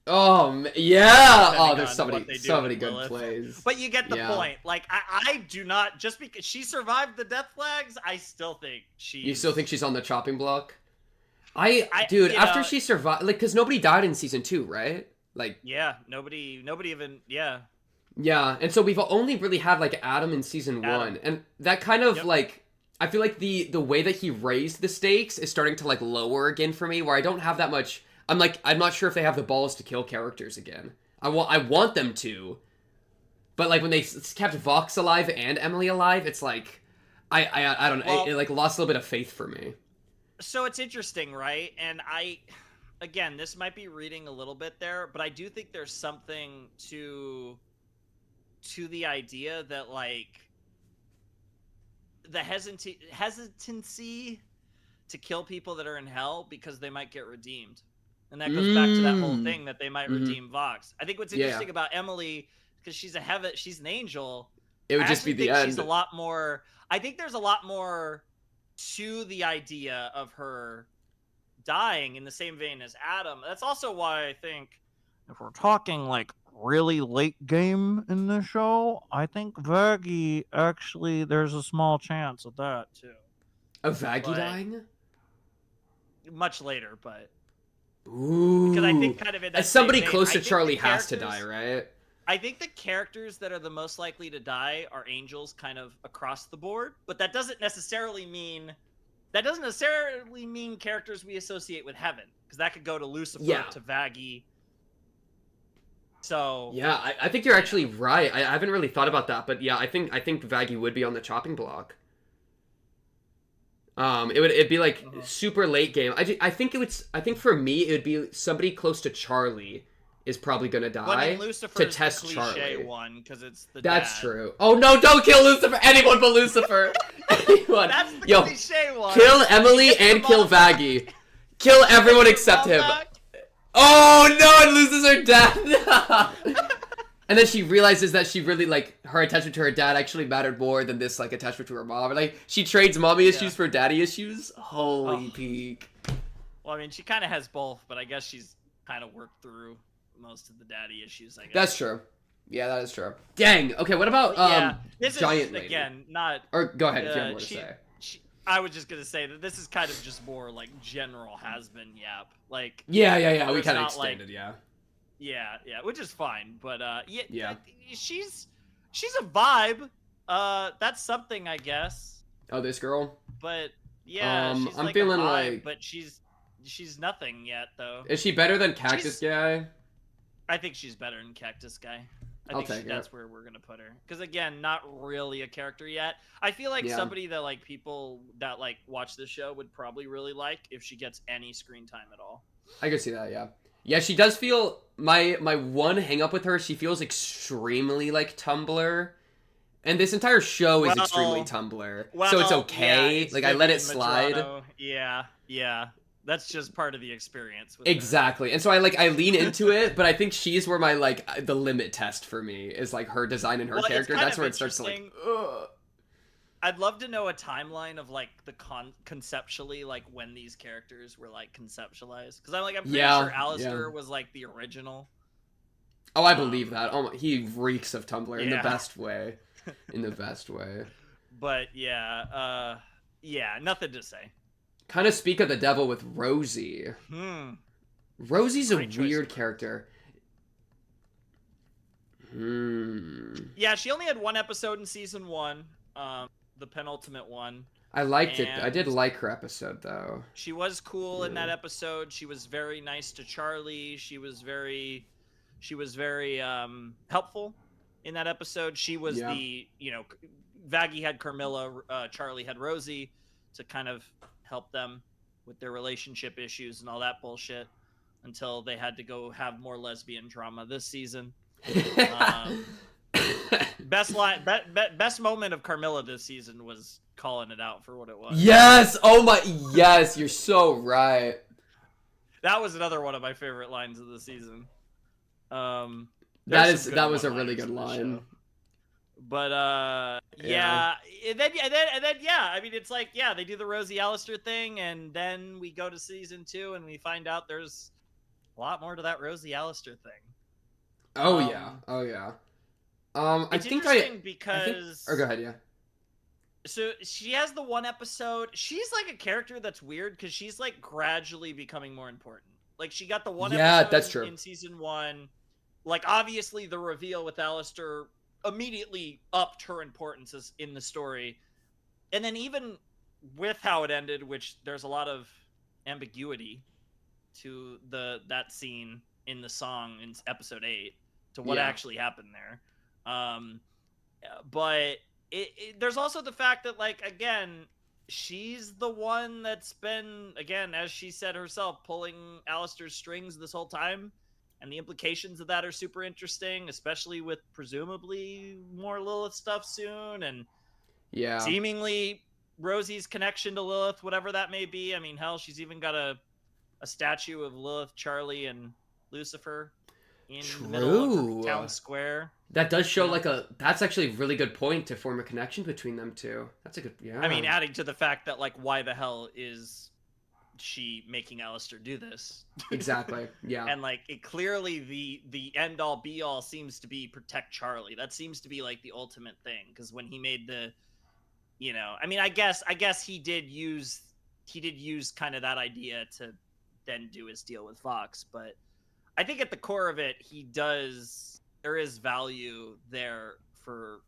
Oh yeah! Oh, there's so many good plays. But you get the point. Like I do not, just because she survived the death flags, I still think she. You still think she's on the chopping block? Dude, after she survived, like, because nobody died in season 2, right? Like, yeah, nobody even, yeah, and so we've only really had like Adam in season 1, and that kind of like, I feel like the way that he raised the stakes is starting to like lower again for me, where I don't have that much. I'm not sure if they have the balls to kill characters again. I want them to, but like when they kept Vox alive and Emily alive, it's like I don't know, it like lost a little bit of faith for me. So it's interesting, right? And again, this might be reading a little bit there, but I do think there's something to the idea that like the hesitancy to kill people that are in hell because they might get redeemed. And that goes back to that whole thing that they might redeem Vox. I think what's interesting about Emily, because she's an angel. It would just be the end. She's a lot more. I think there's a lot more to the idea of her dying in the same vein as Adam. That's also why I think, if we're talking like really late game in the show, I think Vaggie actually, there's a small chance of that too. Of Vaggie dying? Much later, but. Ooh. Because I think kind of in that as somebody close to Charlie has to die, right? I think the characters that are the most likely to die are angels kind of across the board, but that doesn't necessarily mean characters we associate with heaven, because that could go to Lucifer, to Vaggie. So yeah, I think you're actually right. I haven't really thought about that, but yeah, I think Vaggie would be on the chopping block. It'd be like super late game. I think for me it would be somebody close to Charlie is probably gonna Well, die Lucifer's to test the cliche Charlie. one because it's the That's dad. true. Oh no! Don't kill Lucifer. Anyone but Lucifer. Anyone. That's the Yo, cliche one. kill Emily and kill Vaggie. Kill everyone except him. Oh no! It loses her dad. And then she realizes that she really, like, her attachment to her dad actually mattered more than this, like, attachment to her mom. Like, she trades mommy issues for daddy issues. Holy peak. Well, I mean, she kind of has both, but I guess she's kind of worked through most of the daddy issues, I guess. That's true. Yeah, that is true. Dang. Okay, what about, this Giant is, Lady? again, not... Or, go ahead if you have more to say. I was just gonna say that this is kind of just more, like, general has-been yap. Like... Yeah, we kind of extended, like, Yeah, which is fine, but she's a vibe. That's something, I guess. Oh, this girl. But yeah, she's I'm like feeling a vibe, like, but she's nothing yet, though. Is she better than Cactus Guy? I think she's better than Cactus Guy. That's where we're gonna put her. Because again, not really a character yet. I feel like somebody that like people that like watch this show would probably really like if she gets any screen time at all. I could see that, yeah. Yeah, she does feel... My one hang-up with her, she feels extremely like Tumblr. And this entire show is extremely Tumblr. So it's okay. It's like, I let it slide. Madrano. Yeah. That's just part of the experience. With exactly. Her. And so I lean into it, but I think she's where my, like, the limit test for me is, like, her design and her character. That's where it starts to, like, ugh. I'd love to know a timeline of like the conceptually like when these characters were like conceptualized because I'm pretty sure Alistair was like the original. Oh, I believe that. Oh, he reeks of Tumblr in the best way. In the best way. But nothing to say. Kind of speak of the devil with Rosie. Rosie's a weird character. Yeah, she only had one episode in season 1. The penultimate one. I liked it. I did like her episode, though. She was cool in that episode. She was very nice to Charlie. She was very helpful in that episode. She was Vaggie had Carmilla, Charlie had Rosie to kind of help them with their relationship issues and all that bullshit until they had to go have more lesbian drama this season. Best moment of Carmilla this season was calling it out for what it was. Yes! Oh my... Yes, you're so right. That was another one of my favorite lines of the season. That was a really good line. But and then I mean it's like they do the Rosie Alistair thing and then we go to season 2 and we find out there's a lot more to that Rosie Alistair thing. Oh yeah. It's interesting because... Or go ahead, yeah. So she has the one episode. She's like a character that's weird because she's like gradually becoming more important. Like she got the one episode that's true. in season 1. Like obviously the reveal with Alistair immediately upped her importance in the story. And then even with how it ended, which there's a lot of ambiguity to that scene in the song in episode 8 to what actually happened there. But there's also the fact that, like, again, she's the one that's been, again, as she said herself, pulling Alistair's strings this whole time. And the implications of that are super interesting, especially with presumably more Lilith stuff soon. And seemingly Rosie's connection to Lilith, whatever that may be. I mean, hell, she's even got a statue of Lilith, Charlie, and Lucifer in the middle of town square. That does show that's actually a really good point to form a connection between them two. That's a good, I mean, adding to the fact that, like, why the hell is she making Alistair do this? Exactly, yeah. And, like, it clearly the end-all, be-all seems to be protect Charlie. That seems to be, like, the ultimate thing. Because when he made the, I mean, I guess he did use kind of that idea to then do his deal with Fox, but I think at the core of it, there is value there for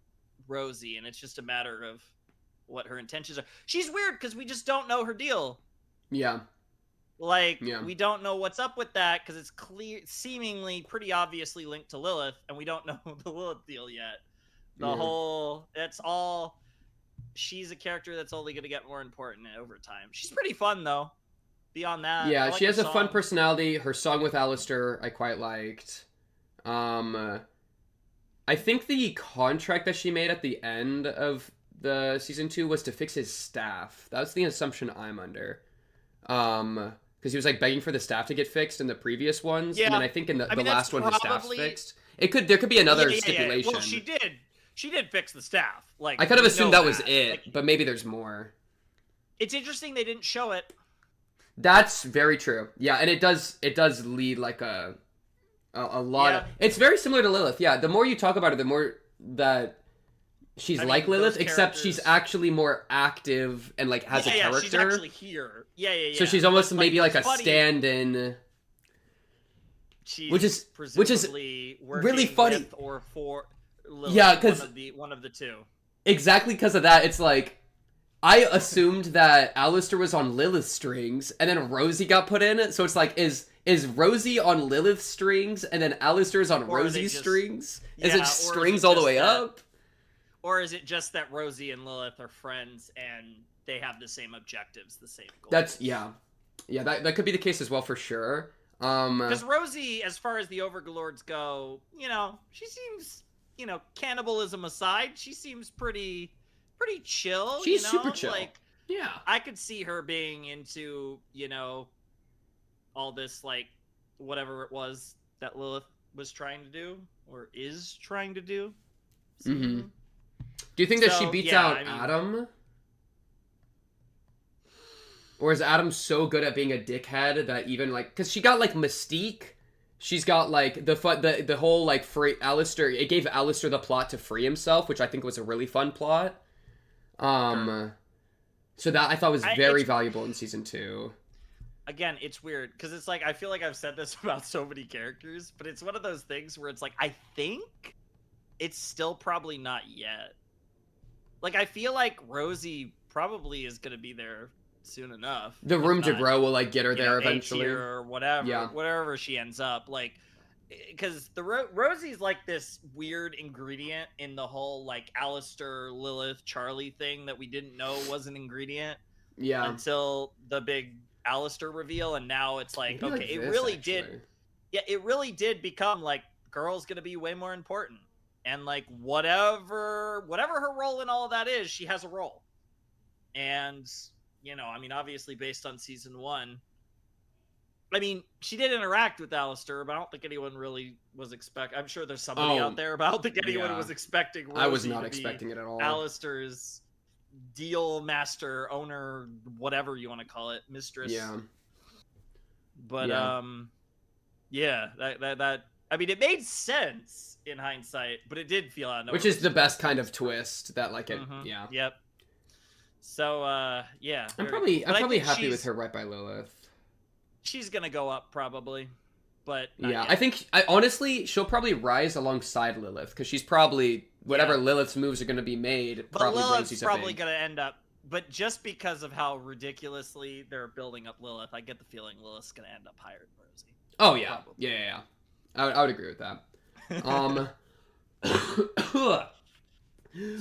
Rosie, and it's just a matter of what her intentions are. She's weird because we just don't know her deal. Yeah. We don't know what's up with that because it's seemingly pretty obviously linked to Lilith, and we don't know the Lilith deal yet. She's a character that's only going to get more important over time. She's pretty fun, though. Beyond that, she has a fun personality. Her song with Alistair I quite liked. I think the contract that she made at the end of the season 2 was to fix his staff. That's the assumption I'm under. Because he was like begging for the staff to get fixed in the previous ones, and then I think in the last one his staff's fixed. There could be another stipulation. Well, she did fix the staff. Like, I kind of assumed that was it, like, but maybe there's more. It's interesting they didn't show it. That's very true. Yeah, and it does lead like a lot of. It's very similar to Lilith. Yeah, the more you talk about it, the more that she's like Lilith, except she's actually more active and like has a character. Yeah, she's actually here. Yeah. So she's almost maybe like a stand-in. Which is presumably really funny. With or for Lilith, yeah, because one of the two. Exactly because of that, it's like I assumed that Alistair was on Lilith's strings, and then Rosie got put in. So it's like, is Rosie on Lilith's strings, and then Alistair's on Rosie's strings? Is it strings all the way up? Or is it just that Rosie and Lilith are friends and they have the same objectives, the same goals? That could be the case as well for sure. Because Rosie, as far as the Overlords go, she seems, cannibalism aside, she seems pretty chill. She's super chill. Like, yeah, I could see her being into, all this, like, whatever it was that Lilith was trying to do or is trying to do. Mm-hmm. Do you think that she beats out Adam? Or is Adam so good at being a dickhead that even, like... Because she got, like, Mystique. She's got, like, the whole, like, free... Alistair... It gave Alistair the plot to free himself, which I think was a really fun plot. So that I thought was very valuable in Season 2. Again, it's weird, because it's like, I feel like I've said this about so many characters, but it's one of those things where it's like, I think it's still probably not yet. Like, I feel like Rosie probably is going to be there soon enough. The room to grow will, like, get her there eventually. Or whatever, wherever she ends up. Like, because Rosie's, like, this weird ingredient in the whole, like, Alistair, Lilith, Charlie thing that we didn't know was an ingredient. Yeah. Until the big Alistair reveal, and now it's like, maybe okay, like it this, really actually. did. Yeah, it really did become, like, girl's going to be way more important. And, like, whatever her role in all of that is, she has a role. And, I mean, obviously based on Season 1, I mean, she did interact with Alistair, but I don't think anyone really was I'm sure there's somebody out there, but I don't think anyone was expecting Rosie I was not expecting it at all. Alistair's deal master, owner, whatever you want to call it, mistress. Yeah. But, that I mean, it made sense in hindsight, but it did feel out of nowhere. Which is the best kind of twist that, like, it, yeah. Yep. So, yeah. I'm probably happy with her right by Lilith. She's gonna go up, probably. But yeah, yet. Honestly, she'll probably rise alongside Lilith, because she's probably, whatever Lilith's moves are gonna be made, but probably Lilith's probably gonna end up, but just because of how ridiculously they're building up Lilith, I get the feeling Lilith's gonna end up higher than Rosie. Oh, yeah. Probably. Yeah. I would agree with that.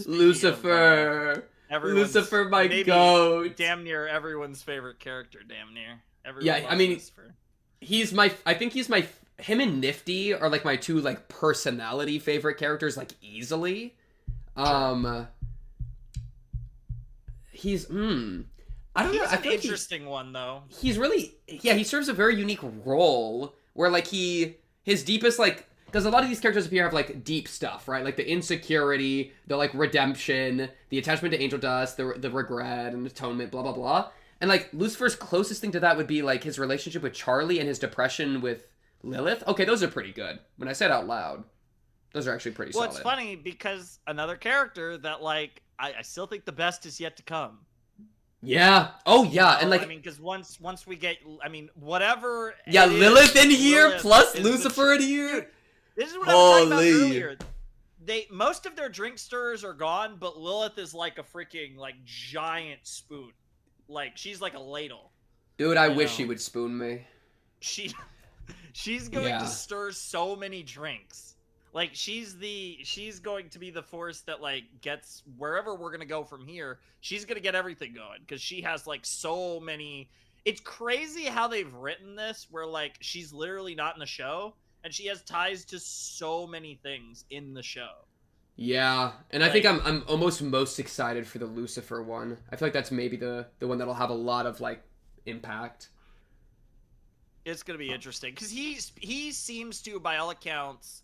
Lucifer. Lucifer, my goat. Damn near everyone's favorite character. Damn near. I mean, Lucifer. Him and Nifty are like my two like personality favorite characters, like easily. He's I don't know. I feel an interesting one though. He's really he serves a very unique role where like his deepest like. Because a lot of these characters up here have, like, deep stuff, right? Like, the insecurity, the, like, redemption, the attachment to angel dust, the regret and atonement, blah, blah, blah. And, like, Lucifer's closest thing to that would be, like, his relationship with Charlie and his depression with Lilith. Okay, those are pretty good. When I say it out loud, those are actually pretty solid. Well, it's funny, because another character that, like, I still think the best is yet to come. Yeah. Oh, yeah. And, like... I mean, because once we get... I mean, whatever... Yeah, Lilith in here, plus Lucifer in here... Dude, this is what I was talking about earlier. Most of their drink stirrers are gone, but Lilith is like a freaking like giant spoon. Like she's like a ladle. Dude, I wish she would spoon me. She's going to stir so many drinks. Like she's going to be the force that like gets wherever we're gonna go from here. She's gonna get everything going because she has like so many. It's crazy how they've written this where like she's literally not in the show. and she has ties to so many things in the show. Yeah, and I think I'm almost most excited for the Lucifer one. I feel like that's maybe the one that'll have a lot of like impact. It's gonna be interesting because he seems to, by all accounts,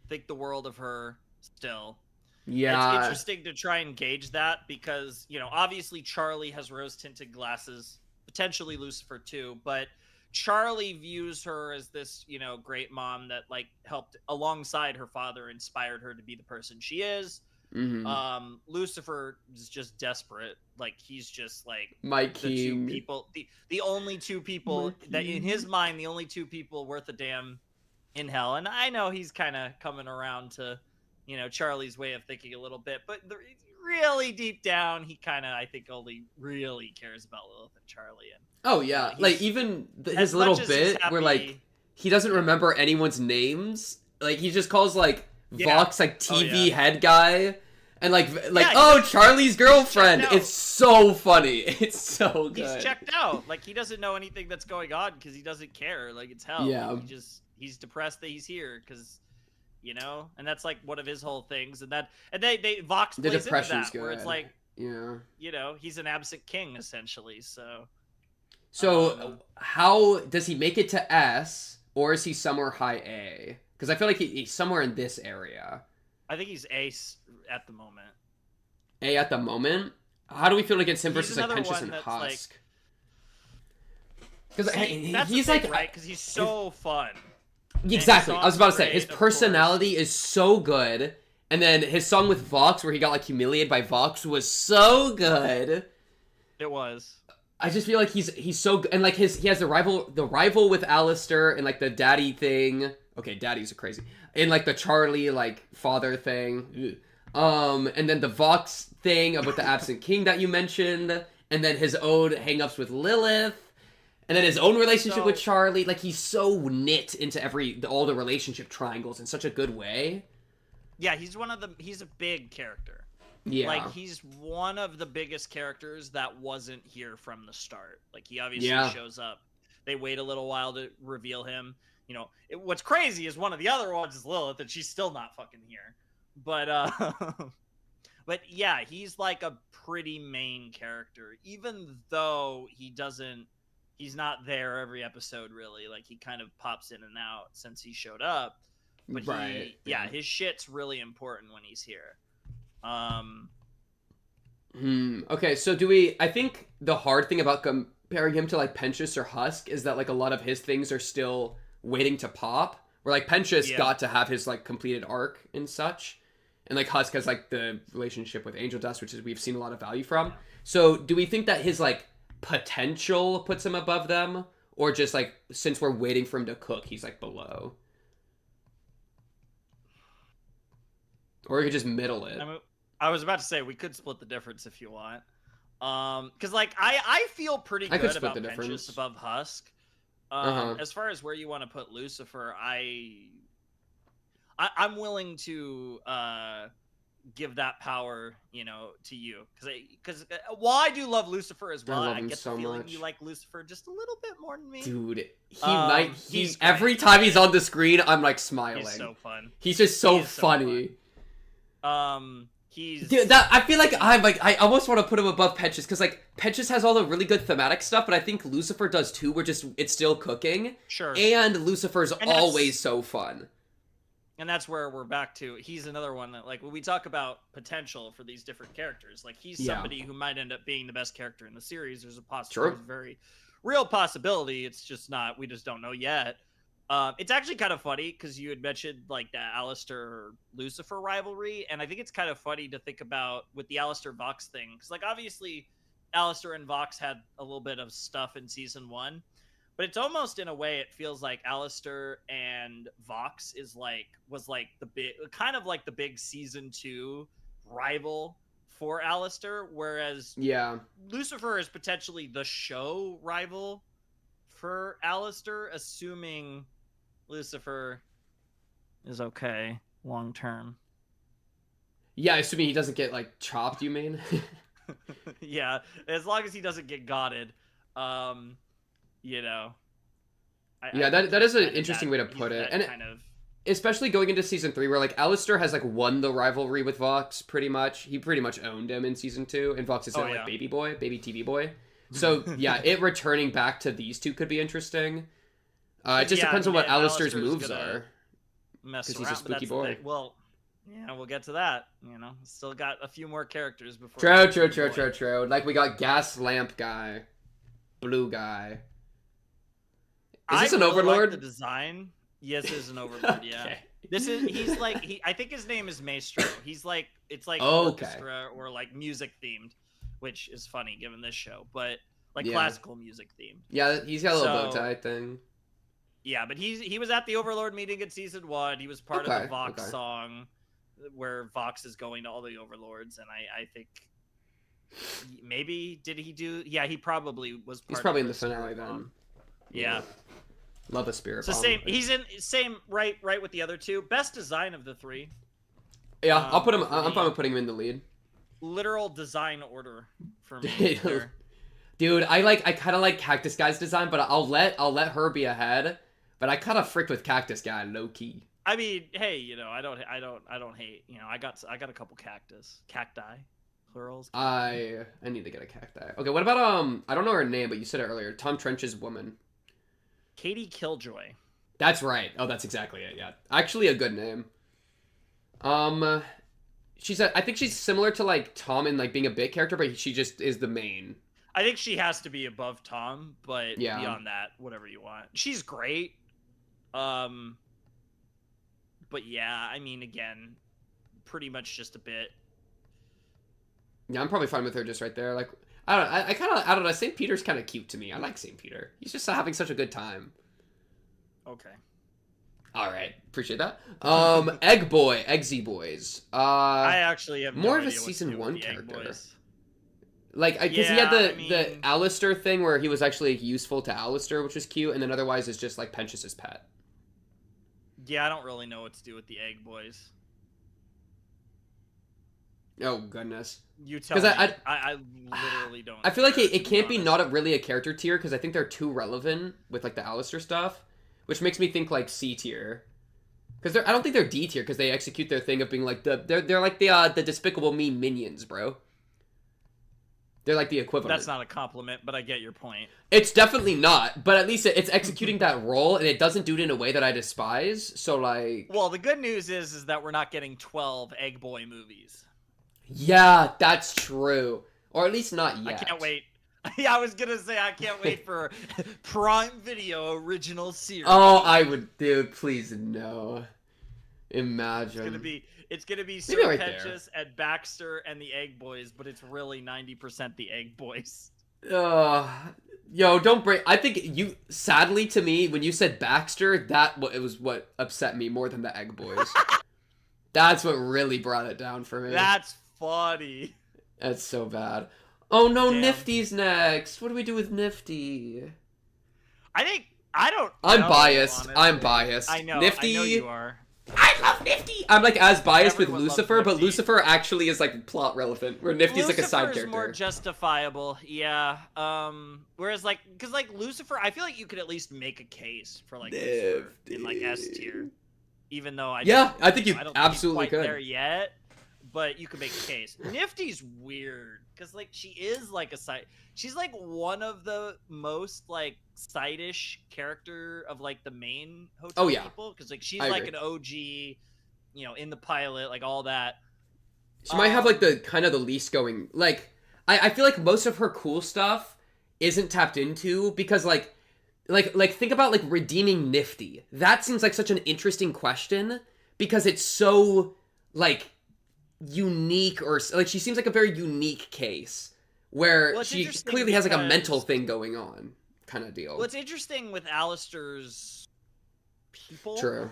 think the world of her still. Yeah, It's interesting to try and gauge that because, you know, obviously Charlie has rose-tinted glasses, potentially Lucifer too, but Charlie views her as this, you know, great mom that, like, helped alongside her father, inspired her to be the person she is. Lucifer is just desperate. Like, he's just, like, my the king. two people, the only two people that, in his mind, the only two people worth a damn in hell. And I know he's kind of coming around to, you know, Charlie's way of thinking a little bit, but really deep down, he kind of, I think, only really cares about Lilith and Charlie. And oh yeah, like even his little bit where like he doesn't remember anyone's names. Like he just calls like Vox like TV head guy, and like oh Charlie's girlfriend. It's so funny. It's so good. He's checked out. Like he doesn't know anything that's going on because he doesn't care. Like it's hell. Yeah. He's depressed that he's here because, you know, and that's like one of his whole things. And they Vox plays into that where it's like, yeah, you know, he's an absent king essentially. So how does he make it to S, or is he somewhere high A? Because I feel like he's somewhere in this area. I think he's A at the moment. A at the moment? How do we feel against him versus like Penchus and Husk? Because he's like right, because he's so fun. Exactly. I was about to say his personality is so good, and then his song with Vox, where he got like humiliated by Vox, was so good. It was. I just feel like he's so good, and like he has the rival with Alistair, and like the daddy thing. Okay, daddies are crazy. And like the Charlie like father thing. And then the Vox thing about the absent king that you mentioned, and then his own hang-ups with Lilith. And then his own relationship with Charlie, like he's so knit into all the relationship triangles in such a good way. Yeah, he's a big character. Yeah. Like he's one of the biggest characters that wasn't here from the start. Like he obviously shows up. They wait a little while to reveal him. You know, what's crazy is one of the other ones is Lilith, and she's still not fucking here. But but yeah, he's like a pretty main character, even though he's not there every episode really. Like he kind of pops in and out since he showed up. But his shit's really important when he's here. Okay, so I think the hard thing about comparing him to like Penchus or Husk is that like a lot of his things are still waiting to pop. Where like Penchus got to have his like completed arc and such. And like Husk has like the relationship with Angel Dust, which is we've seen a lot of value from. Yeah. So do we think that his like potential puts him above them, or just like since we're waiting for him to cook, he's like below, or you could just middle it? I was about to say we could split the difference if you want, because like I feel pretty good about Penchus above Husk. As far as where you want to put Lucifer, I'm willing to give that power, you know, to you, because while I do love Lucifer as well, I get the feeling you like Lucifer just a little bit more than me. Dude, he's every time he's on the screen, I'm like smiling. He's so fun. He's just so funny. Dude, I feel like I almost want to put him above Penchus, because like Penchus has all the really good thematic stuff, but I think Lucifer does too. It's still cooking. Sure. And Lucifer's always so fun. And that's where we're back to. He's another one that, like, when we talk about potential for these different characters, like, he's somebody who might end up being the best character in the series. There's a very real possibility. It's just not, we just don't know yet. It's actually kind of funny because you had mentioned, like, the Alistair-Lucifer rivalry, and I think it's kind of funny to think about with the Alistair-Vox thing, because, like, obviously, Alistair and Vox had a little bit of stuff in Season 1, but it's almost, in a way, it feels like Alistair and Vox was the big Season 2 rival for Alistair, whereas Lucifer is potentially the show rival for Alistair, assuming Lucifer is okay long term. Yeah, assuming he doesn't get like chopped, you mean? Yeah, as long as he doesn't get gotted. You know, Yeah, that is an interesting way to put it, and especially going into season 3, where like Alistair has like won the rivalry with Vox pretty much. He pretty much owned him in season 2, and Vox is now like baby TV boy. So yeah, it returning back to these two could be interesting. It just depends on what Alistair's moves are. Because he's a spooky boy. Well, yeah, we'll get to that. You know, still got a few more characters before. True. Like we got gas lamp guy, blue guy. Is this an Overlord? Like the design. Yes, it is an Overlord. Okay. Yeah. He's like I think his name is Maestro. It's like orchestra or like music themed, which is funny given this show, but like classical music themed. Yeah, he's got a little bow tie thing. Yeah, but he was at the Overlord meeting in season 1. He was part of the Vox song where Vox is going to all the Overlords, and I think maybe did he do? Yeah, he probably was. He's probably in the finale then. Yeah. Love a spirit. So bomb. He's in same right with the other two. Best design of the 3. Yeah, I'll put him. I'm fine with putting him in the lead. Literal design order for me. Dude, I kind of like Cactus Guy's design, but I'll let her be ahead. But I kind of fricked with Cactus Guy low key. I mean, hey, you know, I don't hate. You know, I got a couple cacti, plurals. I need to get a cacti. Okay, what about I don't know her name, but you said it earlier. Tom Trench's woman. Katie Killjoy. That's right. Oh, that's exactly it. Yeah, actually a good name. I think she's similar to like Tom in like being a bit character, but she just is the main. I think she has to be above Tom, but beyond that, whatever you want. She's great. But yeah, I mean, again, pretty much just a bit. Yeah, I'm probably fine with her just right there. Like, I don't know. St. Peter's kind of cute to me. I like St. Peter. He's just having such a good time. Okay. All right, appreciate that. Eggsy Boys. I actually have more of a season 1 character. Like, because he had the Alistair thing where he was actually useful to Alistair, which was cute, and then otherwise it's just like Pentious' pet. Yeah, I don't really know what to do with the Egg Boys. Oh goodness. You tell me. I literally don't. I feel like it can't be not really a character tier because I think they're too relevant with like the Alistair stuff, which makes me think like C tier. Because I don't think they're D tier because they execute their thing of being like they're like the Despicable Me minions, bro. They're like the equivalent. That's not a compliment, but I get your point. It's definitely not, but at least it's executing that role, and it doesn't do it in a way that I despise, so like... Well, the good news is that we're not getting 12 Egg Boy movies. Yeah, that's true. Or at least not yet. I can't wait. Yeah, I was gonna say, I can't wait for Prime Video original series. Oh, I would... Dude, please, no. Imagine. It's gonna be Sir right Pentious and Baxter and the Egg Boys, but it's really 90% the Egg Boys. Yo, don't break. I think you, sadly to me, when you said Baxter, it was what upset me more than the Egg Boys. That's what really brought it down for me. That's funny. That's so bad. Oh no, damn. Nifty's next. What do we do with Nifty? I'm biased. Honestly. I'm biased. I know. Nifty. I know you are. I love Nifty. I'm like as biased Everyone with Lucifer, but Lucifer actually is like plot relevant. Where Nifty's like a side character. Lucifer's more justifiable, yeah. Whereas like, because like Lucifer, I feel like you could at least make a case for like Lucifer in like S tier, even though I think you absolutely could. There yet, but you could make a case. Nifty's weird because like she is like a side. She's like one of the most like side-ish character of like the main hotel people because like she's like an OG, you know, in the pilot, like all that. She might have like the kind of the least going. Like I feel like most of her cool stuff isn't tapped into because like think about like redeeming Nifty. That seems like such an interesting question because it's so like unique or like she seems like a very unique case. Where she clearly has like a mental thing going on, kind of deal. Well, it's interesting with Alistair's people. True.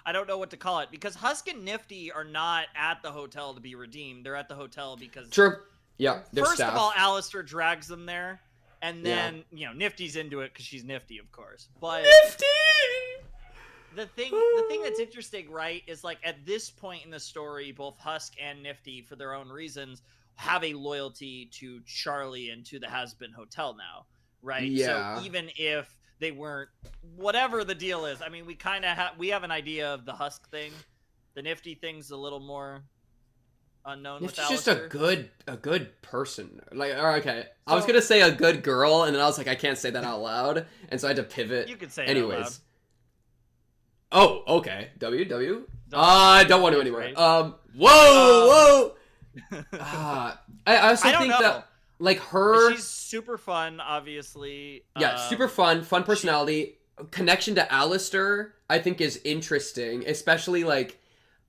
I don't know what to call it because Husk and Nifty are not at the hotel to be redeemed. They're at the hotel because. True. Yeah. First of all, Alistair drags them there, and then you know Nifty's into it because she's Nifty, of course. But Nifty. The thing that's interesting, right, is like at this point in the story, both Husk and Nifty, for their own reasons, have a loyalty to Charlie and to the HAZBIN Hotel now, right? Yeah. So even if they weren't, whatever the deal is. I mean, we kind of we have an idea of the Husk thing. The Nifty thing's a little more unknown with Nifty's just Alistair. a good person. Like, okay, I was gonna say a good girl, and then I was like, I can't say that out loud, and so I had to pivot. You could say anyways. it out loud. Oh, okay. W. Don't don't want to anymore. right? Whoa. I also don't think know. that like her, she's super fun, obviously. yeah, super fun personality. Connection to Alistair, I think, is interesting, especially like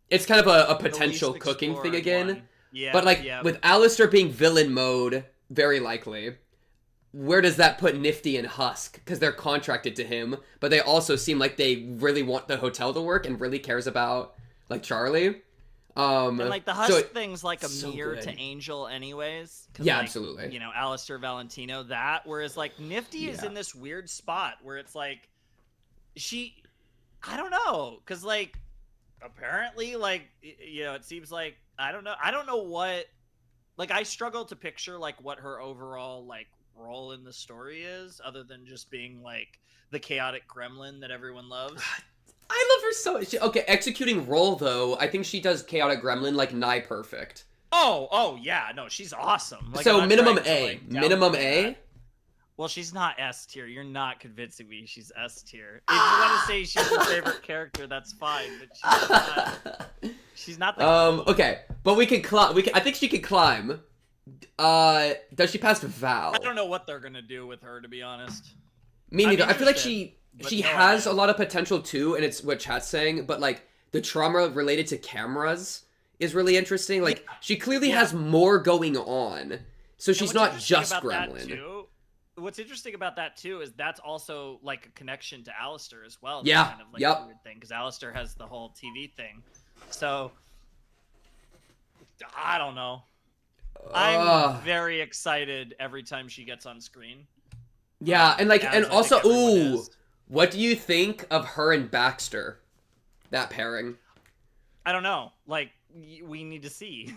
it's kind of a potential cooking thing again. One. Yeah, but like with Alistair being villain mode, very likely. Where does that put Nifty and Husk? Because they're contracted to him, but they also seem like they really want the hotel to work and really cares about like Charlie. And like the Husk thing's like a so mirror good. to Angel, anyways. Yeah, like, absolutely. You know, Alistair Valentino, that. Whereas like Nifty is in this weird spot where it's like I don't know, because like apparently like you know it seems like I don't know what, like I struggle to picture like what her overall like role in the story is, other than just being like the chaotic gremlin that everyone loves. I love her so much. Okay, executing role though, I think she does chaotic gremlin like nigh perfect. Oh yeah, no, she's awesome. Like, so minimum minimum A. That. Well, she's not S tier. You're not convincing me she's S tier. If you want to say she's your favorite character, that's fine. But she's not the okay, but we can climb. I think she can climb. Does she pass Val? I don't know what they're gonna do with her, to be honest. Me neither. I feel like she has a lot of potential too, and it's what chat's saying. But like the trauma related to cameras is really interesting. Like she clearly has more going on, so she's not just Gremlin. What's interesting about that too is that's also like a connection to Alistair as well. Yeah. Kind of like a weird thing, because Alistair has the whole TV thing. So I don't know. I'm very excited every time she gets on screen. Yeah, and like, and also, what do you think of her and Baxter? That pairing. I don't know. Like, we need to see.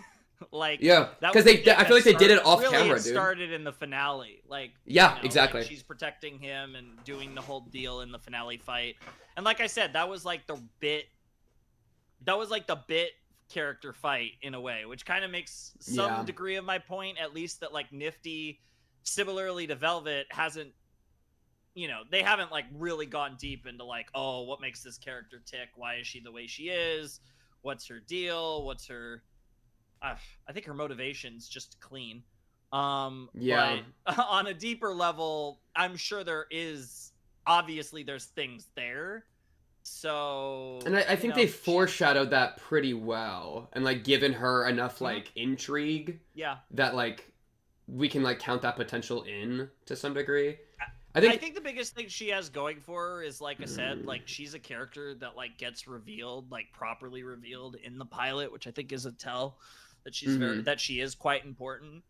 Like, yeah, because I feel like they did it off camera, dude. Started in the finale, like, yeah, you know, exactly. Like she's protecting him and doing the whole deal in the finale fight, and like I said, that was like the bit character fight in a way, which kind of makes some degree of my point, at least, that like Nifty, similarly to Velvet, hasn't, you know, they haven't like really gone deep into like, oh, what makes this character tick? Why is she the way she is? What's her deal? What's her? I think her motivation's just clean. But on a deeper level, I'm sure there's things there. So, and I think they foreshadowed that pretty well, and like given her enough like intrigue, that like we can like count that potential in to some degree. I think the biggest thing she has going for her is, like I said, like she's a character that like gets revealed, like properly revealed in the pilot, which I think is a tell that she's that she is quite important.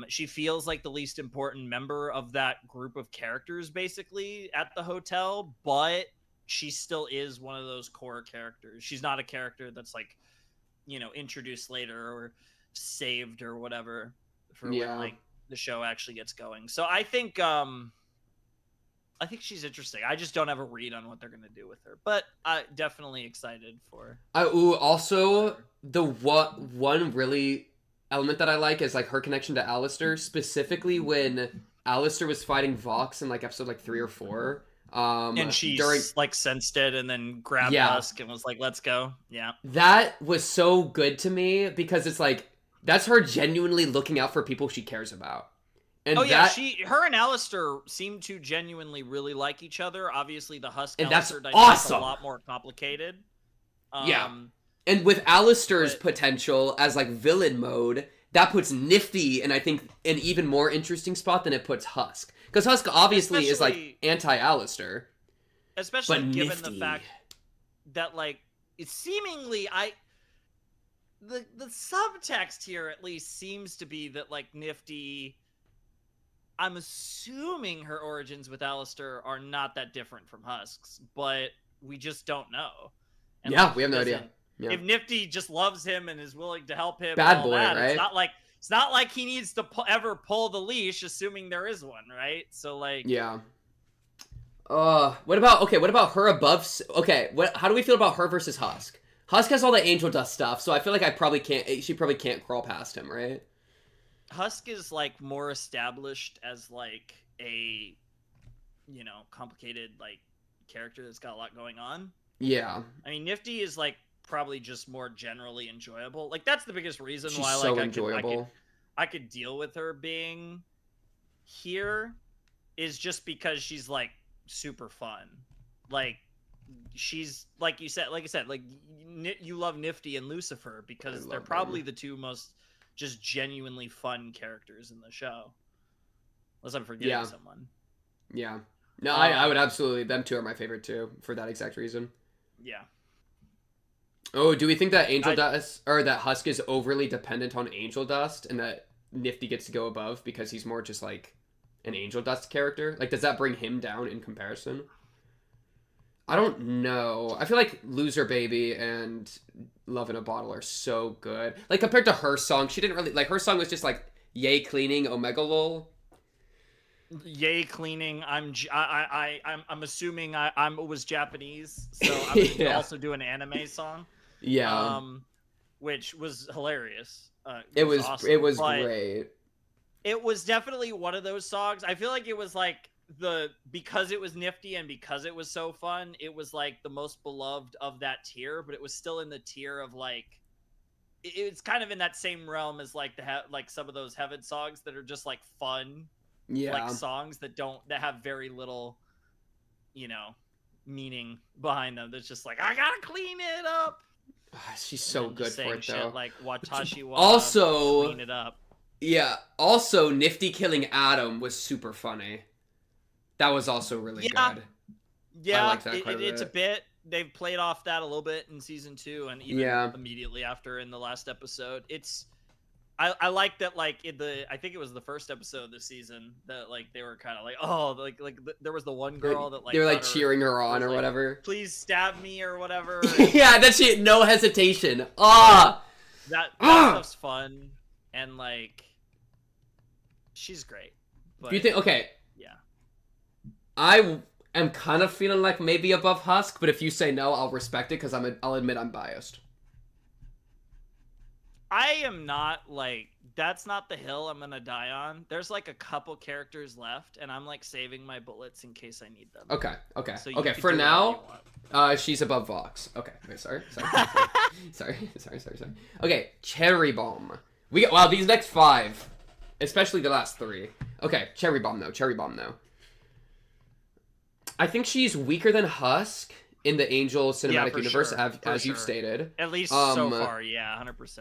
She feels like the least important member of that group of characters, basically, at the hotel, but she still is one of those core characters. She's not a character that's like, you know, introduced later or saved or whatever for when like the show actually gets going. So I think she's interesting. I just don't have a read on what they're gonna do with her, but I'm definitely excited for. Also, the one really element that I like is like her connection to Alistair, specifically when Alistair was fighting Vox in like episode like 3 or 4. And she like sensed it and then grabbed Husk and was like, "Let's go." Yeah, that was so good to me, because it's like that's her genuinely looking out for people she cares about. And her and Alistair seem to genuinely really like each other. Obviously, the Husk and Alistair that's dynamic awesome. is a lot more complicated. And with Alistair's potential as like villain mode, that puts Nifty in, I think, an even more interesting spot than it puts Husk. Because Husk obviously is like anti-Alistair. Especially given the fact that like it's seemingly the subtext here at least seems to be that like Nifty, I'm assuming her origins with Alistair are not that different from Husk's, but we just don't know. And we have no idea. Yeah. If Nifty just loves him and is willing to help him, bad boy, right? It's not like he needs to ever pull the leash, assuming there is one, right? So like, What about her above? Okay, how do we feel about her versus Husk? Husk has all the angel dust stuff, so I feel like she probably can't crawl past him, right? Husk is like more established as like a, complicated like character that's got a lot going on. Yeah. I mean, Nifty is like probably just more generally enjoyable. Like that's the biggest reason She's why so like enjoyable. I could deal with her being here, is just because she's like super fun. Like she's like I said, like you love Nifty and Lucifer because they're probably the two most just genuinely fun characters in the show. Unless I'm forgetting someone. Yeah. No, I would absolutely. Them two are my favorite too for that exact reason. Yeah. Oh, do we think that Angel Dust or that Husk is overly dependent on Angel Dust and that Nifty gets to go above because he's more just like an Angel Dust character? Like, does that bring him down in comparison? I don't know. I feel like Loser Baby and Love in a Bottle are so good. Like, compared to her song, she didn't really... Like, her song was just like, yay cleaning, omega lol. Yay cleaning. I'm assuming I was Japanese, so I'm gonna also do an anime song. Yeah. Which was hilarious. It was awesome. It was great. It was definitely one of those songs. I feel like it was like because it was Nifty and because it was so fun, it was like the most beloved of that tier, but it was still in the tier of like it's kind of in that same realm as like like some of those Heaven songs that are just like fun. Yeah. Like songs that have very little, meaning behind them. That's just like, I gotta clean it up. She's so good for it though. Like Watashi wa also clean it up. Yeah. Also, Nifty killing Adam was super funny. That was also really good. Yeah, I like that it's a bit. They've played off that a little bit in season 2 and even immediately after in the last episode. I like that, like I think it was the first episode of the season that like they were kind of like, there was the one girl that like they were like cheering her on or like, whatever. Please stab me or whatever. Yeah, that shit, no hesitation. That stuff's fun and like she's great. But, do you think? Okay. Yeah. I am kind of feeling like maybe above Husk, but if you say no, I'll respect it because I'll admit I'm biased. I am not like that's not the hill I'm gonna die on. There's like a couple characters left, and I'm like saving my bullets in case I need them. Okay. So okay. For now, she's above Vox. Okay. Wait. Sorry. sorry. Okay. Cherry Bomb. Wow. These next 5, especially the last 3. Okay. Cherry Bomb though. I think she's weaker than Husk in the Angel cinematic universe, as you've stated. At least so far, yeah, 100%.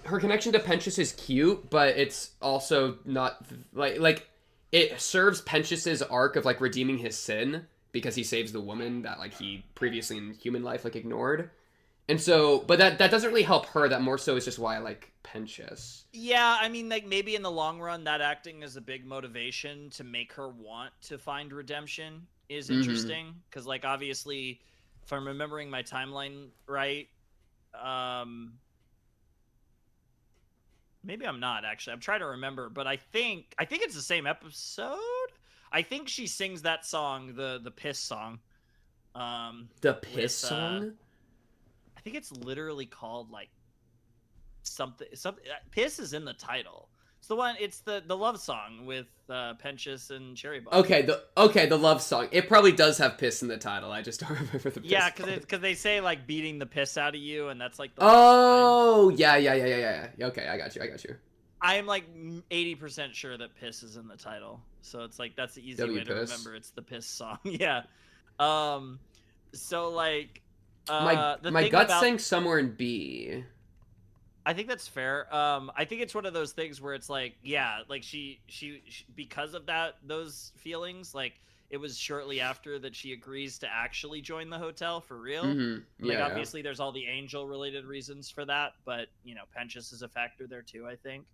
Her connection to Penchus is cute, but it's also not like it serves Penchus's arc of like redeeming his sin because he saves the woman that like he previously in human life like ignored. And so, but that doesn't really help her. That more so is just why I like Penchus. Yeah, I mean, like maybe in the long run, that acting is a big motivation to make her want to find redemption is interesting because, like, obviously, if I'm remembering my timeline right, maybe I'm not actually. I'm trying to remember, but I think it's the same episode. I think she sings that song, the piss song. The piss song. I think it's literally called like something. Piss is in the title. It's the one. It's the love song with Penchus and Cherry Bomb. Okay, the love song. It probably does have piss in the title. I just don't remember the piss. Yeah, because they say like beating the piss out of you, and that's like. Yeah. Okay, I got you. I am like 80% sure that piss is in the title, so it's like that's the easy way to remember. It's the piss song. Yeah. So like. My gut's saying somewhere in B. I think that's fair. I think it's one of those things where it's like, yeah, like she because of those feelings, like it was shortly after that she agrees to actually join the hotel for real. Mm-hmm. Yeah, like obviously there's all the angel related reasons for that, but Penchus is a factor there too, I think.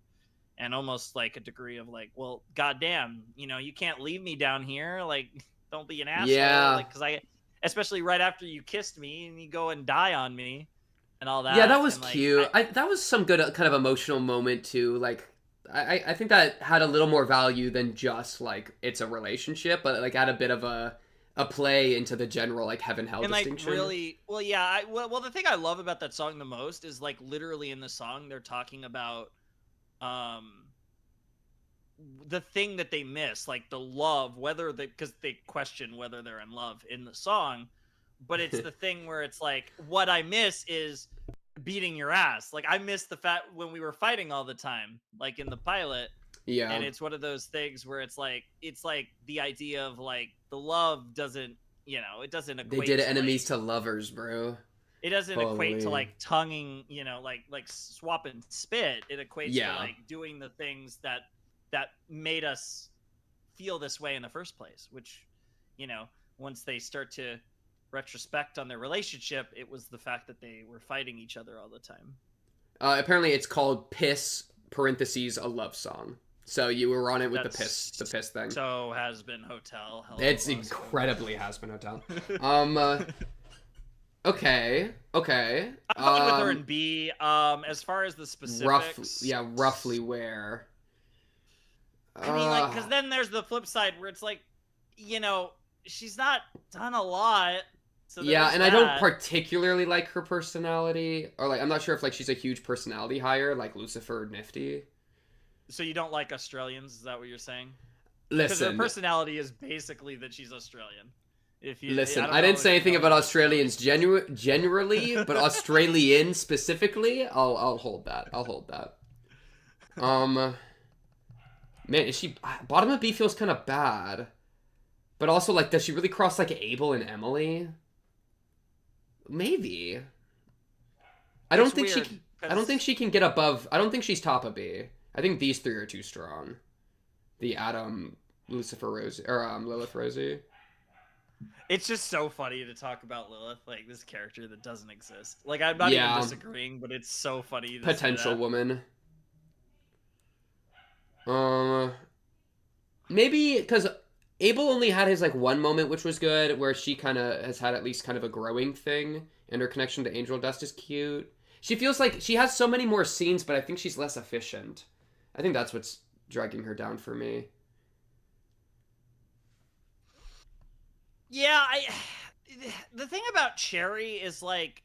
And almost like a degree of like, well, goddamn, you can't leave me down here. Like, don't be an asshole. Yeah. Like, because especially right after you kissed me and you go and die on me. And all that. Yeah, that was and, like, cute. That was some good kind of emotional moment too. Like, I think that had a little more value than just like it's a relationship, but like had a bit of a a play into the general like heaven hell and like distinction. really, well, yeah. Well, the thing I love about that song the most is like literally in the song they're talking about the thing that they miss, like the love, whether they, because they question whether they're in love in the song, but it's the thing where it's like, what I miss is beating your ass. Like I miss the fact when we were fighting all the time, like in the pilot. Yeah. And it's one of those things where it's like the idea of like the love doesn't, it doesn't They equate did to enemies like, to lovers, bro. it doesn't equate to Holy. like tonguing, like swap and spit. It equates to Yeah. like doing the things that made us feel this way in the first place, which, once they start to retrospect on their relationship, it was the fact that they were fighting each other all the time. Apparently it's called Piss parentheses a love song. So you were on it with That's the piss thing. So HAZBIN Hotel. Hello, It's Oscar. incredibly HAZBIN Hotel. Okay. I'm going with her and B. As far as the specifics, roughly where. I mean, like, because then there's the flip side where it's like, she's not done a lot. So yeah, and I don't particularly like her personality, or like I'm not sure if like she's a huge personality hire like Lucifer or Nifty. So you don't like Australians? Is that what you're saying? Listen, because her personality is basically that she's Australian. If you listen, I didn't say anything about Australians generally, but Australian specifically, I'll hold that. I'll hold that. Man, is she bottom of B feels kind of bad, but also like, does she really cross like Abel and Emily? Maybe. I don't think she can get above. I don't think she's top of B. I think these three are too strong. The Adam, Lucifer, Rosie, or Lilith, Rosie. It's just so funny to talk about Lilith, like this character that doesn't exist. Like I'm not even disagreeing, but it's so funny. Potential woman. Maybe because Abel only had his like one moment, which was good, where she kind of has had at least kind of a growing thing, and her connection to Angel Dust is cute. She feels like she has so many more scenes, but I think she's less efficient. I think that's what's dragging her down for me. Yeah, the thing about Cherry is like,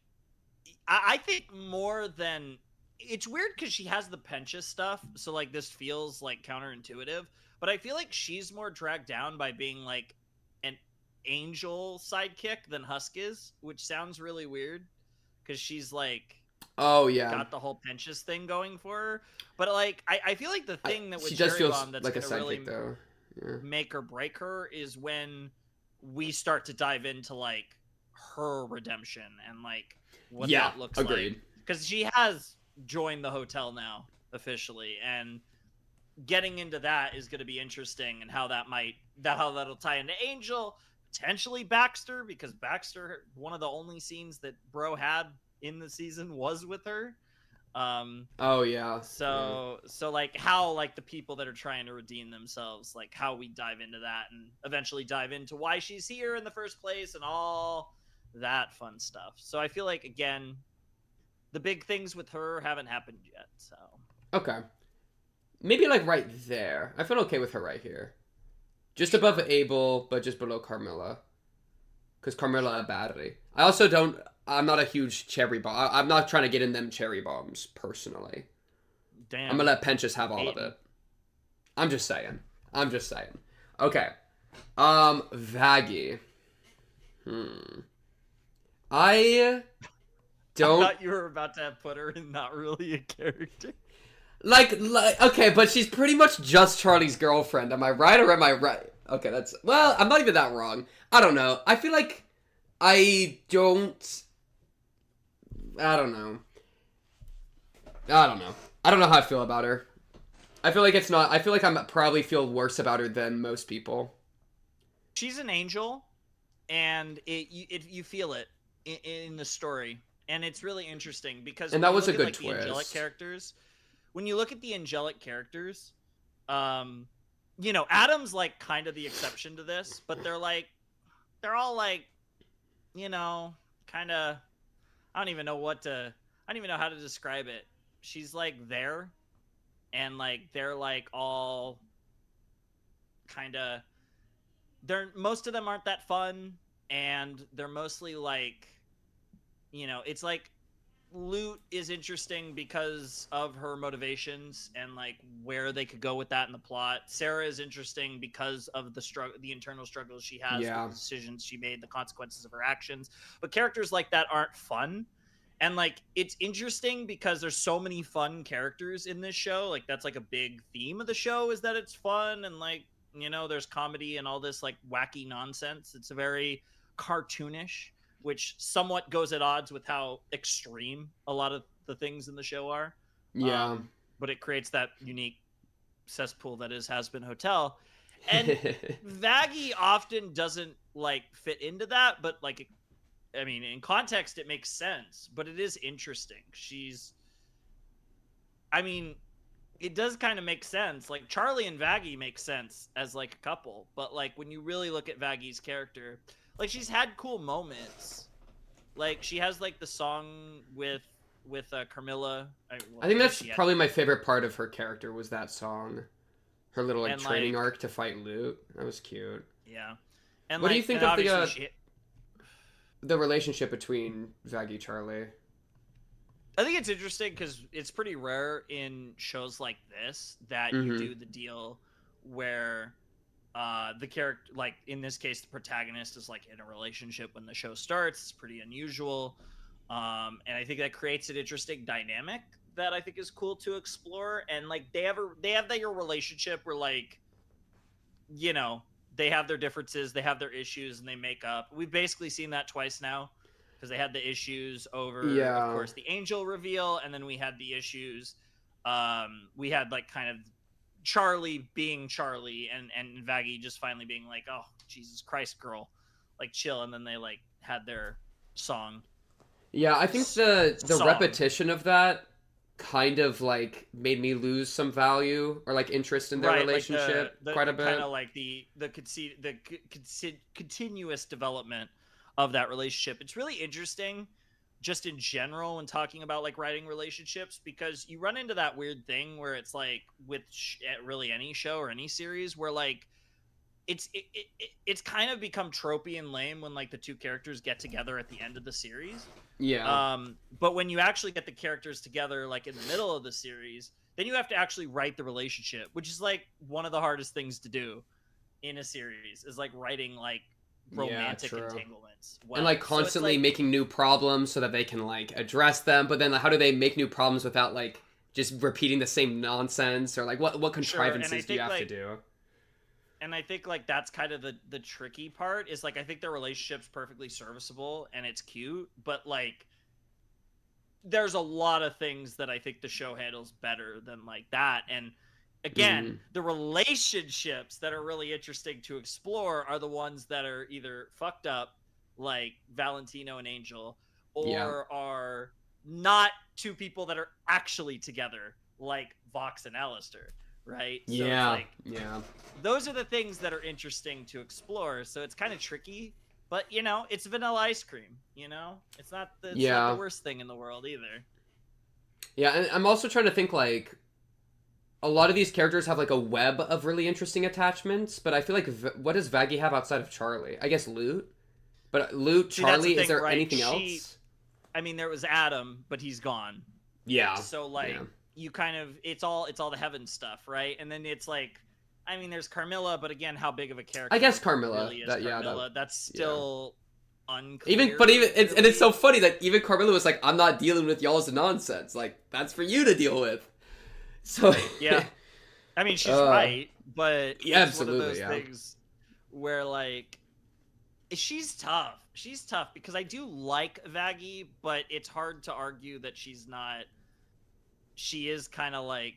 I think more than, it's weird because she has the Pencha stuff, so like this feels like counterintuitive, but I feel like she's more dragged down by being like an angel sidekick than Husk is, which sounds really weird because she's like, oh yeah, got the whole Penchas thing going for her. But like, I feel like the thing that with she does Cherry feel Bomb that's like a gonna really sidekick though. Yeah. make or break her is when we start to dive into like her redemption and like what that looks like, because she has joined the hotel now officially, and getting into that is going to be interesting, and how that'll tie into Angel, potentially Baxter, because Baxter, one of the only scenes that Bro had in the season was with her. Oh yeah. So like how like the people that are trying to redeem themselves, like how we dive into that and eventually dive into why she's here in the first place and all that fun stuff. So I feel like, again, the big things with her haven't happened yet. So okay, maybe like right there. I feel okay with her right here, just above Abel, but just below Carmilla, because Carmilla a battery. I also don't. I'm not a huge cherry bomb. I'm not trying to get in them cherry bombs personally. Damn. I'm gonna let Penchas have all of it. I'm just saying. Okay. Vaggie. I thought you were about to put her in not really a character. Like, okay, but she's pretty much just Charlie's girlfriend. Am I right or am I right? Okay, well, I'm not even that wrong. I don't know. I feel like I don't know. I don't know how I feel about her. I feel like I'm probably feel worse about her than most people. She's an angel, and you feel it in the story, and it's really interesting because that was a good twist. The angelic characters, when you look at the angelic characters, Adam's like kind of the exception to this, but they're all like, kind of. I don't even know how to describe it. She's like there, and like they're like all kind of most of them aren't that fun, and they're mostly like, it's like Lute is interesting because of her motivations and like where they could go with that in the plot. Sarah is interesting because of the internal struggles she has, the decisions she made, the consequences of her actions. But characters like that aren't fun. And like it's interesting because there's so many fun characters in this show. Like that's like a big theme of the show, is that it's fun, and like, there's comedy and all this like wacky nonsense. It's a very cartoonish, which somewhat goes at odds with how extreme a lot of the things in the show are. Yeah. But it creates that unique cesspool that is HAZBIN Hotel. And Vaggie often doesn't like fit into that, but like, I mean, in context, it makes sense, but it is interesting. It does kind of make sense. Like Charlie and Vaggie make sense as like a couple, but like when you really look at Vaggie's character, like she's had cool moments. Like she has like the song with Carmilla. I think that's probably my favorite part of her character, was that song. Her little like training arc to fight Lute. That was cute. Yeah. And what do you think of the relationship between Vaggie Charlie? I think it's interesting because it's pretty rare in shows like this that you do the deal where the character, like in this case, the protagonist is like in a relationship when the show starts. It's pretty unusual. And I think that creates an interesting dynamic that I think is cool to explore. And like they have their relationship where like, they have their differences, they have their issues, and they make up. We've basically seen that twice now, because they had the issues over, of course, the angel reveal, and then we had the issues. We had like kind of Charlie being Charlie, and Vaggie just finally being like, "Oh, Jesus Christ, girl, like chill," and then they like had their song. Yeah, I think the repetition of that kind of like made me lose some value or like interest in their relationship quite a bit. Kind of like the continuous development of that relationship. It's really interesting just in general when talking about like writing relationships, because you run into that weird thing where it's like with really any show or any series where like it's kind of become tropey and lame when like the two characters get together at the end of the series. Yeah. But when you actually get the characters together like in the middle of the series, then you have to actually write the relationship, which is like one of the hardest things to do in a series, is like writing like romantic entanglements. And like constantly making new problems so that they can like address them, but then like, how do they make new problems without like just repeating the same nonsense, or like what contrivances do you have to do? And I think like that's kind of the tricky part, is like I think their relationship's perfectly serviceable and it's cute, but like there's a lot of things that I think the show handles better than like that. And again, the relationships that are really interesting to explore are the ones that are either fucked up, like Valentino and Angel, or are not two people that are actually together, like Vox and Alistair. Right? So it's like, those are the things that are interesting to explore. So it's kind of tricky, but it's vanilla ice cream. It's not the worst thing in the world either. Yeah, and I'm also trying to think like a lot of these characters have like a web of really interesting attachments, but I feel like what does Vaggie have outside of Charlie? I guess Lute, but Lute, Charlie, is there anything else? I mean, there was Adam, but he's gone. Yeah. So like. You kind of it's all the heaven stuff, right? And then it's like, I mean, there's Carmilla, but again, how big of a character? I guess Carmilla. Really is Carmilla. That's still unclear. It's so funny that even Carmilla was like, "I'm not dealing with y'all's nonsense. Like that's for you to deal with." So yeah, I mean, she's right, but it's absolutely, one of those things where like she's tough. She's tough because I do like Vaggie, but it's hard to argue that she's not. She is kind of like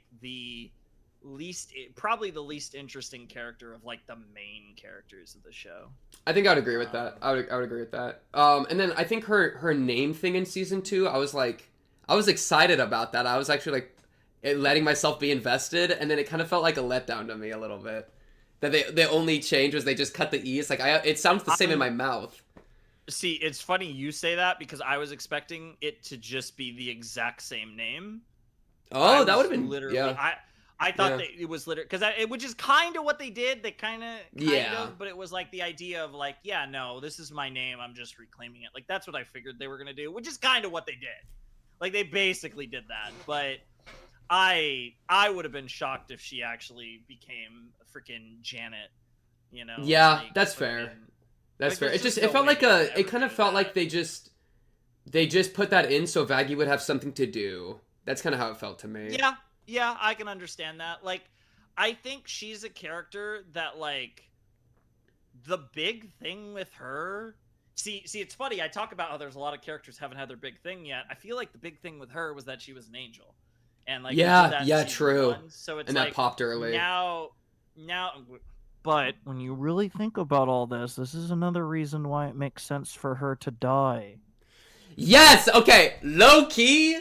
probably the least interesting character of like the main characters of the show. I think I would agree with that. I would agree with that. And then I think her name thing in season 2, I was excited about that. I was actually like letting myself be invested, and then it kind of felt like a letdown to me a little bit. That the only change was they just cut the E's. Like it sounds the same in my mouth. See, it's funny you say that because I was expecting it to just be the exact same name. Oh, that would have been literally. I thought that it was literally because which is kind of what they did. They kind of, but it was like the idea of like, yeah, no, this is my name. I'm just reclaiming it. Like that's what I figured they were gonna do, which is kind of what they did. Like they basically did that. But I would have been shocked if she actually became a freaking Janet. You know? Yeah, like, that's fair. That's fair. It just no it felt like it kind of felt that. like they just put that in so Vaggie would have something to do. That's kind of how it felt to me. Yeah, I can understand that. Like, I think she's a character that, like, the big thing with her... See, it's funny. I talk about how there's a lot of characters haven't had their big thing yet. I feel like the big thing with her was that she was an angel. And, like, true. So it's and like, that popped early. Now... But when you really think about all this is another reason why it makes sense for her to die. Yes! Okay, low-key...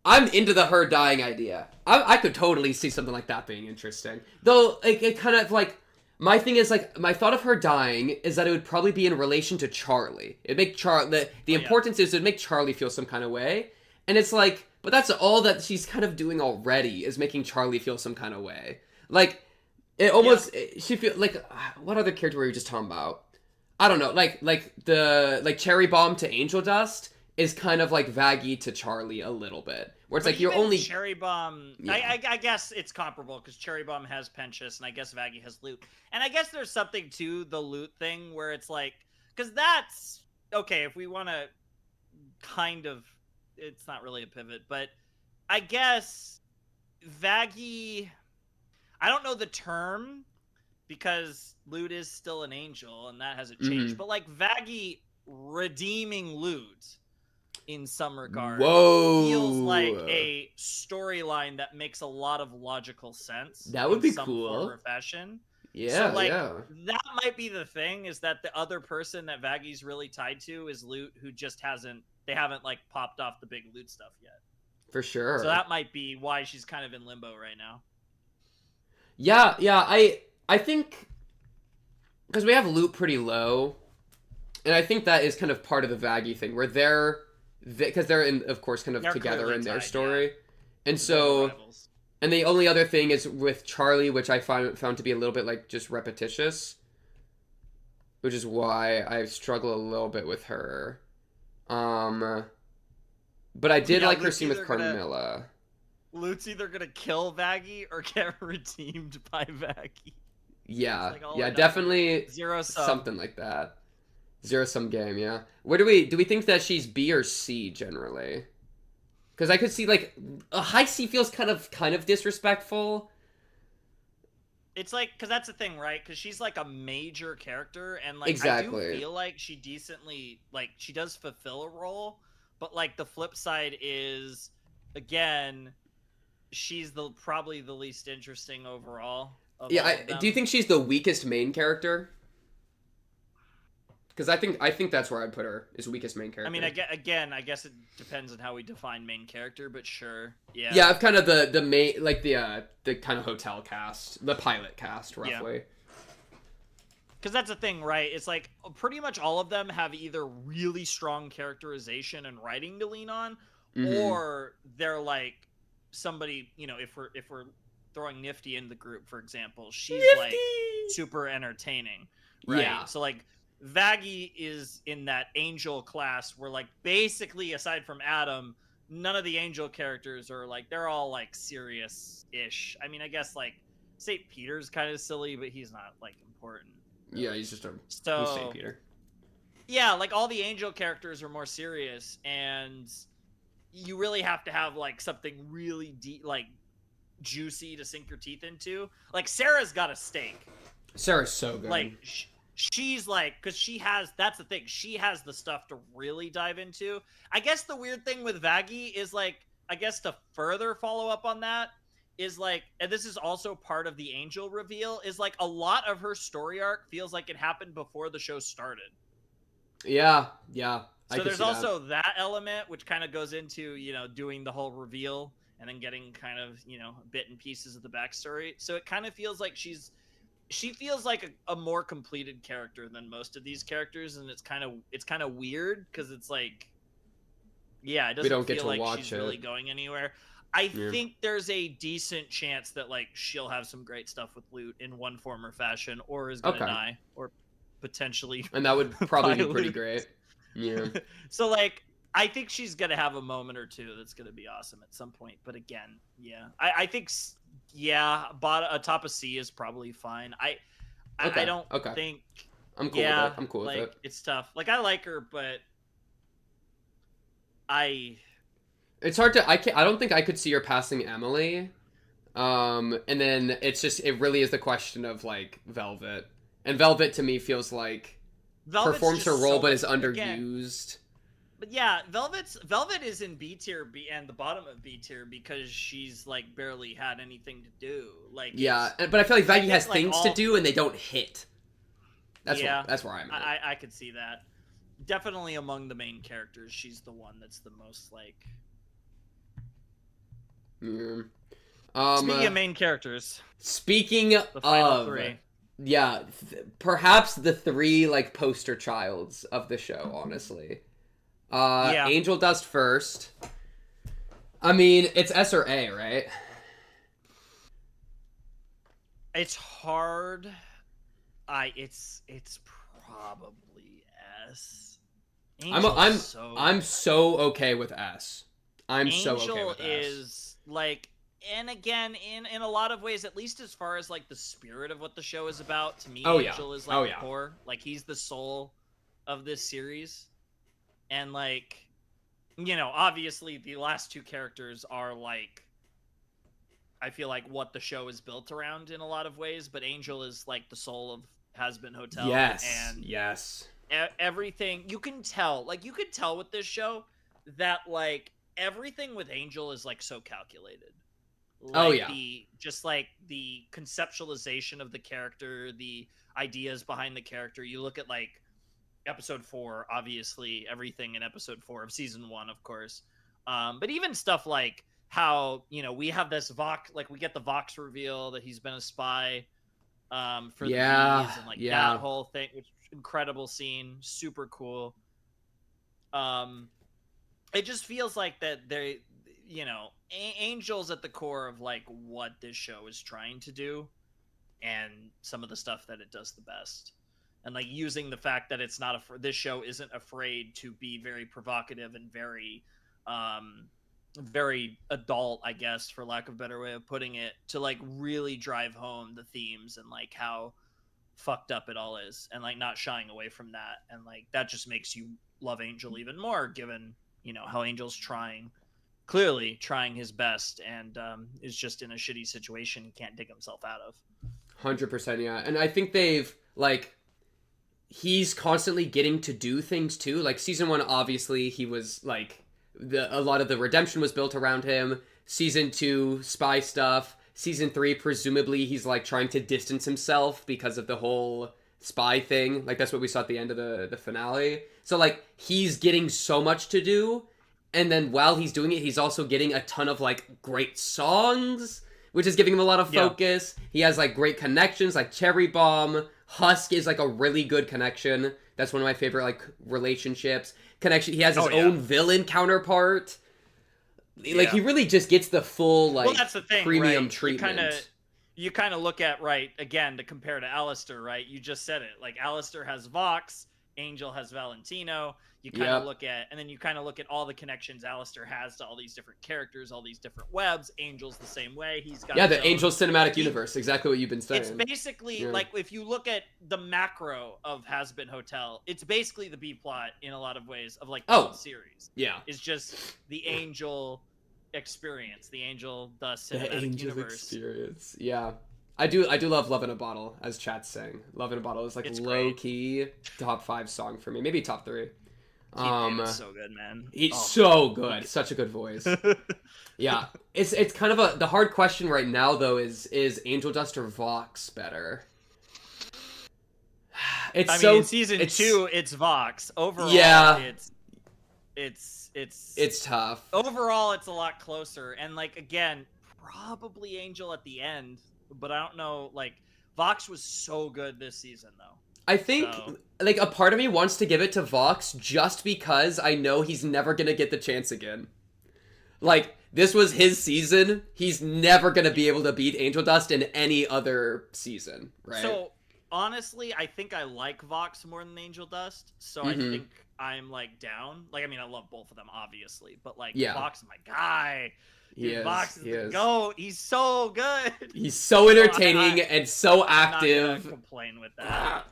I'm into the her dying idea. I could totally see something like that being interesting. Though, it kind of, like... My thing is, like, my thought of her dying is that it would probably be in relation to Charlie. It'd make the importance is it'd make Charlie feel some kind of way. And it's like... But that's all that she's kind of doing already, is making Charlie feel some kind of way. Like, it almost... She feel like... What other character were you just talking about? I don't know. Like Cherry Bomb to Angel Dust... is kind of like Vaggie to Charlie a little bit. Where it's like you're only... Cherry Bomb... Yeah. I guess it's comparable, because Cherry Bomb has Penchus, and I guess Vaggie has Lute. And I guess there's something to the Lute thing, where it's like... Because that's... Okay, if we want to kind of... It's not really a pivot, but I guess Vaggie... I don't know the term, because Lute is still an angel, and that hasn't changed. But like Vaggie redeeming Lute... in some regard, feels like a storyline that makes a lot of logical sense. That would be some cool. Form or fashion. Yeah, so, like, that might be the thing, is that the other person that Vaggie's really tied to is Lute, who just they haven't like popped off the big Lute stuff yet. For sure. So that might be why she's kind of in limbo right now. Yeah, I think because we have Lute pretty low, and I think that is kind of part of the Vaggie thing, where because they're in, of course, kind of together in their story, and so, and the only other thing is with Charlie, which I found to be a little bit like just repetitious, which is why I struggle a little bit with her. But I did like her scene with Carmilla. Lute's either gonna kill Vaggie or get redeemed by Vaggie. Yeah, definitely zero-sum. Something like that. Zero-sum game, yeah. Where do we think that she's B or C generally? Because I could see like a high C feels kind of disrespectful. It's like, because that's the thing, right? Because she's like a major character, and like exactly. I do feel like she decently, like, she does fulfill a role, but like the flip side is, again, she's probably the least interesting overall. Do you think she's the weakest main character? Because I think that's where I'd put her, is weakest main character. I mean, I guess it depends on how we define main character, but sure, yeah. Yeah, kind of the main, like the kind of hotel cast, the pilot cast, roughly. Because that's the thing, right? It's like pretty much all of them have either really strong characterization and writing to lean on, or they're like somebody, you know, if we're throwing Nifty in the group, for example, she's like super entertaining, right? Yeah. So like Vaggie is in that angel class where, like, basically aside from Adam, none of the angel characters are like, they're all like serious-ish. I mean, I guess like St. Peter's kind of silly, but he's not like important. Yeah, he's just he's St. Peter. Yeah, like all the angel characters are more serious, and you really have to have like something really deep, like juicy to sink your teeth into. Like Sarah's got a stake. Sarah's so good. Like she's like, because that's the thing, she has the stuff to really dive into. I guess the weird thing with Vaggie is, like, I guess to further follow up on that is like, and this is also part of the angel reveal, is like a lot of her story arc feels like it happened before the show started. Yeah. So there's also that element, which kind of goes into, you know, doing the whole reveal and then getting kind of, you know, bit and pieces of the backstory. So it kind of feels like she feels like a more completed character than most of these characters, and it's kind of weird because it's like, yeah, it doesn't feel like she's really going anywhere. I think there's a decent chance that like she'll have some great stuff with Lute in one form or fashion, or is gonna die, or potentially. And that would probably be pretty great. Yeah. So like, I think she's gonna have a moment or two that's gonna be awesome at some point. But again, yeah, I think a top of C is probably fine. I don't think. I'm cool with it. I'm cool with it. It's tough. Like, I like her, but it's hard to. I don't think I could see her passing Emily. And then it really is the question of like Velvet, and Velvet to me feels like Velvet's performs her role but is underused. Again, but yeah, Velvet is in B tier, and the bottom of B tier because she's like barely had anything to do. Like, yeah, but I feel like Vaggie has things to do and they don't hit. That's where I'm at. I could see that. Definitely among the main characters, she's the one that's the most like. Speaking of main characters. Speaking the final of three. Yeah, perhaps the three like poster childs of the show, honestly. Angel Dust first. I mean, it's S or A, right? It's hard. It's probably S. I'm so okay with S. Angel so okay with S. is like, and again, in a lot of ways, at least as far as like the spirit of what the show is about, to me, Angel is like the core. Like, he's the soul of this series. And like, you know, obviously the last two characters are like, I feel like what the show is built around in a lot of ways, but Angel is like the soul of HAZBIN Hotel. Yes. Everything you can tell with this show that like everything with Angel is like so calculated. Like, just like the conceptualization of the character, the ideas behind the character. You look at like episode 4, obviously everything in episode 4 of season 1, of course. But even stuff like how, you know, we have this Vox, like we get the Vox reveal that he's been a spy for the bees, and like that whole thing, which incredible scene, super cool. It just feels like that they, you know, Angel's at the core of like what this show is trying to do, and some of the stuff that it does the best. And like using the fact that it's not this show isn't afraid to be very provocative and very very adult, I guess, for lack of a better way of putting it, to like really drive home the themes and like how fucked up it all is, and like not shying away from that. And like that just makes you love Angel even more, given, you know, how Angel's clearly trying his best, and is just in a shitty situation he can't dig himself out of. 100%, yeah. And I think they've like, he's constantly getting to do things too. Like season 1, obviously he was like, a lot of the redemption was built around him. Season 2, spy stuff. Season 3, presumably he's like trying to distance himself because of the whole spy thing. Like that's what we saw at the end of the finale. So like he's getting so much to do, and then while he's doing it, he's also getting a ton of like great songs, which is giving him a lot of focus. He has like great connections, like Cherry Bomb. Husk is like a really good connection. That's one of my favorite like relationships. Connection. He has his own villain counterpart. Like he really just gets the full like that's the thing, premium right? treatment. You kind of look at, right, again, to compare to Alistair, right? You just said it. Like Alistair has Vox, Angel has Valentino. You kind of look at, and then you kind of look at all the connections Alistair has to all these different characters, all these different webs. Angel's the same way. He's got the Angel cinematic universe. Exactly what you've been saying. It's basically like, if you look at the macro of HAZBIN Hotel, it's basically the B plot in a lot of ways of like the whole series. Yeah, it's just the Angel experience, the cinematic universe experience. Yeah. I do love Love in a Bottle, as chat's saying. Love in a Bottle is like low-key top 5 song for me. Maybe top 3. It's so good, man. It's so good. Such a good voice. Yeah. It's kind of the hard question right now though is Angel Dust or Vox better? In season 2 it's Vox. Overall it's tough. Overall it's a lot closer, and like again, probably Angel at the end, but I don't know, like Vox was so good this season though. I think like a part of me wants to give it to Vox just because I know he's never gonna get the chance again. Like, this was his season. He's never gonna be able to beat Angel Dust in any other season, right? So honestly, I think I like Vox more than Angel Dust. So I Mm-hmm. think I'm like down. Like, I mean, I love both of them, obviously, but like Yeah. Vox is my guy. He Dude, is. Vox is He the is. GOAT. He's so good. He's so entertaining and so I'm not active. gonna complain with that.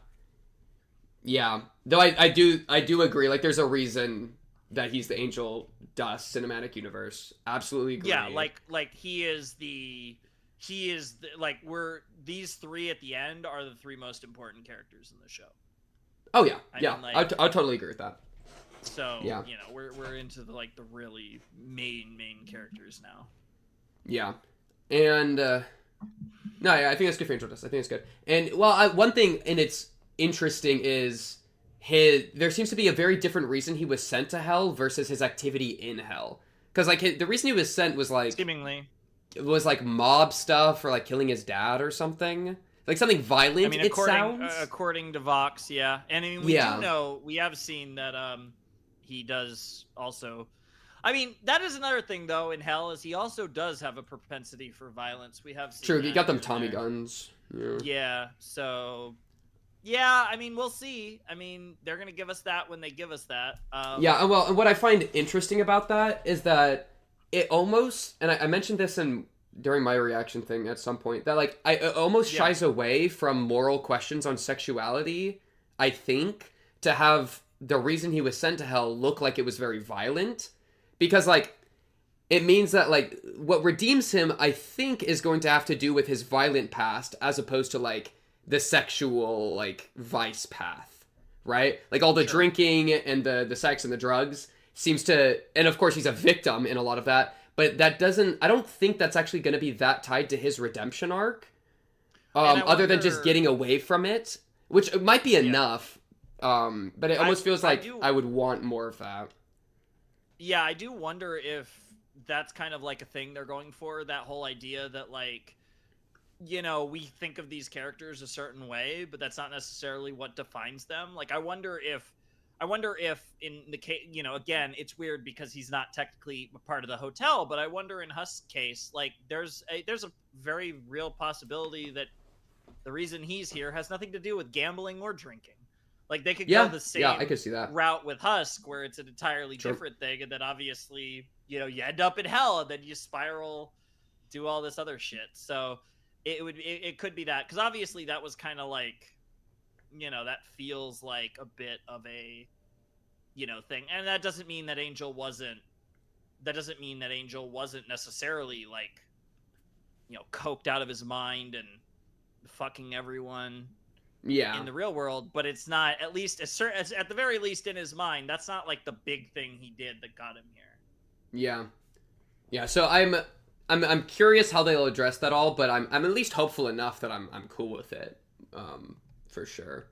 Yeah, though I do agree. Like, there's a reason that he's the Angel Dust cinematic universe. Absolutely agree. Yeah, like he is the like we're these three at the end are the three most important characters in the show. Oh yeah, I yeah, mean, like, I totally agree with that. So yeah, you know, we're into the really main characters now. Yeah, and no, yeah, I think that's good for Angel Dust. I think it's good. And well, one thing, and it's interesting, is there seems to be a very different reason he was sent to hell versus his activity in hell. Because like the reason he was sent was like seemingly it was like mob stuff or like killing his dad or something. Like something violent. I mean, according to Vox, yeah. And I mean, we do know, we have seen that he does also. I mean, that is another thing though in hell, is he also does have a propensity for violence. We have seen True, he got them Tommy guns. Yeah. So yeah, I mean, we'll see. I mean, they're gonna give us that when they give us that. Yeah, well, and what I find interesting about that is that it almost, and I mentioned this during my reaction thing at some point, that like it almost shies away from moral questions on sexuality, I think, to have the reason he was sent to hell look like it was very violent, because like it means that like what redeems him, I think, is going to have to do with his violent past as opposed to like the sexual like vice path, right? Like all the drinking and the sex and the drugs seems to, and of course he's a victim in a lot of that, but that doesn't, I don't think that's actually going to be that tied to his redemption arc, other than just getting away from it, which might be enough, but it almost feels like I would want more of that. Yeah, I do wonder if that's kind of like a thing they're going for, that whole idea that like, you know, we think of these characters a certain way, but that's not necessarily what defines them. Like, I wonder if in the case, you know, again, it's weird because he's not technically a part of the hotel, but I wonder in Husk's case, like, there's a very real possibility that the reason he's here has nothing to do with gambling or drinking. Like, they could go the same I could see that route with Husk, where it's an entirely different thing, and then obviously, you know, you end up in hell, and then you spiral, do all this other shit. So it could be that, because obviously that was kind of like, you know, that feels like a bit of a, you know, thing. And that doesn't mean that Angel wasn't necessarily like, you know, coked out of his mind and fucking everyone in the real world, but it's not, at least at the very least in his mind, that's not like the big thing he did that got him here. Yeah, so I'm curious how they'll address that all, but I'm at least hopeful enough that I'm cool with it, for sure.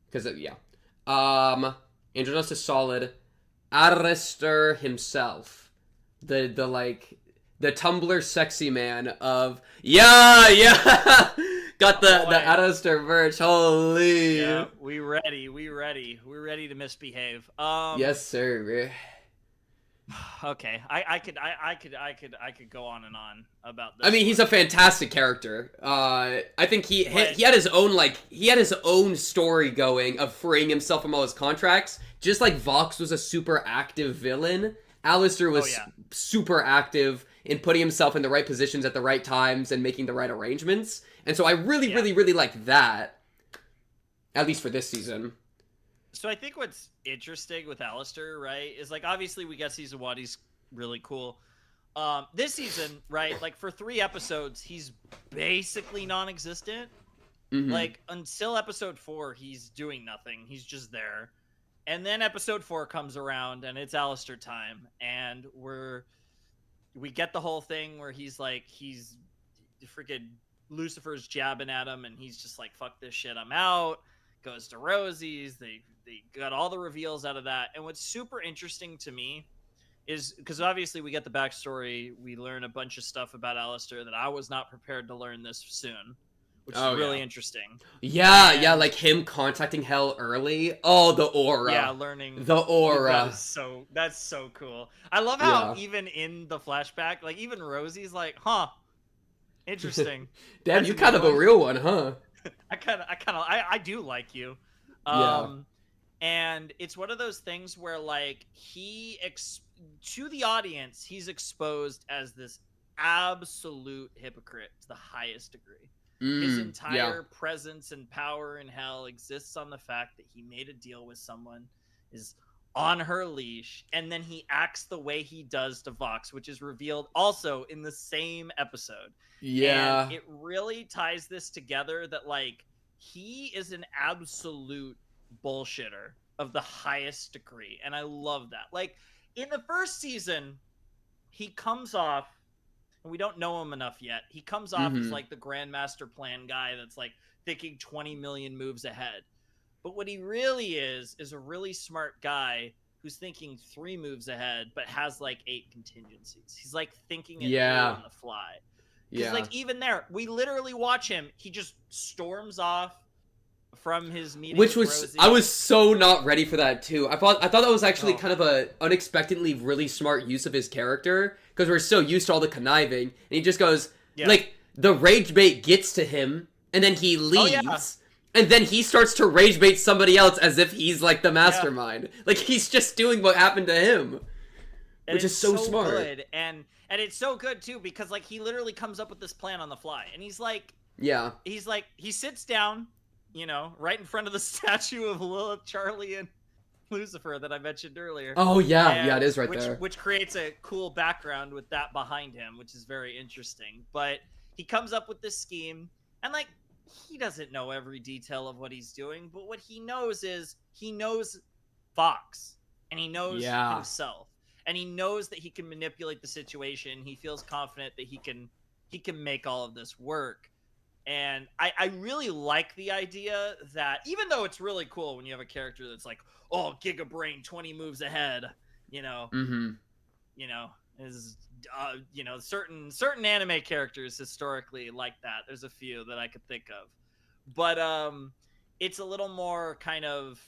Because Angel Dust is solid. Alistair himself, the Tumblr sexy man of got the Alistair merch. Holy, yeah, we're ready to misbehave. Yes, sir. Okay, I could go on and on about this. I mean, he's a fantastic character. I think he had his own story going of freeing himself from all his contracts. Just like Vox was a super active villain, Alistair was super active in putting himself in the right positions at the right times and making the right arrangements. And so I really like that, at least for this season. So I think what's interesting with Alistair, right, is like, obviously we got season 1, he's really cool. This season, right, like for 3 episodes, he's basically non-existent. Mm-hmm. Like until episode 4, he's doing nothing. He's just there. And then episode 4 comes around and it's Alistair time. And we get the whole thing where he's freaking Lucifer's jabbing at him and he's just like, fuck this shit, I'm out. Goes to Rosie's. They got all the reveals out of that. And what's super interesting to me is, because obviously we get the backstory, we learn a bunch of stuff about Alistair that I was not prepared to learn this soon. which is really interesting. Yeah, like him contacting Hell early. Oh, the aura. Yeah, learning the aura. That's so cool. I love how even in the flashback, like even Rosie's like, huh, interesting. Damn, That's you kind of a real one, huh? I do like you. Yeah. And it's one of those things where like to the audience, he's exposed as this absolute hypocrite to the highest degree. His entire presence and power in hell exists on the fact that he made a deal with someone, is on her leash, and then he acts the way he does to Vox, which is revealed also in the same episode. Yeah. And it really ties this together that like he is an absolute bullshitter of the highest degree, and I love that. Like in the first season, he comes off, and we don't know him enough yet. He comes off as like the grandmaster plan guy that's like thinking 20 million moves ahead. But what he really is a really smart guy who's thinking 3 moves ahead, but has like 8 contingencies. He's like thinking it through on the fly. Because like even there, we literally watch him. He just storms off from his meeting, which with was Rosie. I was so not ready for that too. I thought that was actually kind of a unexpectedly really smart use of his character, because we're so used to all the conniving, and he just goes like the rage bait gets to him, and then he leaves, and then he starts to rage bait somebody else as if he's like the mastermind. Like he's just doing what happened to him, which is so smart. Good. And it's so good too, because like he literally comes up with this plan on the fly, and he's like he sits down, you know, right in front of the statue of Lilith, Charlie, and Lucifer that I mentioned earlier. Oh, yeah, it is right there. Which creates a cool background with that behind him, which is very interesting. But he comes up with this scheme, and, like, he doesn't know every detail of what he's doing, but what he knows is he knows Fox, and he knows himself, and he knows that he can manipulate the situation. He feels confident that he can make all of this work. And I really like the idea that, even though it's really cool when you have a character that's like, oh, Giga Brain 20 moves ahead, you know, you know, is, you know, certain anime characters historically like that. There's a few that I could think of, but it's a little more kind of,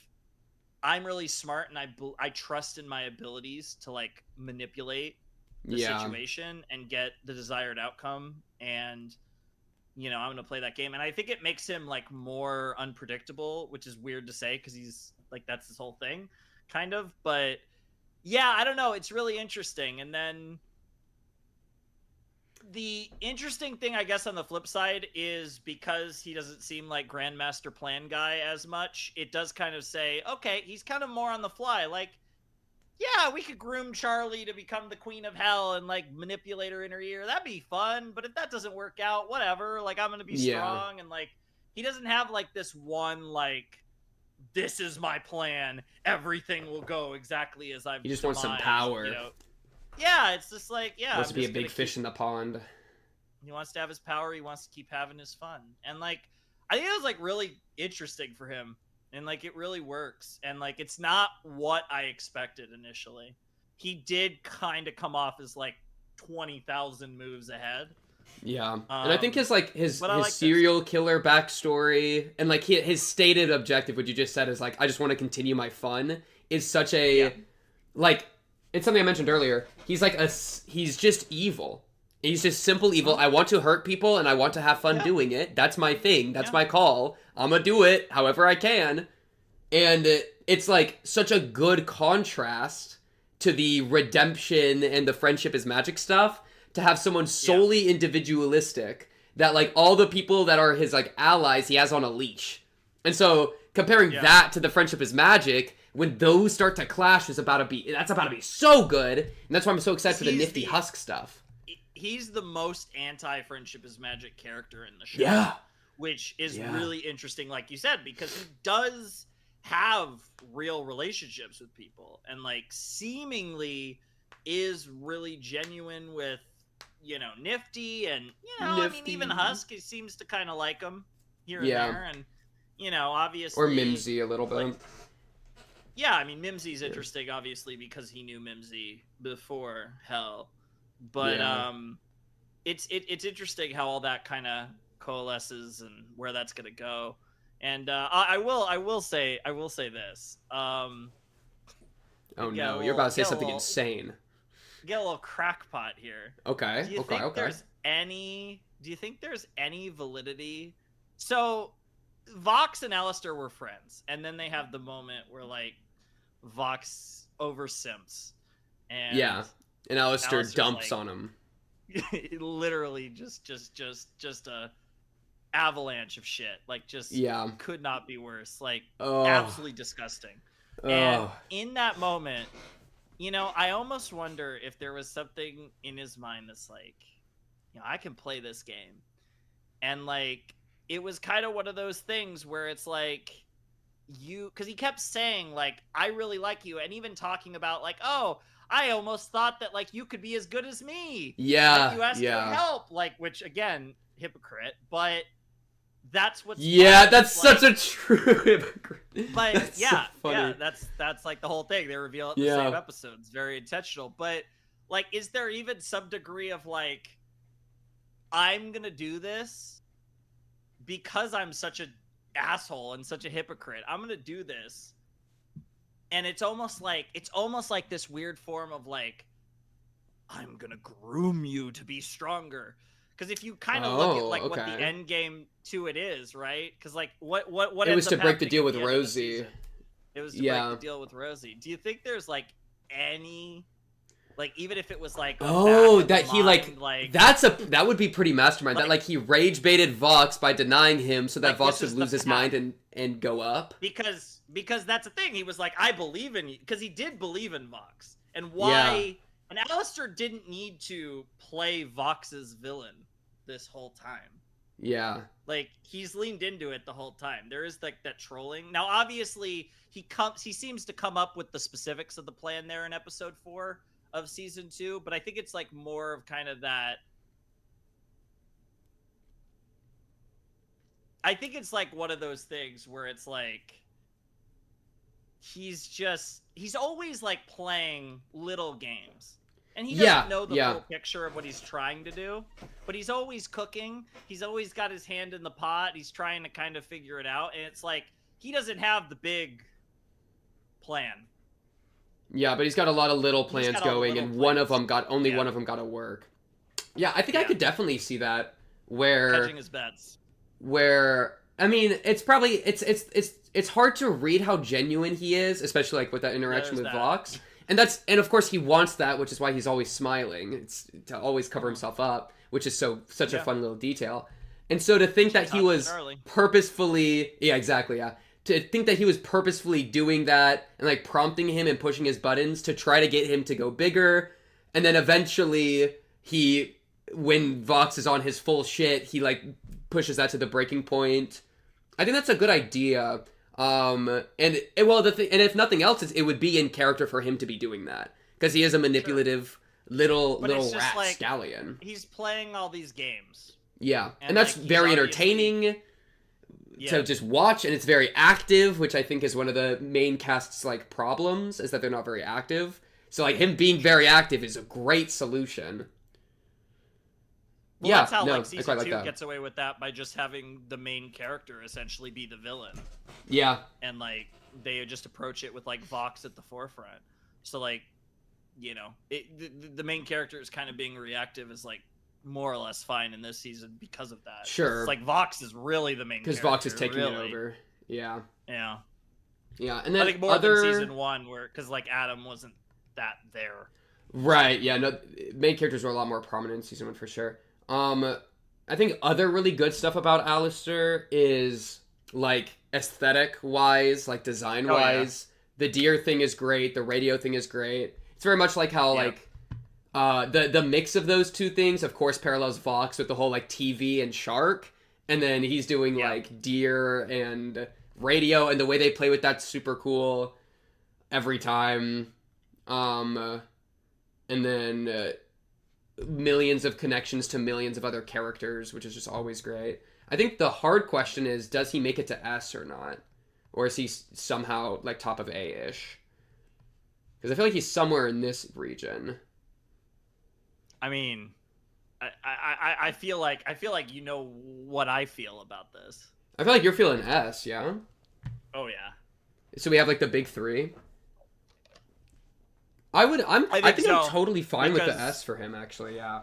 I'm really smart and I trust in my abilities to like manipulate the situation and get the desired outcome, and you know, I'm going to play that game. And I think it makes him, like, more unpredictable, which is weird to say because he's, like, that's his whole thing, kind of. But, yeah, I don't know. It's really interesting. And then the interesting thing, I guess, on the flip side is because he doesn't seem like Grandmaster Plan guy as much, it does kind of say, okay, he's kind of more on the fly. Like, yeah, we could groom Charlie to become the queen of hell and, like, manipulate her in her ear. That'd be fun. But if that doesn't work out, whatever. Like, I'm going to be strong. And, like, he doesn't have, like, this one, like, this is my plan. Everything will go exactly as I've He just wants some power. You know? Yeah, it's just like, yeah. He wants to be a big fish in the pond. He wants to have his power. He wants to keep having his fun. And, like, I think it was, like, really interesting for him. And, like, it really works. And, like, it's not what I expected initially. He did kind of come off as, like, 20,000 moves ahead. Yeah. And I think his serial killer backstory and, like, his stated objective, what you just said, is, like, I just want to continue my fun, is such a, like, it's something I mentioned earlier. He's, like, he's just evil. He's just simple evil. I want to hurt people, and I want to have fun doing it. That's my thing. That's my call. I'm gonna do it however I can. And it's, like, such a good contrast to the redemption and the friendship is magic stuff, to have someone solely individualistic, that, like, all the people that are his, like, allies, he has on a leash. And so, comparing that to the friendship is magic, when those start to clash, that's about to be so good. And that's why I'm so excited for the nifty Husk stuff. He's the most anti-friendship is magic character in the show. Yeah. Which is really interesting, like you said, because he does have real relationships with people, and, like, seemingly is really genuine with, you know, Nifty, and, you know, I mean, even Husk, he seems to kind of like him here and there, and, you know, obviously... Or Mimsy a little bit. Like, yeah, I mean, Mimsy's interesting, obviously, because he knew Mimsy before Hell. But it's interesting how all that kind of coalesces and where that's gonna go. And I will say this. Oh no, you're about to say something insane. Get a little crackpot here. Okay. Do you think there's any validity? So Vox and Alistair were friends, and then they have the moment where like Vox over simps, and and Alistair dumps on him. Literally just a avalanche of shit. Like just could not be worse. Like absolutely disgusting. And in that moment, you know, I almost wonder if there was something in his mind that's like, you know, I can play this game. And like it was kind of one of those things where it's like because he kept saying like, I really like you, and even talking about like, oh, I almost thought that like you could be as good as me. Yeah. Like, you asked for help, like, which again, hypocrite, but that's what's that's such a true hypocrite. But that's so funny. That's like the whole thing. They reveal it in the same episodes. Very intentional. But like, is there even some degree of like, I'm gonna do this because I'm such an asshole and such a hypocrite. I'm gonna do this. And it's almost like this weird form of like, I'm gonna groom you to be stronger. Because if you kind of look at like what the end game to it is, right? Because like what it was to break the deal with Rosie. It was to break the deal with Rosie. Do you think there's like any, like, even if it was like that would be pretty mastermind. Like, that like he rage baited Vox by denying him so that like, Vox would lose his mind and go up. Because that's the thing. He was like, I believe in you, because he did believe in Vox. And why? And Alistair didn't need to play Vox's villain this whole time. Yeah. Like, he's leaned into it the whole time. There is like that trolling. Now, obviously, he seems to come up with the specifics of the plan there in episode 4 of season 2, but I think it's like more of kind of that. I think it's like one of those things where it's like he's always like playing little games. And he doesn't know the full picture of what he's trying to do, but he's always cooking. He's always got his hand in the pot. He's trying to kind of figure it out. And it's like, he doesn't have the big plan. Yeah, but he's got a lot of little plans going, and one of them got to work. Yeah, I think I could definitely see that where hedging his bets. Where I mean, it's probably it's hard to read how genuine he is, especially like with that interaction with Vox. And of course he wants that, which is why he's always smiling. It's to always cover himself up, which is such a fun little detail. And so to think that he was purposefully, to think that he was purposefully doing that and like prompting him and pushing his buttons to try to get him to go bigger, and then eventually when Vox is on his full shit, he like pushes that to the breaking point. I think that's a good idea. And if nothing else, it would be in character for him to be doing that, because he is a manipulative little rat like, stallion. He's playing all these games. Yeah, and that's like, very entertaining to just watch, and it's very active, which I think is one of the main cast's like problems, is that they're not very active. So like him being very active is a great solution. Well, that's how like season 2 gets away with that, by just having the main character essentially be the villain. Yeah. And like they just approach it with like Vox at the forefront. So like, you know, the main character is kind of being reactive is like more or less fine in this season because of that. Sure. It's like Vox is really the main character. Because Vox is taking it over. Yeah. Yeah. Yeah, and then I think more than season 1, where because like Adam wasn't that there. Right. Yeah. No, main characters were a lot more prominent in season 1 for sure. I think other really good stuff about Alistair is like aesthetic wise, like design wise. The deer thing is great. The radio thing is great. It's very much like how like the mix of those two things, of course, parallels Vox with the whole like TV and shark, and then he's doing like deer and radio, and the way they play with that's super cool every time. And then millions of connections to millions of other characters, which is just always great. I think the hard question is, does he make it to S or not? Or is he somehow like top of A-ish? Because I feel like he's somewhere in this region. I mean, I feel like you know what I feel about this. I feel like you're feeling S, yeah? Oh yeah. So we have like the big three. I think so, I'm totally fine with the because- S for him, actually, yeah.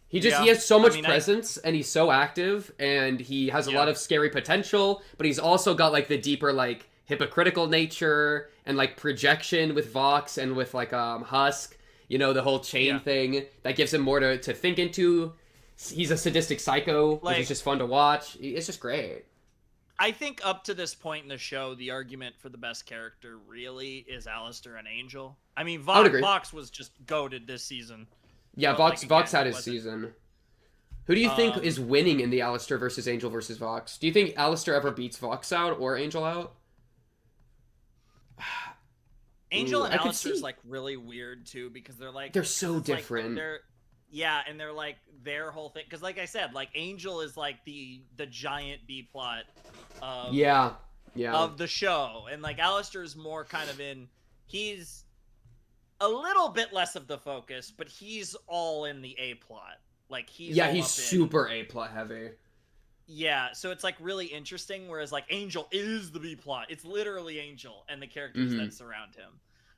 He Yeah, has so much I mean, presence, and he's so active, and he has a lot of scary potential, but he's also got like the deeper like hypocritical nature and like projection with Vox and with like Husk, you know, the whole chain thing that gives him more to think into. He's a sadistic psycho, which is just fun to watch. It's just great. I think up to this point in the show, the argument for the best character really is Alistair and Angel. I mean, Vox was just goated this season. Yeah, But, Vox had his season. Who do you think is winning in the Alistair versus Angel versus Vox? Do you think Alistair ever beats Vox out or Angel out? Angel and Alistair is like really weird too because they're so different. And they're like their whole thing because like I said, like Angel is like the giant B plot of of the show, and like Alistair's more kind of he's a little bit less of the focus, but he's all in the A plot. Like he's super A plot heavy. Yeah, so it's like really interesting. Whereas like Angel is the B plot. It's literally Angel and the characters that surround him.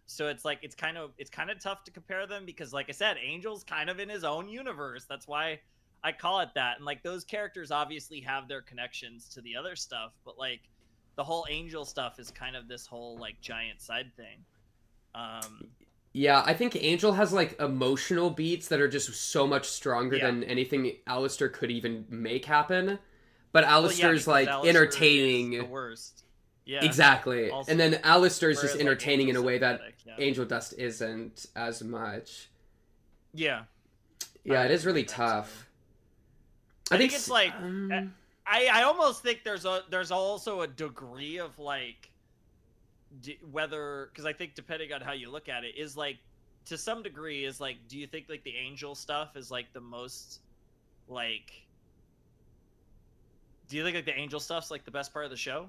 So it's like it's kind of tough to compare them because like I said, Angel's kind of in his own universe. That's why I call it that. And like those characters obviously have their connections to the other stuff, but like the whole Angel stuff is kind of this whole like giant side thing. Yeah, I think Angel has like emotional beats that are just so much stronger than anything Alistair could even make happen. But Alistair's like entertaining. Is the worst. Yeah. Exactly. Also, and then Alistair's just entertaining in a way that Angel Dust isn't as much. Yeah. Yeah, it is really tough. I think it's like I almost think there's also a degree of like whether, because I think depending on how you look at it, is like to some degree is like, do you think like the Angel stuff is like the most like, do you think like the Angel stuff's like the best part of the show?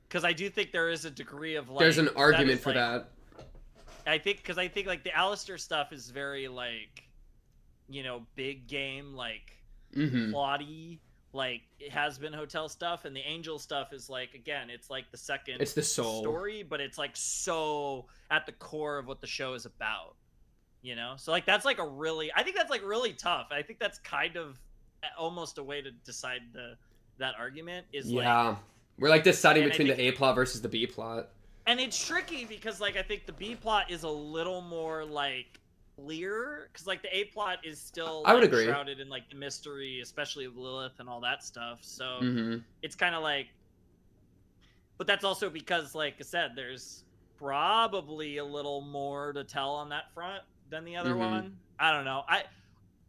Because I do think there is a degree of like, there's an argument for that. I think like the Alistair stuff is very like, you know, big game, like plotty, like it has been hotel stuff, and the Angel stuff is like, again, it's like the second, it's the soul story, but it's like so at the core of what the show is about, you know. So like that's like I think that's like really tough. I think that's kind of almost a way to decide that argument is like, we're like deciding between the A plot versus the B plot, and it's tricky because like I think the B plot is a little more like clear because like the A plot is still like, I would agree, shrouded in like the mystery, especially of Lilith and all that stuff. So it's kind of like, but that's also because like I said, there's probably a little more to tell on that front than the other one. I don't know.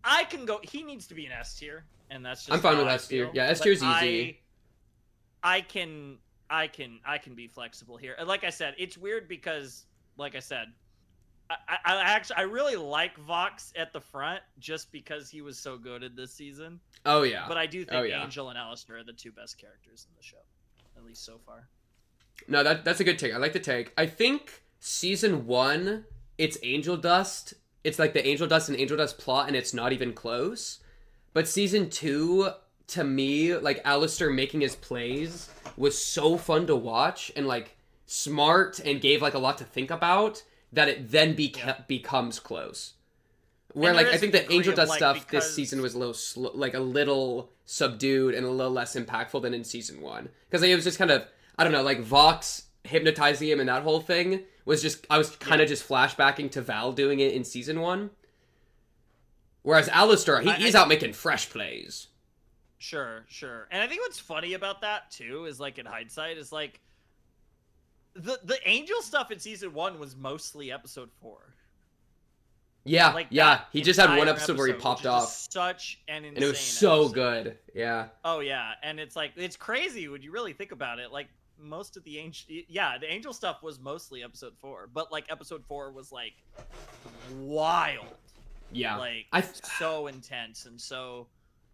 I can go. He needs to be an S tier, and that's just. I'm fine with S tier. Yeah, S tier's easy. I can be flexible here. Like I said, it's weird because, like I said, I really like Vox at the front just because he was so good at this season. Oh yeah. But I do think Angel and Alistair are the two best characters in the show, at least so far. No, that's a good take. I like the take. I think season 1, it's Angel Dust. It's like the Angel Dust and Angel Dust plot, and it's not even close. But season 2, to me, like Alistair making his plays was so fun to watch and like smart and gave like a lot to think about that it then becomes close. Where like I think the Angel Dust stuff this season was a little a little subdued and a little less impactful than in season 1, because like, it was just kind of, I don't know, like Vox hypnotizing him and that whole thing was just, I was kind of just flashbacking to Val doing it in season 1. Whereas Alistair, he's out making fresh plays. Sure. And I think what's funny about that too is like in hindsight is like the Angel stuff in season 1 was mostly episode 4. Yeah, like he just had one episode where he popped off. Such an insane, and it was so episode. Good. Yeah. Oh yeah, and it's like, it's crazy when you really think about it. Like most of the Angel stuff was mostly episode 4, but like episode 4 was like wild. Yeah. Like so intense and so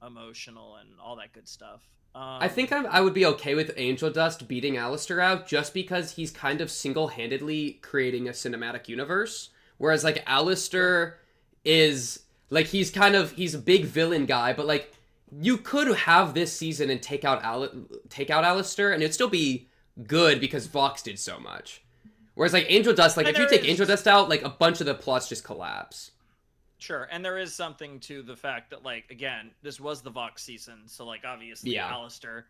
emotional and all that good stuff. I think I would be okay with Angel Dust beating Alistair out just because he's kind of single-handedly creating a cinematic universe. Whereas, like, Alistair is... Like, he's a big villain guy, but, like, you could have this season and take out Alistair, and it'd still be good because Vox did so much. Whereas, like, Angel Dust, like, if you take Angel Dust out, like, a bunch of the plots just collapse. Sure, and there is something to the fact that, like, again, this was the Vox season, so, like, obviously Alistair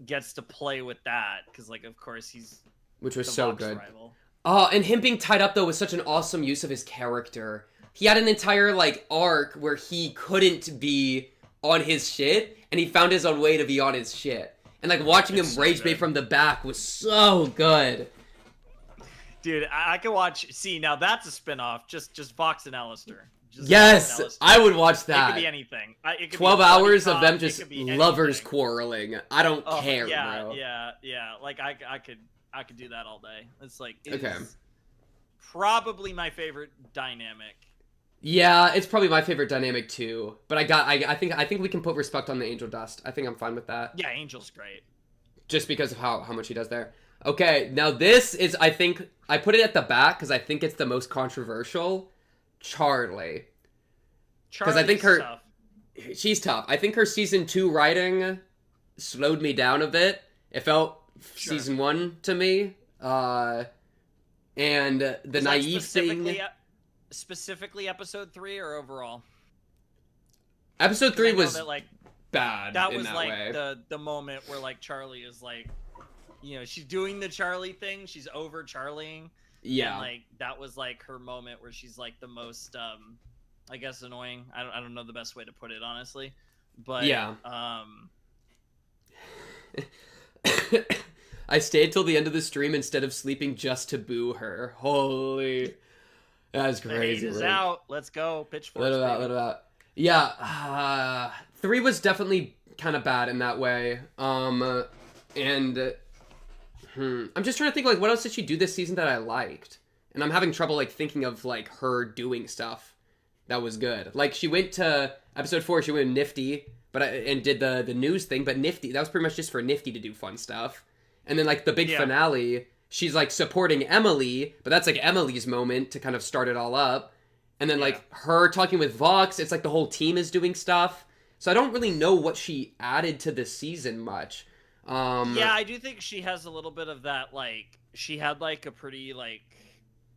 gets to play with that, because, like, of course, he's which was the so Vox good. rival. Oh, and him being tied up, though, was such an awesome use of his character. He had an entire, like, arc where he couldn't be on his shit, and he found his own way to be on his shit. And, like, watching him rage bait from the back was so good. Dude, I could watch... See, now that's a spin-off. Just Vox and Alistair. Yes! I would watch that. It could be anything. It could 12 be hours of them just lovers quarreling. I don't care, bro. Yeah. Like, I could do that all day. It's like... It's probably my favorite dynamic. Yeah, it's probably my favorite dynamic too. But I think we can put respect on the Angel Dust. I think I'm fine with that. Yeah, Angel's great. Just because of how much he does there. Okay, now this is, I think, I put it at the back because I think it's the most controversial. Charlie. Because I think she's tough. I think her season 2 writing slowed me down a bit. It felt season 1 to me. And the naive thing. Specifically episode 3 or overall? Episode 3 was bad. That was like way. the moment where like Charlie is like, you know, she's doing the Charlie thing. She's over Charlieing. Yeah. And like that was like her moment where she's like the most, I guess, annoying. I don't know the best way to put it, honestly. But yeah. I stayed till the end of the stream instead of sleeping just to boo her. Holy. That's crazy. The hate is out. Let's go. Pitchfork. Let it out. Yeah. 3 was definitely kind of bad in that way. I'm just trying to think, like, what else did she do this season that I liked? And I'm having trouble, like, thinking of, like, her doing stuff that was good. Like, she went to episode 4, she went Nifty, and did the news thing, but Nifty, that was pretty much just for Nifty to do fun stuff. And then, like, the big finale, she's, like, supporting Emily, but that's, like, Emily's moment to kind of start it all up. And then, like, her talking with Vox, it's like the whole team is doing stuff. So I don't really know what she added to this season much. Yeah, I do think she has a little bit of that, like, she had, like, a pretty, like,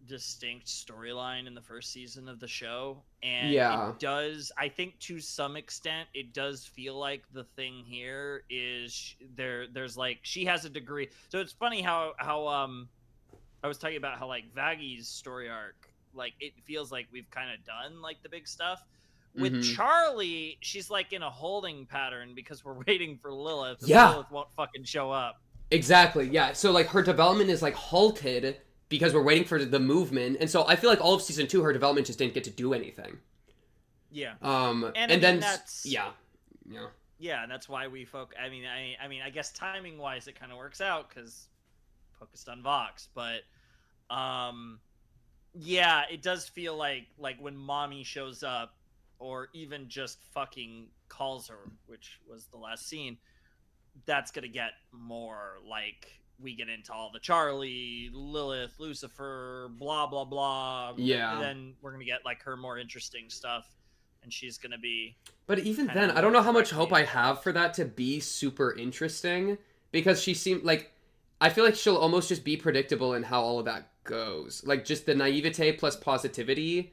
distinct storyline in the first season of the show. And it does, I think to some extent, it does feel like the thing here is there's, like, she has a degree. So it's funny how I was talking about how, like, Vaggie's story arc, like, it feels like we've kind of done, like, the big stuff. With Charlie, she's, like, in a holding pattern because we're waiting for Lilith. And Lilith won't fucking show up. Exactly, yeah. So, like, her development is, like, halted because we're waiting for the movement. And so I feel like all of season 2, her development just didn't get to do anything. Yeah. And then that's... Yeah, and that's why we focus... I mean, I guess timing-wise, it kind of works out because focused on Vox. But, yeah, it does feel like when Mommy shows up, or even just fucking calls her, which was the last scene, that's gonna get more, like, we get into all the Charlie, Lilith, Lucifer, blah, blah, blah. Yeah. And then we're gonna get, like, her more interesting stuff, and she's gonna be... But even then, I don't know how much hope I have for that to be super interesting, because she seemed, like, I feel like she'll almost just be predictable in how all of that goes. Like, just the naivete plus positivity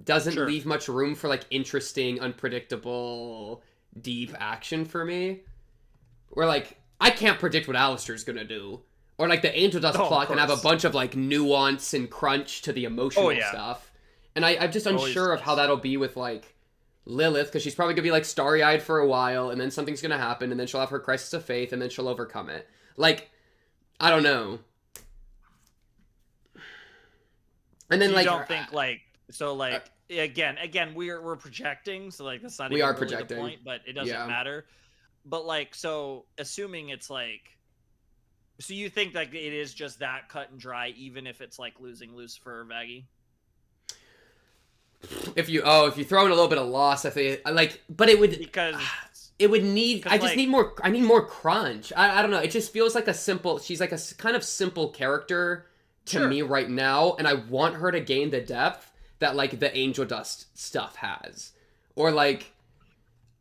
doesn't leave much room for, like, interesting, unpredictable, deep action for me. Where, like, I can't predict what Alistair's gonna do. Or, like, the Angel Dust plot can have a bunch of, like, nuance and crunch to the emotional stuff. And I'm just unsure of how that'll be with, like, Lilith, because she's probably gonna be, like, starry-eyed for a while, and then something's gonna happen, and then she'll have her crisis of faith, and then she'll overcome it. Like, I don't know. And then, like... You don't think, like... So, like, again, we're projecting, so, like, that's not even really the point, but it doesn't matter. But, like, so, assuming it's, like... So you think, like, it is just that cut and dry, even if it's, like, losing Lucifer or Vaggie? If you throw in a little bit of loss, I think, like, but it would... Because... It would need... I just like, need more... I need more crunch. I don't know. It just feels like a simple... She's, like, a kind of simple character to me right now, and I want her to gain the depth that, like, the Angel Dust stuff has. Or, like,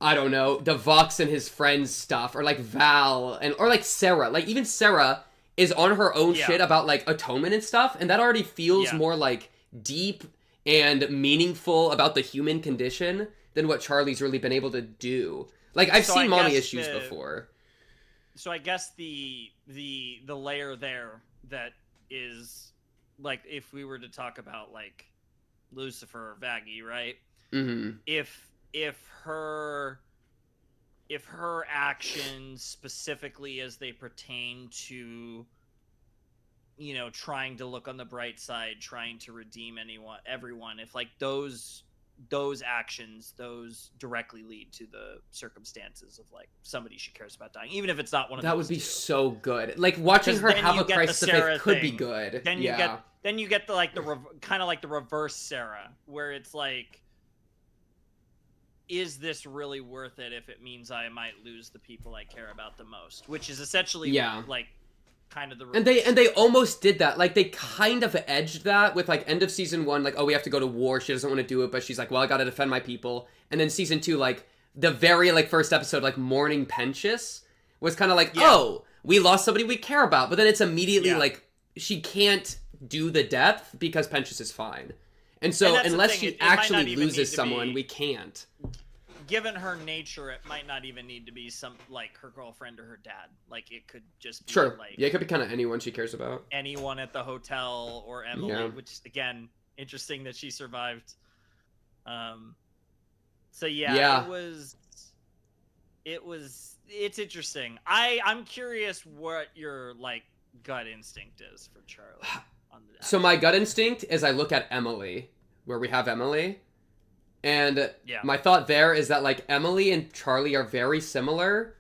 I don't know, the Vox and his friends stuff, or, like, Val, or, like, Sarah. Like, even Sarah is on her own shit about, like, atonement and stuff, and that already feels more, like, deep and meaningful about the human condition than what Charlie's really been able to do. Like, I've seen mommy issues before. So I guess the layer there that is, like, if we were to talk about, like, Lucifer or Vaggie, right? Mm-hmm. If her actions, specifically as they pertain to, you know, trying to look on the bright side, trying to redeem everyone, if, like, those actions, those directly lead to the circumstances of, like, somebody she cares about dying, even if it's not one of those. That would be so good. Like, watching her have a crisis of faith could be good. Then you get the, like, kind of like the reverse Sarah, where it's like, is this really worth it if it means I might lose the people I care about the most? Which is essentially like kind of the reverse. And they almost did that. Like, they kind of edged that with, like, end of season 1, like, oh, we have to go to war, she doesn't want to do it, but she's like, well, I gotta defend my people. And then season 2, like, the very, like, first episode, like, Mourning Pentious was kind of like, oh, we lost somebody we care about, but then it's immediately like, she can't do the depth because Pentious is fine. And so unless she actually loses someone, we can't. Given her nature, it might not even need to be some, like, her girlfriend or her dad. Like, it could just be, like... Yeah, it could be kind of anyone she cares about. Anyone at the hotel, or Emily, which, again, interesting that she survived. So, it's interesting. I'm curious what your, like, gut instinct is for Charlie. So my gut instinct is I look at Emily, where we have Emily, and my thought there is that, like, Emily and Charlie are very similar,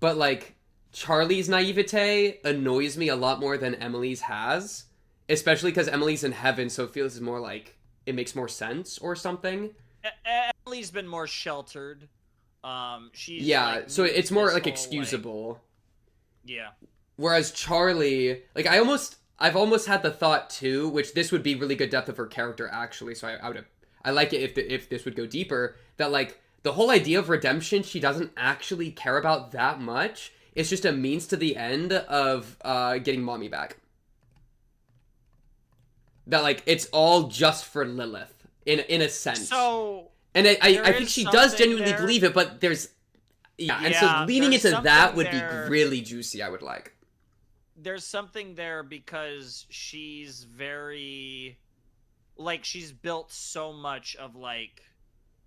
but, like, Charlie's naivete annoys me a lot more than Emily's has, especially because Emily's in heaven, so it feels more like it makes more sense or something. Emily's been more sheltered. She's like, so it's more like excusable. Like, Whereas Charlie, like, I've almost had the thought too, which this would be really good depth of her character actually, so I like it if this would go deeper, that, like, the whole idea of redemption she doesn't actually care about that much. It's just a means to the end of getting mommy back. That, like, it's all just for Lilith in a sense. So, and I think she does genuinely believe it, but there's and so leaning into that would be really juicy. I would like. There's something there because she's very, like, she's built so much of, like,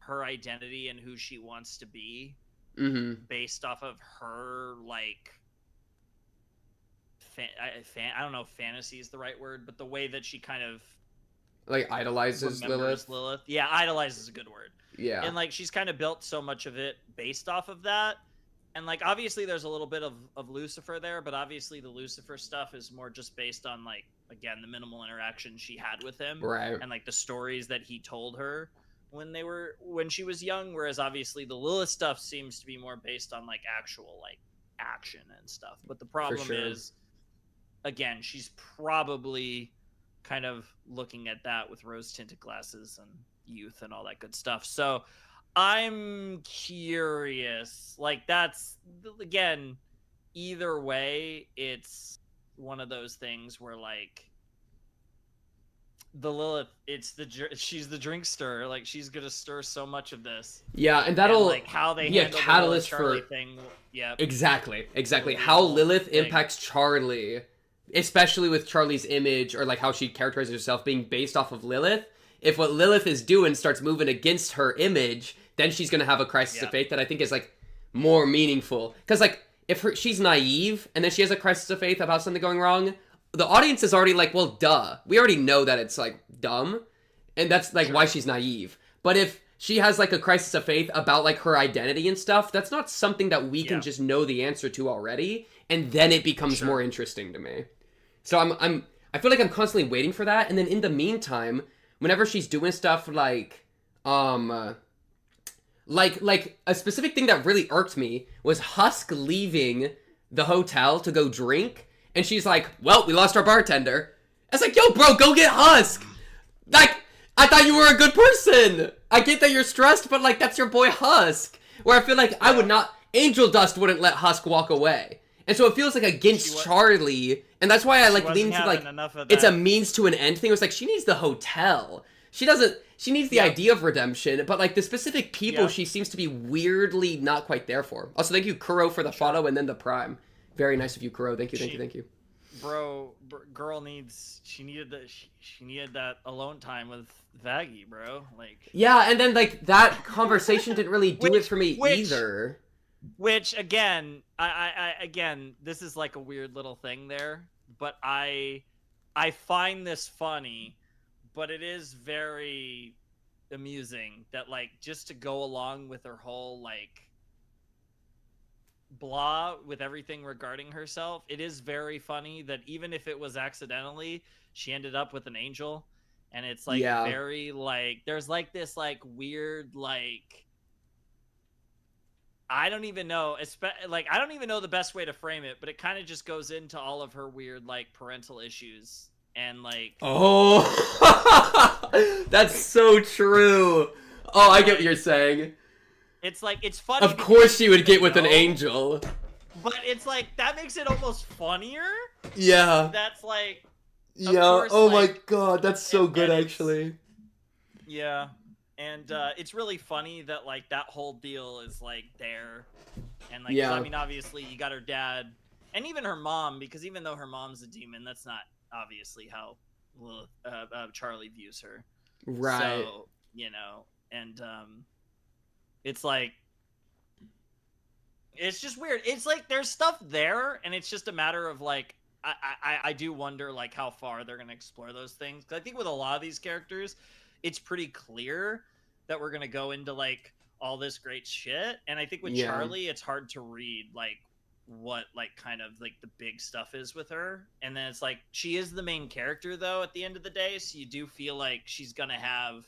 her identity and who she wants to be based off of her, like, I don't know if fantasy is the right word, but the way that she kind of, like, idolizes Lilith. Yeah, idolizes is a good word. Yeah. And, like, she's kind of built so much of it based off of that. And, like, obviously there's a little bit of Lucifer there, but obviously the Lucifer stuff is more just based on, like, again, the minimal interaction she had with him. Right. And, like, the stories that he told her when she was young, whereas obviously the Lilith stuff seems to be more based on, like, actual, like, action and stuff. But the problem is, again, she's probably kind of looking at that with rose-tinted glasses and youth and all that good stuff. So I'm curious. Like, that's, again, either way, it's one of those things where, like, the Lilith, she's the drink stirrer. Like, she's gonna stir so much of this. Yeah, and that'll, like, how they handle catalyst the Charlie for thing. Yeah, exactly. How Lilith impacts Charlie, especially with Charlie's image, or, like, how she characterizes herself being based off of Lilith. If what Lilith is doing starts moving against her image, then she's gonna have a crisis of faith that I think is, like, more meaningful. Because, like, if she's naive and then she has a crisis of faith about something going wrong, the audience is already like, well, duh. We already know that it's, like, dumb, and that's, like, why she's naive. But if she has, like, a crisis of faith about, like, her identity and stuff, that's not something that we can just know the answer to already, and then it becomes more interesting to me. So I feel like I'm constantly waiting for that, and then in the meantime, whenever she's doing stuff like a specific thing that really irked me was Husk leaving the hotel to go drink, and she's like, well, we lost our bartender. It's like, yo, bro, go get Husk. Like, I thought you were a good person. I get that you're stressed, but like that's your boy Husk. Where I feel like I would not. Angel Dust wouldn't let Husk walk away, and so it feels like against Charlie, and that's why I like lean to like it's a means to an end thing. It was like she needs the hotel. She doesn't. She needs the idea of redemption, but like the specific people, she seems to be weirdly not quite there for. Also, thank you, Kuro, for the follow and then the prime. Very nice of you, Kuro. Thank you, thank you. Bro, girl needs. She needed that alone time with Vaggie, bro. Like. Yeah, and then like that conversation didn't really do it for me either. Which again, I again, this is like a weird little thing there, but I find this funny, but it is very amusing that like just to go along with her whole like blah with everything regarding herself, it is very funny that even if it was accidentally, she ended up with an angel, and it's like very like there's like this like weird like I don't even know I don't even know the best way to frame it, but it kind of just goes into all of her weird like parental issues and like that's so true. Oh, I get what you're saying. It's like it's funny. Of course she would get with an angel. But it's like that makes it almost funnier. Yeah. That's like course, oh like, my god, that's so good actually. Yeah. And it's really funny that like that whole deal is like there. And like I mean obviously you got her dad and even her mom, because even though her mom's a demon, that's not obviously how Charlie views her. Right. So, you know, and it's like it's just weird. It's like there's stuff there, and it's just a matter of like I do wonder like how far they're gonna explore those things. Because I think with a lot of these characters, it's pretty clear that we're gonna go into like all this great shit. And I think with Charlie, it's hard to read like what like kind of like the big stuff is with her. And then it's like she is the main character though at the end of the day, so you do feel like she's gonna have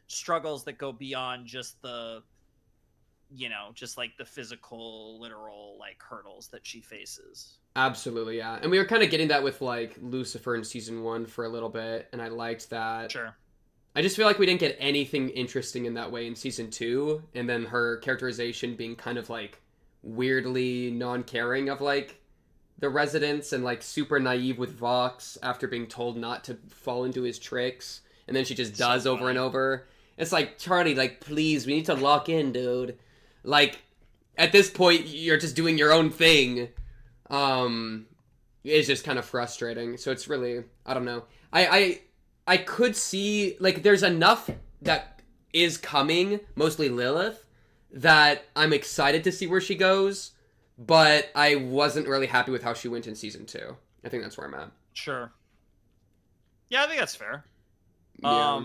struggles that go beyond just the, you know, just like the physical literal like hurdles that she faces. Absolutely, yeah. And we were kind of getting that with like Lucifer in season 1 for a little bit, and I liked that. Sure. I just feel like we didn't get anything interesting in that way in season 2, and then her characterization being kind of like weirdly non-caring of like the residents and like super naive with Vox after being told not to fall into his tricks, and then she just does over and over. It's like, Charlie, like, please, we need to lock in, dude. Like, at this point, you're just doing your own thing. It's just kind of frustrating. So it's really, I don't know. I could see, like, there's enough that is coming, mostly Lilith, that I'm excited to see where she goes, but I wasn't really happy with how she went in season 2. I think that's where I'm at. Sure. Yeah, I think that's fair. Yeah.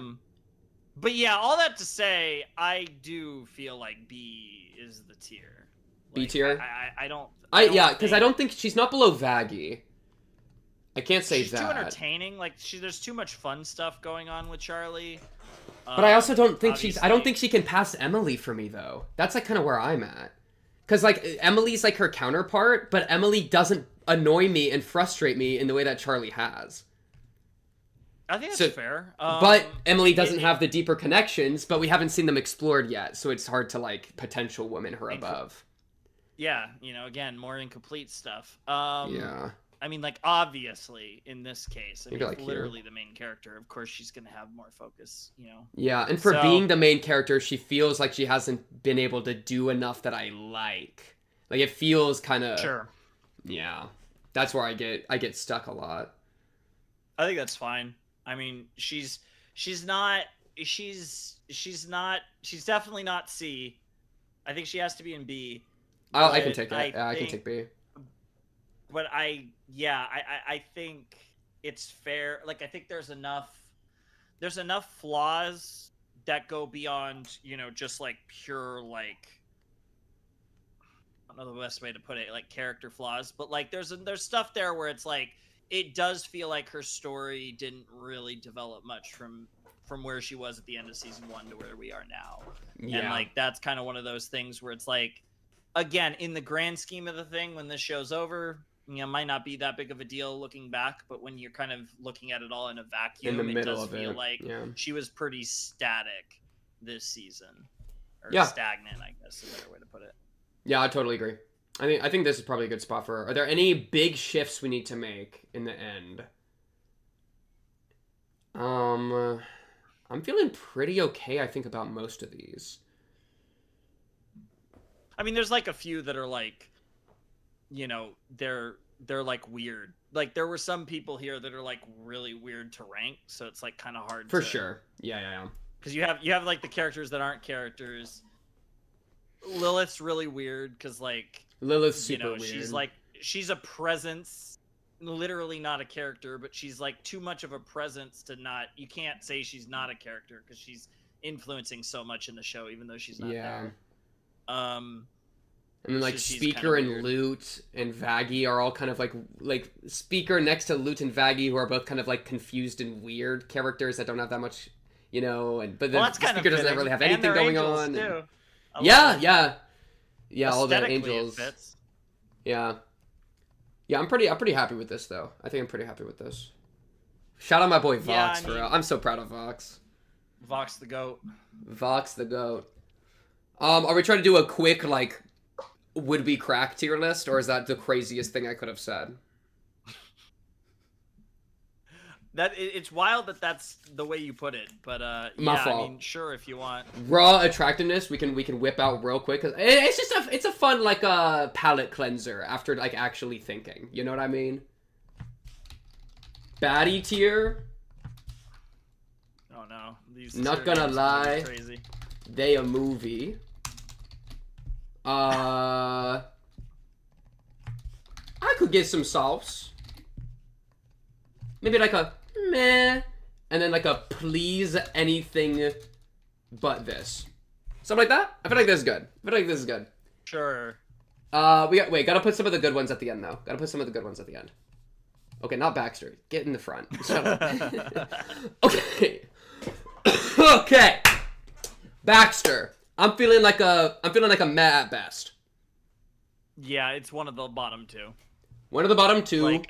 But yeah, all that to say, I do feel like B is the tier. Like, B tier? I don't yeah, because I don't think she's not below Vaggie. I can't say she's that. She's too entertaining. Like there's too much fun stuff going on with Charlie. But I also don't think I don't think she can pass Emily for me though. That's like kind of where I'm at. Because like Emily's like her counterpart, but Emily doesn't annoy me and frustrate me in the way that Charlie has. I think that's fair. But Emily doesn't have the deeper connections, but we haven't seen them explored yet, so it's hard to, like, potential women her above. Yeah, you know, again, more incomplete stuff. Yeah. I mean, like, obviously, in this case, I mean, like literally the main character. Of course, she's going to have more focus, you know? Yeah, and for being the main character, she feels like she hasn't been able to do enough that I like. Like, it feels kind of... Sure. Yeah. That's where I get stuck a lot. I think that's fine. I mean, she's definitely not C. I think she has to be in B. I can take that. I can take B. But I think it's fair. Like, I think there's enough flaws that go beyond, you know, just like pure, like, I don't know the best way to put it, like character flaws, but like there's stuff there where it's like, it does feel like her story didn't really develop much from where she was at the end of season 1 to where we are now. Yeah. And like that's kind of one of those things where it's like, again, in the grand scheme of the thing, when this show's over, might not be that big of a deal looking back, but when you're kind of looking at it all in a vacuum, in the middle does of feel it, like she was pretty static this season, or stagnant, I guess is a better way to put it. Yeah, I totally agree. I think this is probably a good spot for her. Are there any big shifts we need to make in the end? I'm feeling pretty okay, I think, about most of these. I mean, there's like a few that are like, you know, they're like weird. Like there were some people here that are like really weird to rank, so it's like kind of hard. For sure. Yeah. Because you have like the characters that aren't characters. Lilith's really weird because like Lilith's super weird. She's a presence, literally not a character, but she's like too much of a presence to not. You can't say she's not a character because she's influencing so much in the show, even though she's not there. And then like Speaker and Lute and Vaggie are all kind of like Speaker next to Lute and Vaggie, who are both kind of like confused and weird characters that don't have that much, you know. And but then Speaker doesn't really have anything going on. Too. Yeah. All the angels. Yeah, I'm pretty happy with this though. I think I'm pretty happy with this. Shout out my boy Vox for real. I'm so proud of Vox. Vox the goat. Vox the goat. Are we trying to do a quick like would-be crack tier list, or is that the craziest thing I could have said? It's wild that that's the way you put it, but My fault. I mean, sure, if you want raw attractiveness, we can whip out real quick, 'cause it's a fun like palate cleanser after like actually thinking. You know what I mean? Baddie tier. Oh no, these not gonna lie, crazy. They a movie. I could get some sauce. Maybe like a meh, and then like a please anything but this. Something like that? I feel like this is good. Sure. Gotta put some of the good ones at the end though. Okay, not Baxter. Get in the front. Shut up. Okay. Okay. Baxter. I'm feeling like a meh at best. Yeah, it's one of the bottom two. Like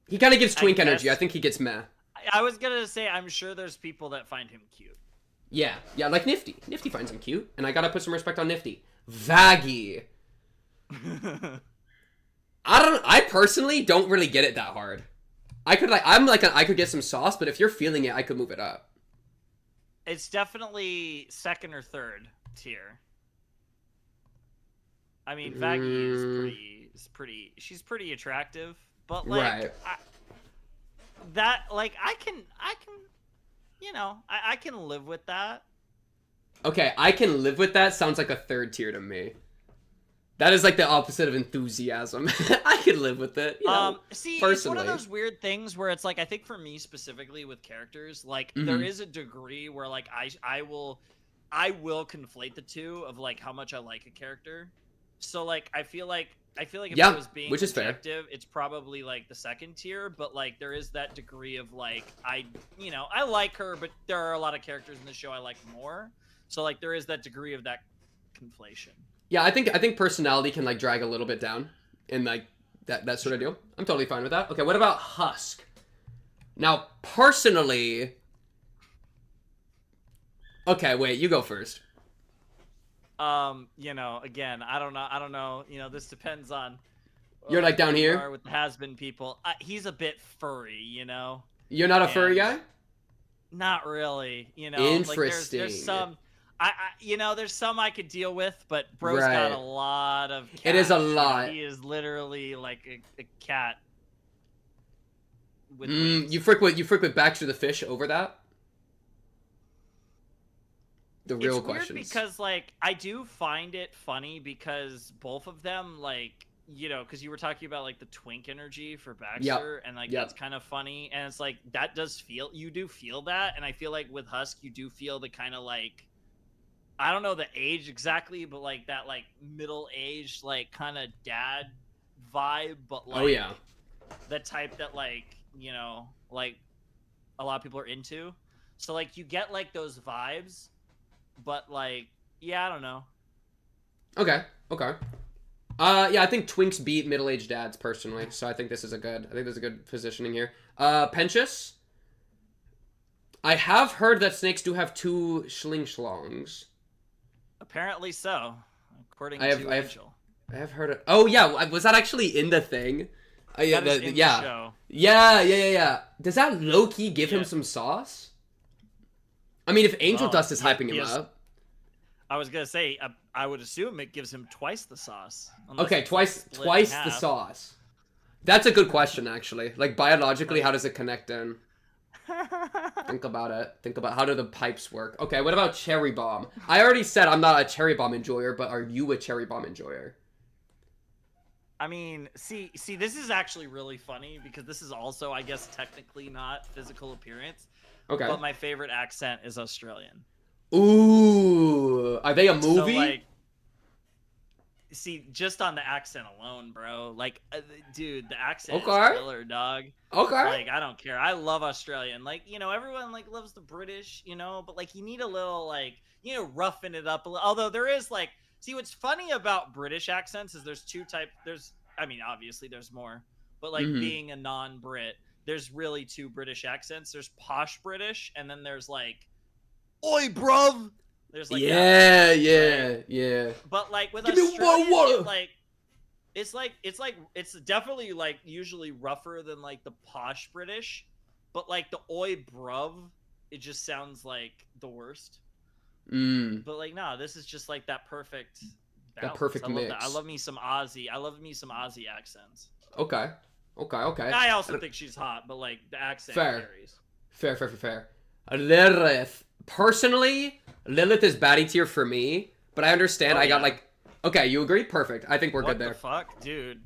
he kind of gives twink energy. I think he gets meh. I was gonna say I'm sure there's people that find him cute. Yeah, like Nifty. Nifty finds him cute, and I gotta put some respect on Nifty. Vaggie. I personally don't really get it that hard. I could get some sauce, but if you're feeling it, I could move it up. It's definitely second or third tier. I mean, Vaggie is pretty. She's pretty attractive, but like I can, you know, I can live with that. Okay, I can live with that. Sounds like a third tier to me. That is like the opposite of enthusiasm. I can live with it. You know, see, personally. It's one of those weird things where it's like, I think for me specifically with characters, like there is a degree where like I will conflate the two of like how much I like a character. So like I feel like if I was being objective, it's probably like the second tier, but like there is that degree of like I like her, but there are a lot of characters in the show I like more. So like there is that degree of that conflation. Yeah, I think personality can like drag a little bit down in like that sort of deal. I'm totally fine with that. Okay, what about Husk? Now, personally, okay, wait, you go first. You know, again, I don't know. You know, this depends on. You're like down here with the HAZBIN people. He's a bit furry, you know. You're not a furry guy? Not really, you know. Interesting. Like there's some. There's some I could deal with, but bro's got a lot of cats. It is a lot. He is literally like a cat. With you frick with Baxter the Fish over that? The real question. It's weird because like I do find it funny because both of them like because you were talking about like the twink energy for Baxter and like that's kind of funny, and it's like that you do feel that, and I feel like with Husk you do feel the kind of like. I don't know the age exactly, but like that like middle-aged like kind of dad vibe, but like the type that like like a lot of people are into. So like you get like those vibes, but like I don't know. Okay. Yeah, I think twinks beat middle-aged dads personally, so I think this is a good. I think there's a good positioning here. Pentious. I have heard that snakes do have two schlongs. Apparently so, according to Angel. I have heard it. Oh yeah, was that actually in the thing? Yeah, that is in yeah. the show. Yeah. Does that low-key give him some sauce? I mean, if Angel Dust is hyping him up. I was gonna say, I would assume it gives him twice the sauce. Okay, twice the sauce. That's a good question, actually. Like, biologically, how does it connect in? Think about it. Think about how do the pipes work. Okay, what about cherry bomb? I already said I'm not a cherry bomb enjoyer, but are you a cherry bomb enjoyer? I mean, see, this is actually really funny because this is also, I guess, technically not physical appearance. Okay. But my favorite accent is Australian. Ooh, are they a movie? So, like, see, just on the accent alone, bro. Like, dude, the accent is killer, dog. Okay. Like, I don't care. I love Australian. Like, you know, everyone like loves the British, you know, but like, you need a little like, you know, roughing it up a little. Although there is like, see, what's funny about British accents is there's two types. I mean, obviously there's more, but like being a non-Brit, there's really two British accents. There's posh British, and then there's like, oi, bruv. There's like yeah. But like with Australian, it's definitely like usually rougher than like the posh British, but like the oi bruv, it just sounds like the worst. But like, nah, this is just like that perfect balance. That perfect mix. I love me some Aussie. I love me some Aussie accents. Okay. I also think she's hot, but like the accent carries. Fair. Lilith. Personally, Lilith is baddie tier for me, but I understand I got like... Okay, you agree? Perfect. I think we're good there. What the fuck? Dude,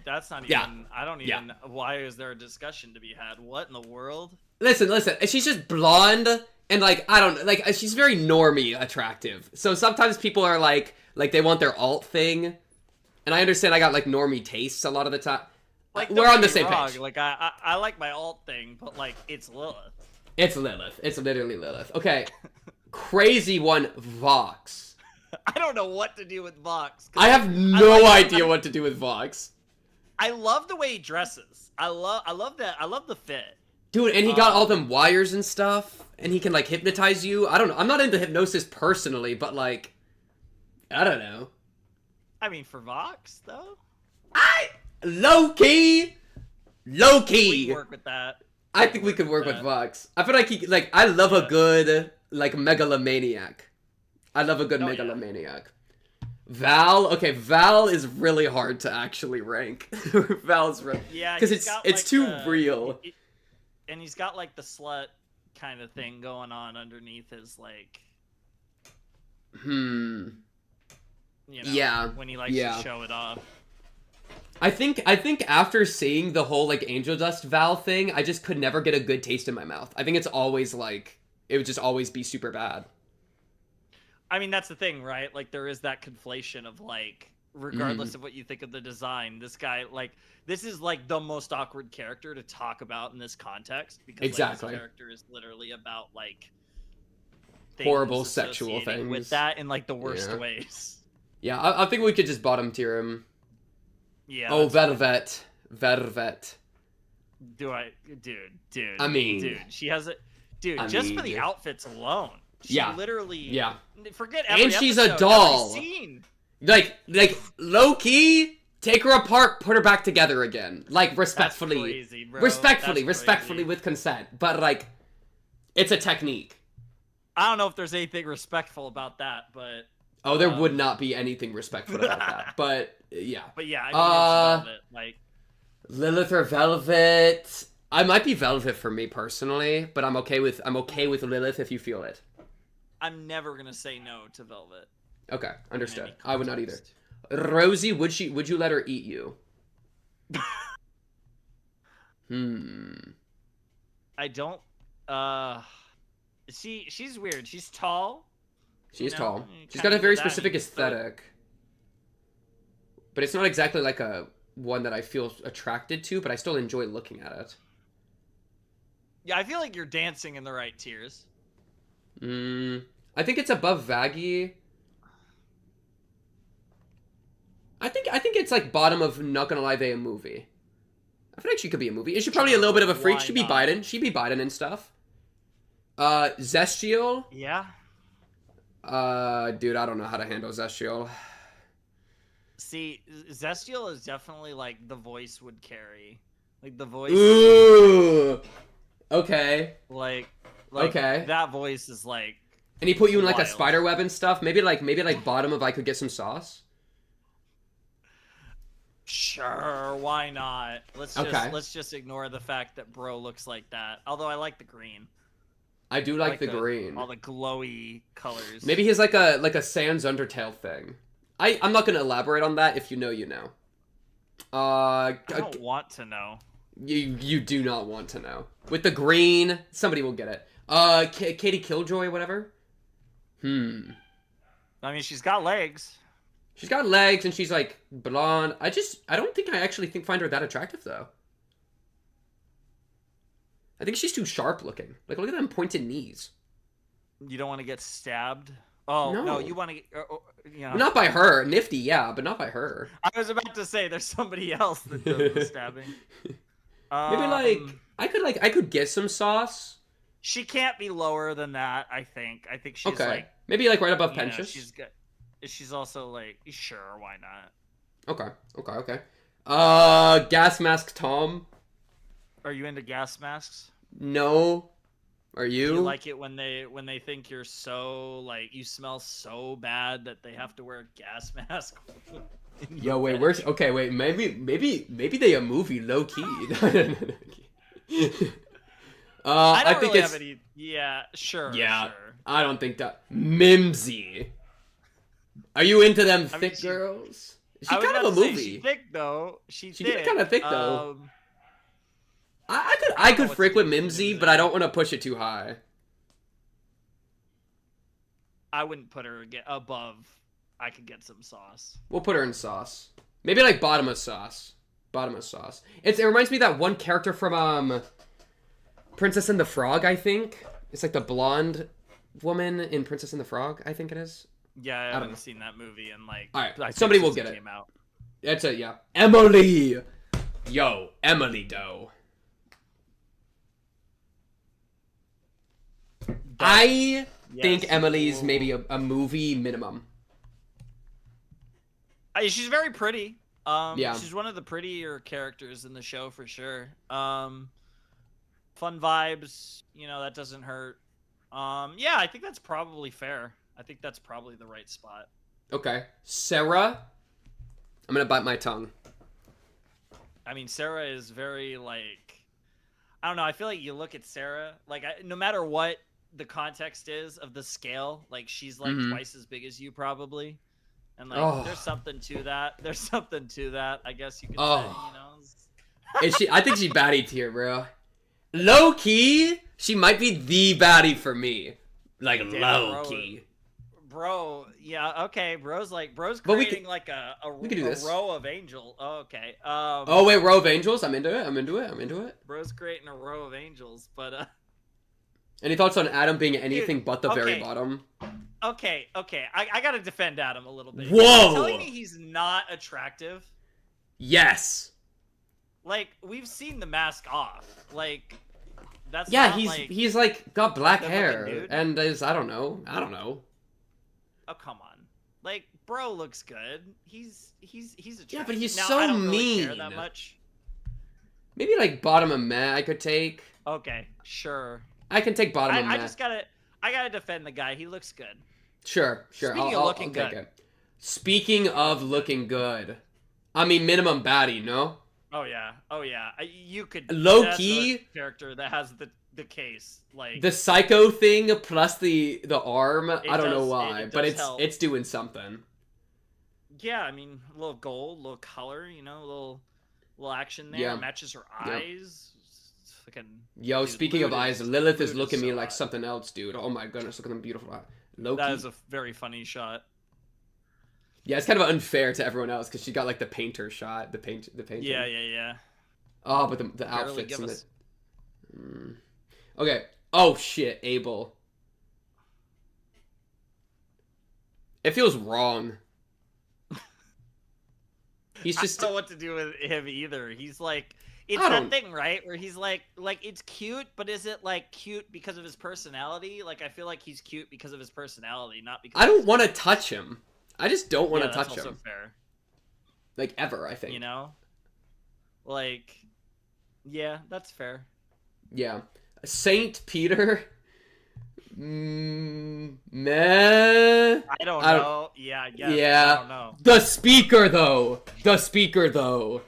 that's not even... I don't even... Why is there a discussion to be had? What in the world? Listen. She's just blonde, and like, I don't... Like, she's very normie attractive. So sometimes people are like they want their alt thing, and I understand I got like normie tastes a lot of the time. Like, we're on the same page. Like, I like my alt thing, but like, it's Lilith. It's Lilith. It's literally Lilith. Okay. Crazy one, Vox. I don't know what to do with Vox. I have no idea what to do with Vox. I love the way he dresses. I love that. I love the fit. Dude, and he got all them wires and stuff, and he can like hypnotize you. I don't know. I'm not into hypnosis personally, but like, I don't know. I mean, for Vox though. Low key. We can work with that. I think we could work with Vox. I feel like I love a good like megalomaniac. I love a good megalomaniac. Val, okay, Val is really hard to actually rank. Val's right. Yeah, because it's too real. And he's got like the slut kind of thing going on underneath his like. You know, when he likes to show it off. I think after seeing the whole like Angel Dust Val thing, I just could never get a good taste in my mouth. I think it's always like it would just always be super bad. I mean, that's the thing, right? Like there is that conflation of like, regardless of what you think of the design, this guy like this is like the most awkward character to talk about in this context because like, his character is literally about like horrible sexual things with that in like the worst ways. Yeah, I think we could just bottom tier him. Yeah. Oh, Velvet. Dude. I mean, dude, she has it. Dude, just for the outfits alone, she literally. Yeah. Forget every episode, she's a doll. Every scene. Like low key, take her apart, put her back together again. Like respectfully, that's crazy, bro. respectfully with consent. But like, it's a technique. I don't know if there's anything respectful about that, but. Oh, there would not be anything respectful about that. But yeah. But yeah, I mean, it's Velvet. Like Lilith or Velvet. I might be Velvet for me personally, but I'm okay with Lilith if you feel it. I'm never gonna say no to Velvet. Okay, understood. I would not either. Rosie, would you let her eat you? I don't. She's weird. She's tall. She's tall. She's got a very specific aesthetic. But it's not exactly like a one that I feel attracted to, but I still enjoy looking at it. Yeah, I feel like you're dancing in the right tiers. I think it's above Vaggie. I think it's like bottom of Not Gonna Lie, they a movie. I feel like she could be a movie. Is she probably a little bit of a freak? She'd be Biden. She'd be Biden and stuff. Zestial? Yeah. Dude, I don't know how to handle Zestial. See, Zestial is definitely like the voice would carry. Like the voice. Ooh. Okay. Like okay. That voice is like. And he put you in like wild. a spider web and stuff. Maybe like bottom of I Could Get Some Sauce. Sure, why not? Let's just ignore the fact that bro looks like that. Although I like the green. I do like the green. All the glowy colors. Maybe he's like a Sans Undertale thing. I'm not gonna elaborate on that. If you know, you know. I don't want to know. You do not want to know. With the green, somebody will get it. Katie Killjoy, whatever. I mean, she's got legs. She's got legs and she's like blonde. I don't think I actually find her that attractive though. I think she's too sharp looking. Like, look at them pointed knees. You don't want to get stabbed? Oh, no you want to get... Not by her. Nifty, yeah, but not by her. I was about to say, there's somebody else that does the stabbing. Maybe, I could get some sauce. She can't be lower than that, I think. I think she's, okay. like... Maybe, like, right above Pensius? She's good. She's also, like, sure, why not? Okay. Gas Mask Tom. Are you into gas masks? No. Are you? You like it when they think you're so like you smell so bad that they have to wear a gas mask? Yo, wait, wait, maybe they a movie low key. I think really have any. Yeah, sure. Yeah, sure. I don't think that Mimsy. Are you into them thick girls? She's kind of a movie. She's thick though. She's kind of thick though. I could frick with Mimsy, but I don't want to push it too high. I wouldn't put her above. I could get some sauce. We'll put her in sauce. Maybe like bottom of sauce. It reminds me of that one character from Princess and the Frog, I think. It's like the blonde woman in Princess and the Frog, I think it is. Yeah, I haven't seen that movie in like... Alright, somebody will get it. Came out. That's it, yeah. Emily! Yo, Emily Doe. I think Emily's maybe a movie minimum. She's very pretty. Yeah. She's one of the prettier characters in the show for sure. Fun vibes, that doesn't hurt. Yeah, I think that's probably fair. I think that's probably the right spot. Okay. Sarah? I'm gonna bite my tongue. I mean, Sarah is very, like... I don't know, I feel like you look at Sarah, like, no matter what the context is of the scale, like, she's, like, twice as big as you, probably. And, like, there's something to that. I guess you could say, I think she baddie tier, bro. Low-key, she might be the baddie for me. Like, low-key. Bro, yeah, okay. Bro's creating like a row of angels. Oh, okay. Wait, row of angels? I'm into it. Bro's creating a row of angels, but Any thoughts on Adam being anything but the very bottom? Okay. I gotta defend Adam a little bit. Whoa! You're telling me he's not attractive? Yes. Like, we've seen the mask off. Like, that's he's like got black hair and is I don't know. Oh, come on. Like, bro looks good. He's attractive. Yeah, but he's now, so I don't really mean. care that much. Maybe like bottom of meh I could take. Okay, sure. I can take bottom of meh. I gotta defend the guy. He looks good. Sure. I'll take it. Speaking of looking good, I mean minimum baddie, no? Oh yeah. You could low key character that has the case, like the psycho thing plus the arm. I don't know why, but it's doing something. Yeah, I mean, a little gold, a little color, a little action there. Yeah. Matches her eyes. Fucking. Yo, speaking of eyes, Lilith is looking at me like something else, dude. Oh my goodness, look at them beautiful eyes. That is a very funny shot. Yeah, it's kind of unfair to everyone else because she got like the painter shot, the painting. Yeah. Oh, but the outfits and the. Okay. Oh shit, Abel. It feels wrong. He's just... I don't know what to do with him either. He's like, it's I that don't- thing, right? Where he's like it's cute, but is it like cute because of his personality? Like I feel like he's cute because of his personality, not because. I don't want to touch him. I just don't want to that's touch also him. fair. Like, ever, I think. You know, like, yeah, that's fair. Yeah. Saint Peter. Meh. I don't know. Yeah, I guess. Yeah. I don't know. The speaker, though. The speaker, though.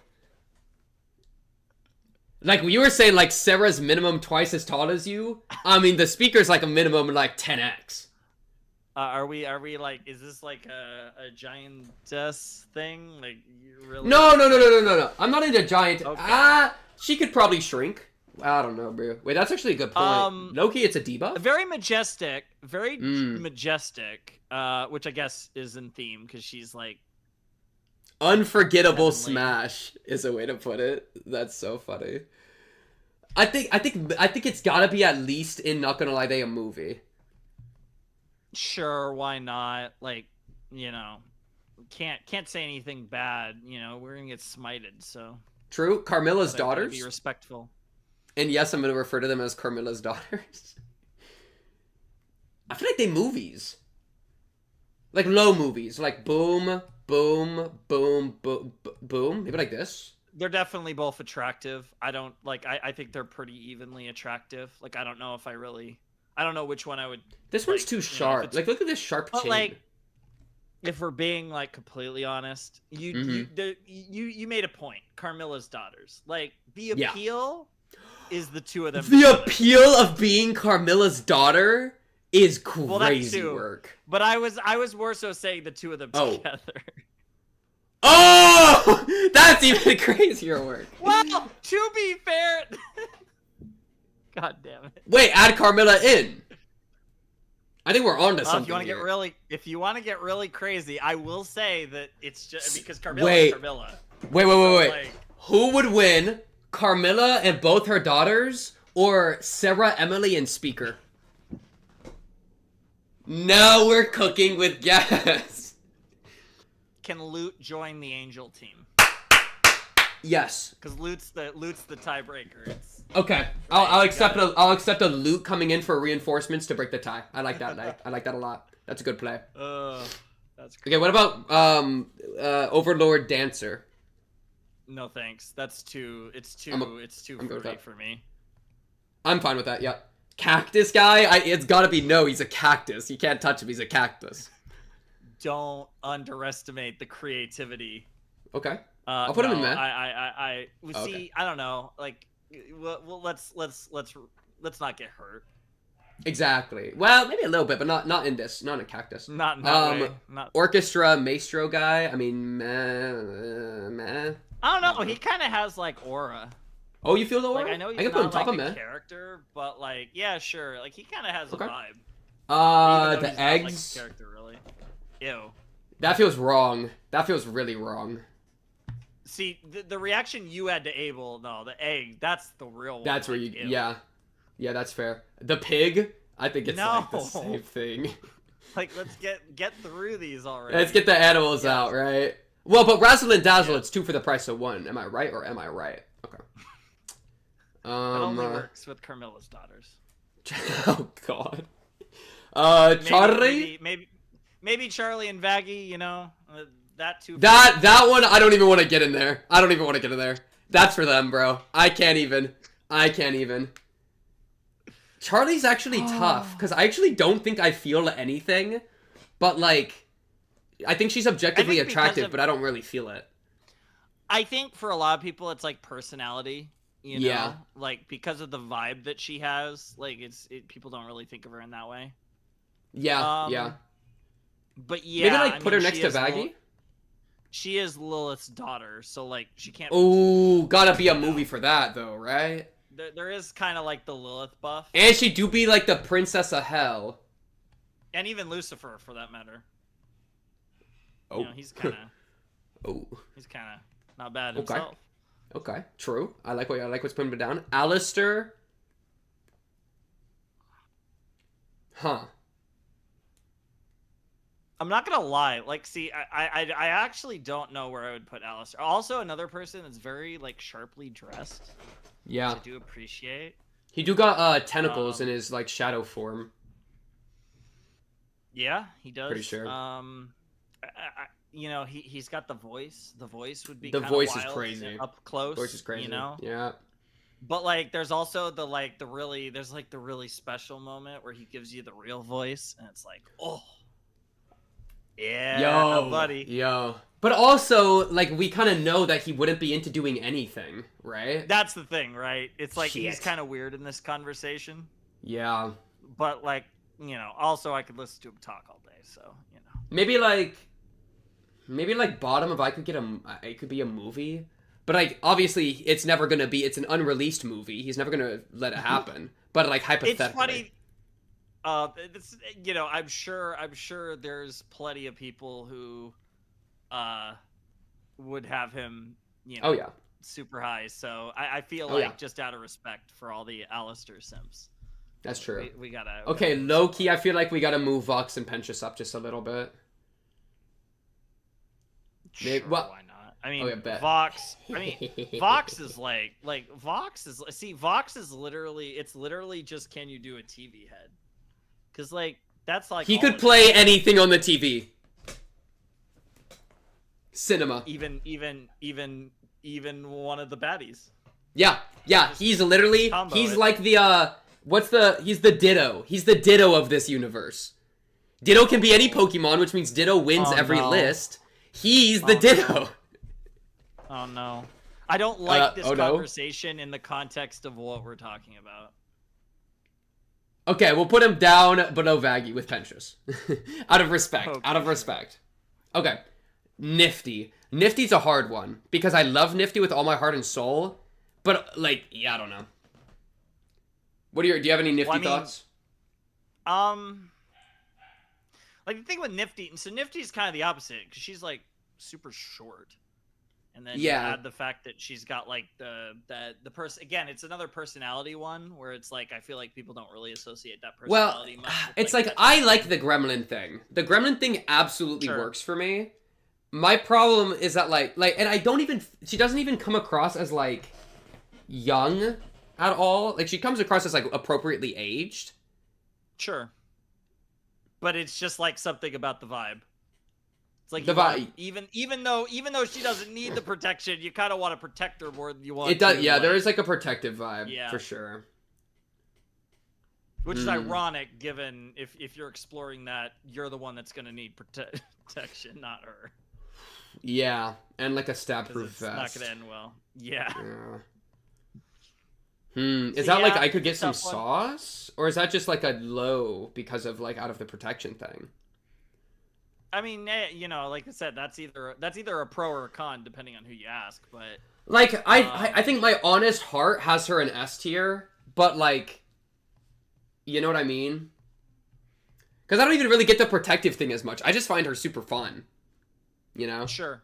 Like, you were saying, like, Sarah's minimum twice as tall as you. I mean, the speaker's like a minimum, like, 10x. Are we like, is this like a giantess thing? Like, you really? No. I'm not into giant. Okay. She could probably shrink. I don't know, bro. Wait, that's actually a good point. Loki, it's a debuff? Very majestic, very majestic, which I guess is in theme because she's like Unforgettable heavenly. smash is a way to put it. That's so funny. I think it's gotta be at least in Not Gonna Lie They a movie. Sure, why not? Like, you know, can't say anything bad. You know, we're gonna get smited, so. True. Carmilla's But I gotta daughters. be respectful. And yes, I'm gonna refer to them as Carmilla's daughters. I feel like they movies. Like low movies. Like boom, boom, boom, boom, boom. Maybe like this. They're definitely both attractive. I don't like. I think they're pretty evenly attractive. Like, I don't know if I don't know which one I would. This one's like, too you know, sharp. if it's- Like, look at this sharp But chain. like, if we're being like completely honest, you made a point. Carmilla's daughters. Like, the Yeah. appeal is the two of them. The together. appeal of being Carmilla's daughter is Well, that crazy too. work. But I was more so saying the two of them Oh. together. Oh, that's even crazier work. Well, to be fair. God damn it. Wait, add Carmilla in. I think we're on to something. If you want to here. get really crazy, I will say that it's just because Carmilla's Wait. Carmilla. Wait. Like, Who would win, Carmilla and both her daughters, or Sarah, Emily, and Speaker? Now we're cooking with gas. can Lute join the Angel team? Yes. Because Lute's the tiebreaker. It's Okay. I'll accept a Lute coming in for reinforcements to break the tie. I like that. I like that a lot. That's a good play. that's great. Okay. What about Overlord Dancer? No thanks. It's too I'm good with fruity that. for me. I'm fine with that. Yeah. Cactus guy. It's gotta be no. He's a cactus. You can't touch him. He's a cactus. Don't underestimate the creativity. Okay. I'll put him in there. See. I don't know. Like, well, let's not get hurt. Exactly. Well, maybe a little bit, but not in this. Not in a cactus. Not in that way. Not. Orchestra maestro guy. I mean, meh. I don't know. He kind of has like aura. Oh, you feel the aura? Like, I know he's can put him not top like of a man. character, but like, yeah, sure. Like, he kind of has Okay. a vibe. Even though The he's not, like, a eggs. character, really. Ew. That feels wrong. That feels really wrong. See, the reaction you had to Abel, no, the egg, that's the real one. That's where like, you. ew. Yeah. Yeah, that's fair. The pig. I think it's like the No. same thing. Like, let's get through these already. Let's get the animals out, right? Well, but Razzle and Dazzle, it's 2 for the price of 1. Am I right or am I right? Okay. It only works with Carmilla's daughters. Oh God. Charlie. Maybe Charlie and Vaggie. You know, that too. That one, I don't even want to get in there. That's for them, bro. I can't even. Charlie's actually tough because I actually don't think I feel anything, but like, I think she's objectively attractive, but I don't really feel it. I think for a lot of people, it's like personality. You know, Yeah. like because of the vibe that she has, like people don't really think of her in that way. Yeah, yeah. But yeah, Maybe like put her next to Vaggie. She is Lilith's daughter, so like she can't. Oh, gotta be a movie for that though, right? There is kind of like the Lilith buff, And she do be like the princess of hell. and even Lucifer for that matter. Oh, You know, he's kind of oh, not bad Okay. himself. okay, true. I like what's putting it down. Alistair. Huh. I'm not gonna lie. Like, see, I actually don't know where I would put Alistair. Also, another person that's very like sharply dressed, Yeah. which I do appreciate. He do got tentacles in his like shadow form. Yeah, he does. Pretty sure. You know, he's got the voice. The voice would be The kinda voice is wild crazy. up close. The voice is crazy. You know. Yeah. But like, there's also the really special moment where he gives you the real voice, and it's like, oh, yeah, Yo, buddy. Yo. But also, like, we kind of know that he wouldn't be into doing anything, right? That's the thing, right? It's like Shit. he's kind of weird in this conversation. Yeah. But like, you know, also I could listen to him talk all day, so you know. Maybe like bottom of it could be a movie. But like obviously it's never gonna be. It's an unreleased movie. He's never gonna let it happen. But like hypothetically, it's funny. It's, you know, I'm sure there's plenty of people who, would have him. You know, oh yeah, super high. So I feel just out of respect for all the Alistair simps. That's true. We gotta. Okay, low key, I feel like we gotta move Vox and Penchus up just a little bit. Sure, why not? I mean, Vox. I mean, Vox is Vox is literally just, can you do a TV head? Because like that's like he could play anything on the TV. Cinema. Even one of the baddies. Yeah. He's literally like the he's the Ditto. He's the Ditto of this universe. Ditto can be any Pokemon, which means Ditto wins every list. He's the Ditto. Oh no. I don't like this conversation in the context of what we're talking about. Okay, we'll put him down below Vaggie with Penchus. Out of respect. Okay. Out of respect. Okay. Nifty. Nifty's a hard one. Because I love Nifty with all my heart and soul. But, like, yeah, I don't know. Do you have any Nifty thoughts? Like, the thing with Nifty, so Nifty's kind of the opposite, because she's, like, super short. And then you add the fact that she's got like the person again. It's another personality one where it's like I feel like people don't really associate that personality much with, it's like I like the gremlin thing. The gremlin thing absolutely works for me. My problem is that like and I don't even she doesn't even come across as like young at all. Like she comes across as like appropriately aged. Sure. But it's just like something about the vibe. It's like the vibe. Even though she doesn't need the protection, you kind of want to protect her more than you want. It does, yeah. Like, there is like a protective vibe, for sure. Which is ironic, given if you're exploring that, you're the one that's gonna need protection, not her. Yeah, and like a stab-proof vest. Not gonna end well. Yeah. Is that like I could get some sauce, or is that just like a low because of like out of the protection thing? I mean, you know, like I said, that's either a pro or a con, depending on who you ask. But like, I think my honest heart has her in S tier, but like, you know what I mean? Because I don't even really get the protective thing as much. I just find her super fun. You know? Sure.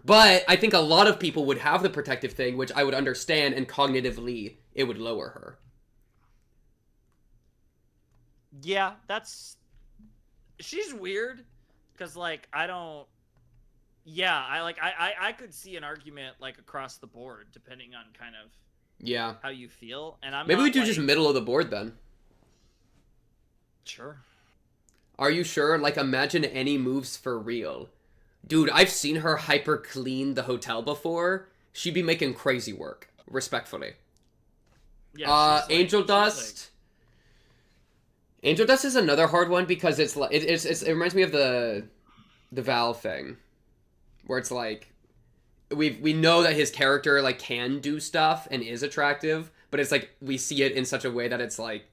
But I think a lot of people would have the protective thing, which I would understand, and cognitively, it would lower her. Yeah, she's weird. Because, like, I could see an argument, like, across the board, depending on kind of how you feel. And Maybe we do just middle of the board, then. Sure. Are you sure? Like, imagine any moves for real. Dude, I've seen her hyper clean the hotel before. She'd be making crazy work. Respectfully. Yeah, Angel Dust... Angel Dust is another hard one because it's like it reminds me of the Val thing, where it's like we know that his character like can do stuff and is attractive, but it's like we see it in such a way that it's like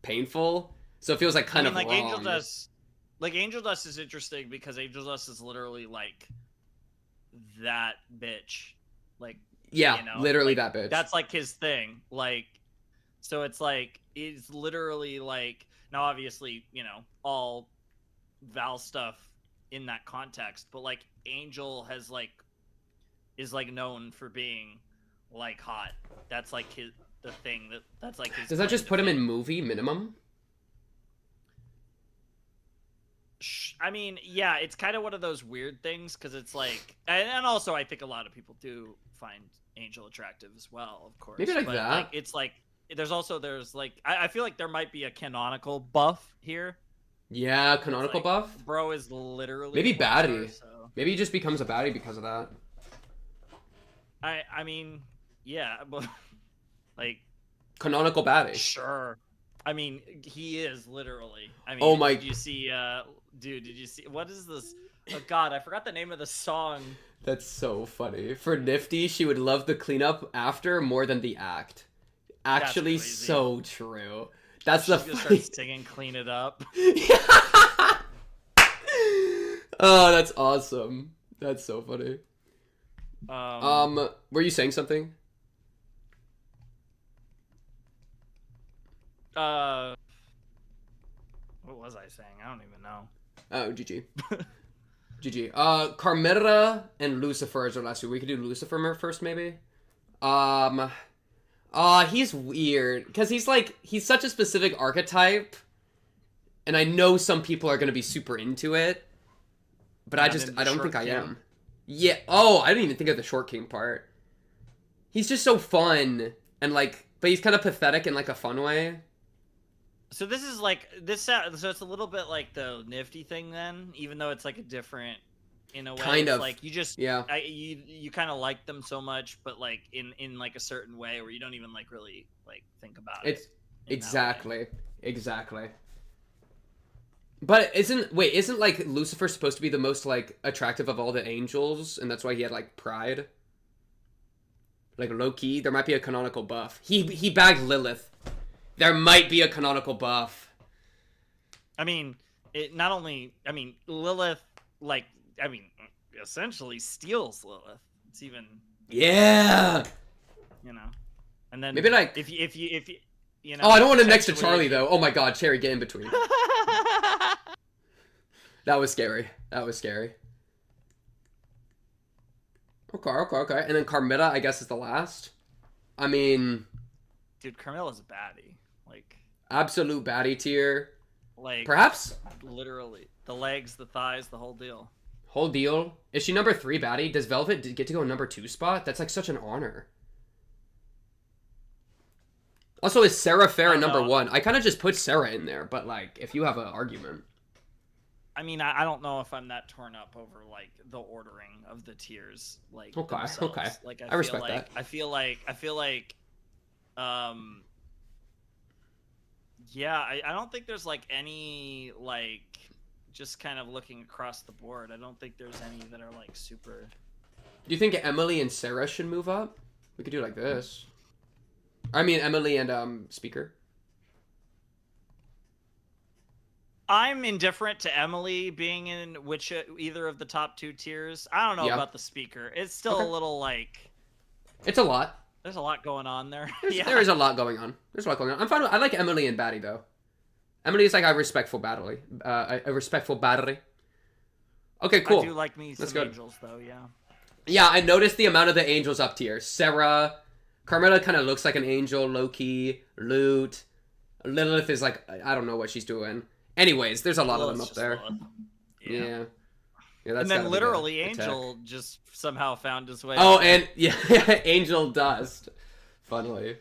painful, so it feels like kind of like wrong. Angel Dust is interesting because Angel Dust is literally like that bitch, like literally like, that bitch. That's like his thing, like so it's like it's literally like. Now, obviously, you know, all Val stuff in that context, but like Angel is like known for being like hot. That's like the thing that's like his. Does that just put him in movie minimum? I mean, yeah, it's kind of one of those weird things because it's like, and also I think a lot of people do find Angel attractive as well, of course. Maybe like but that. Like, it's like there's like I feel like there might be a canonical buff here. Yeah, canonical Like, buff. bro is literally Maybe a porn baddie. star, so. Maybe he just becomes a baddie because of that. I mean, yeah, but like Canonical baddie. sure. I mean, he is literally. I mean, Oh my- Did you see? Dude, did you see? What is this? Oh God, I forgot the name of the song. That's so funny. For Nifty, she would love the cleanup after more than the act. Actually, That's crazy. so true. That's She's the gonna funny. start singing "Clean It Up." Oh, that's awesome. That's so funny. Were you saying something? What was I saying? I don't even know. Oh, GG. GG. Carmilla and Lucifer is our last two. We could do Lucifer first, maybe? He's weird. Because he's such a specific archetype. And I know some people are going to be super into it. But I don't think I am. Yeah. Oh, I didn't even think of the Short King part. He's just so fun. And but he's kind of pathetic in a fun way. So this is like this. So it's a little bit like the Nifty thing, then, even though it's like a different, in a way. Kind it's of. like you just Yeah. You kind of like them so much, but like in like a certain way where you don't even really think about it. Exactly. But isn't Lucifer supposed to be the most attractive of all the angels, and that's why he had pride? Low key, there might be a canonical buff. He bagged Lilith. There might be a canonical buff. I mean, Lilith, essentially steals Lilith. It's even. Yeah. And then maybe if you Oh, I don't want him next to Charlie though. Oh my God, Cherry, get in between. That was scary. Okay. And then Carmilla, I guess, is the last. I mean, dude, Carmilla's a baddie. Absolute baddie tier. Perhaps? Literally. The legs, the thighs, the whole deal. Whole deal? Is she number 3 baddie? Does Velvet get to go number 2 spot? That's such an honor. Also, is Sarah Fair in number 1? I kind of just put Sarah in there, but if you have an argument. I mean, I don't know if I'm that torn up over the ordering of the tiers. Okay. I respect that. I feel like yeah, I don't think there's any just kind of looking across the board. I don't think there's any that are super. Do you think Emily and Sarah should move up? We could do it like this. I mean, Emily and Speaker. I'm indifferent to Emily being in either of the top 2 tiers. I don't know about the Speaker. It's still a little It's a lot. There's a lot going on there. There is a lot going on. I'm fine. I like Emily and Batty though. Emily is a respectful battery. A respectful battery. Okay, cool. I do like me some angels though. Yeah. Yeah, I noticed the amount of the angels up tier. Sarah, Carmilla kind of looks like an angel, low key. Lute, Lilith is I don't know what she's doing. Anyways, there's a lot of them up there. Yeah. That's and then literally Angel just somehow found his way. Oh, and yeah, Angel Dust. Funnily.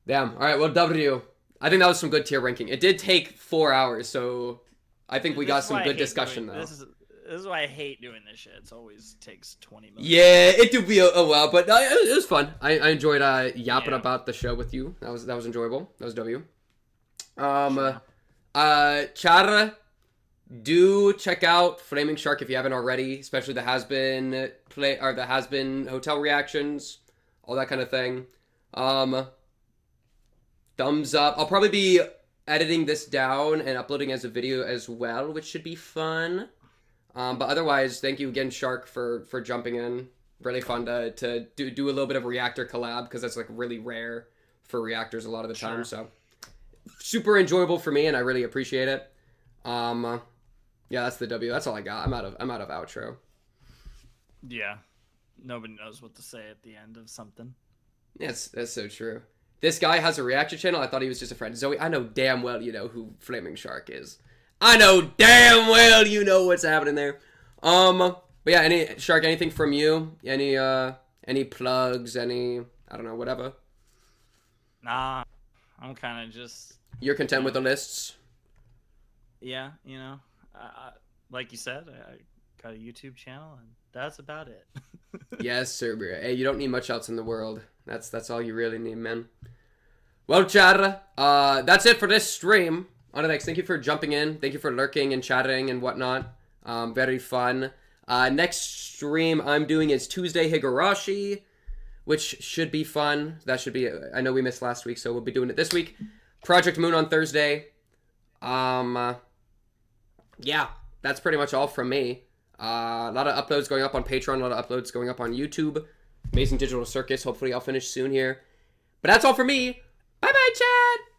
Damn. All right, well, W. I think that was some good tier ranking. It did take 4 hours, so I think we got some good discussion, though. This is why I hate doing this shit. It always takes 20 minutes. Yeah, it did be a while, but it was fun. I enjoyed yapping about the show with you. That was enjoyable. That was W. Chara, do check out Flaming Shark if you haven't already, especially the HAZBIN Hotel reactions, all that kind of thing. Thumbs up. I'll probably be editing this down and uploading as a video as well, which should be fun. But otherwise, thank you again, Shark, for jumping in. Really fun to do a little bit of a reactor collab, because that's really rare for reactors a lot of the time. So super enjoyable for me, and I really appreciate it. Yeah, that's the W. That's all I got. I'm out of outro. Yeah. Nobody knows what to say at the end of something. Yes, that's so true. This guy has a reaction channel. I thought he was just a friend. Zoe, I know damn well you know who Flaming Shark is. I know damn well you know what's happening there. But yeah, anything from you? Any plugs? I don't know, whatever. Nah, I'm kind of just. You're content with the lists? Yeah, you know, like you said, I got a YouTube channel, and that's about it. Yes, sir, bro. Hey, you don't need much else in the world. That's all you really need, man. Well, chat, that's it for this stream. Onyx, thank you for jumping in. Thank you for lurking and chatting and whatnot. Very fun. Next stream I'm doing is Tuesday Higurashi, which should be fun. That should be, I know we missed last week, so we'll be doing it this week. Project Moon on Thursday. Yeah, that's pretty much all from me. A lot of uploads going up on Patreon, a lot of uploads going up on YouTube. Amazing Digital Circus, hopefully I'll finish soon here. But that's all for me. Bye-bye, chat!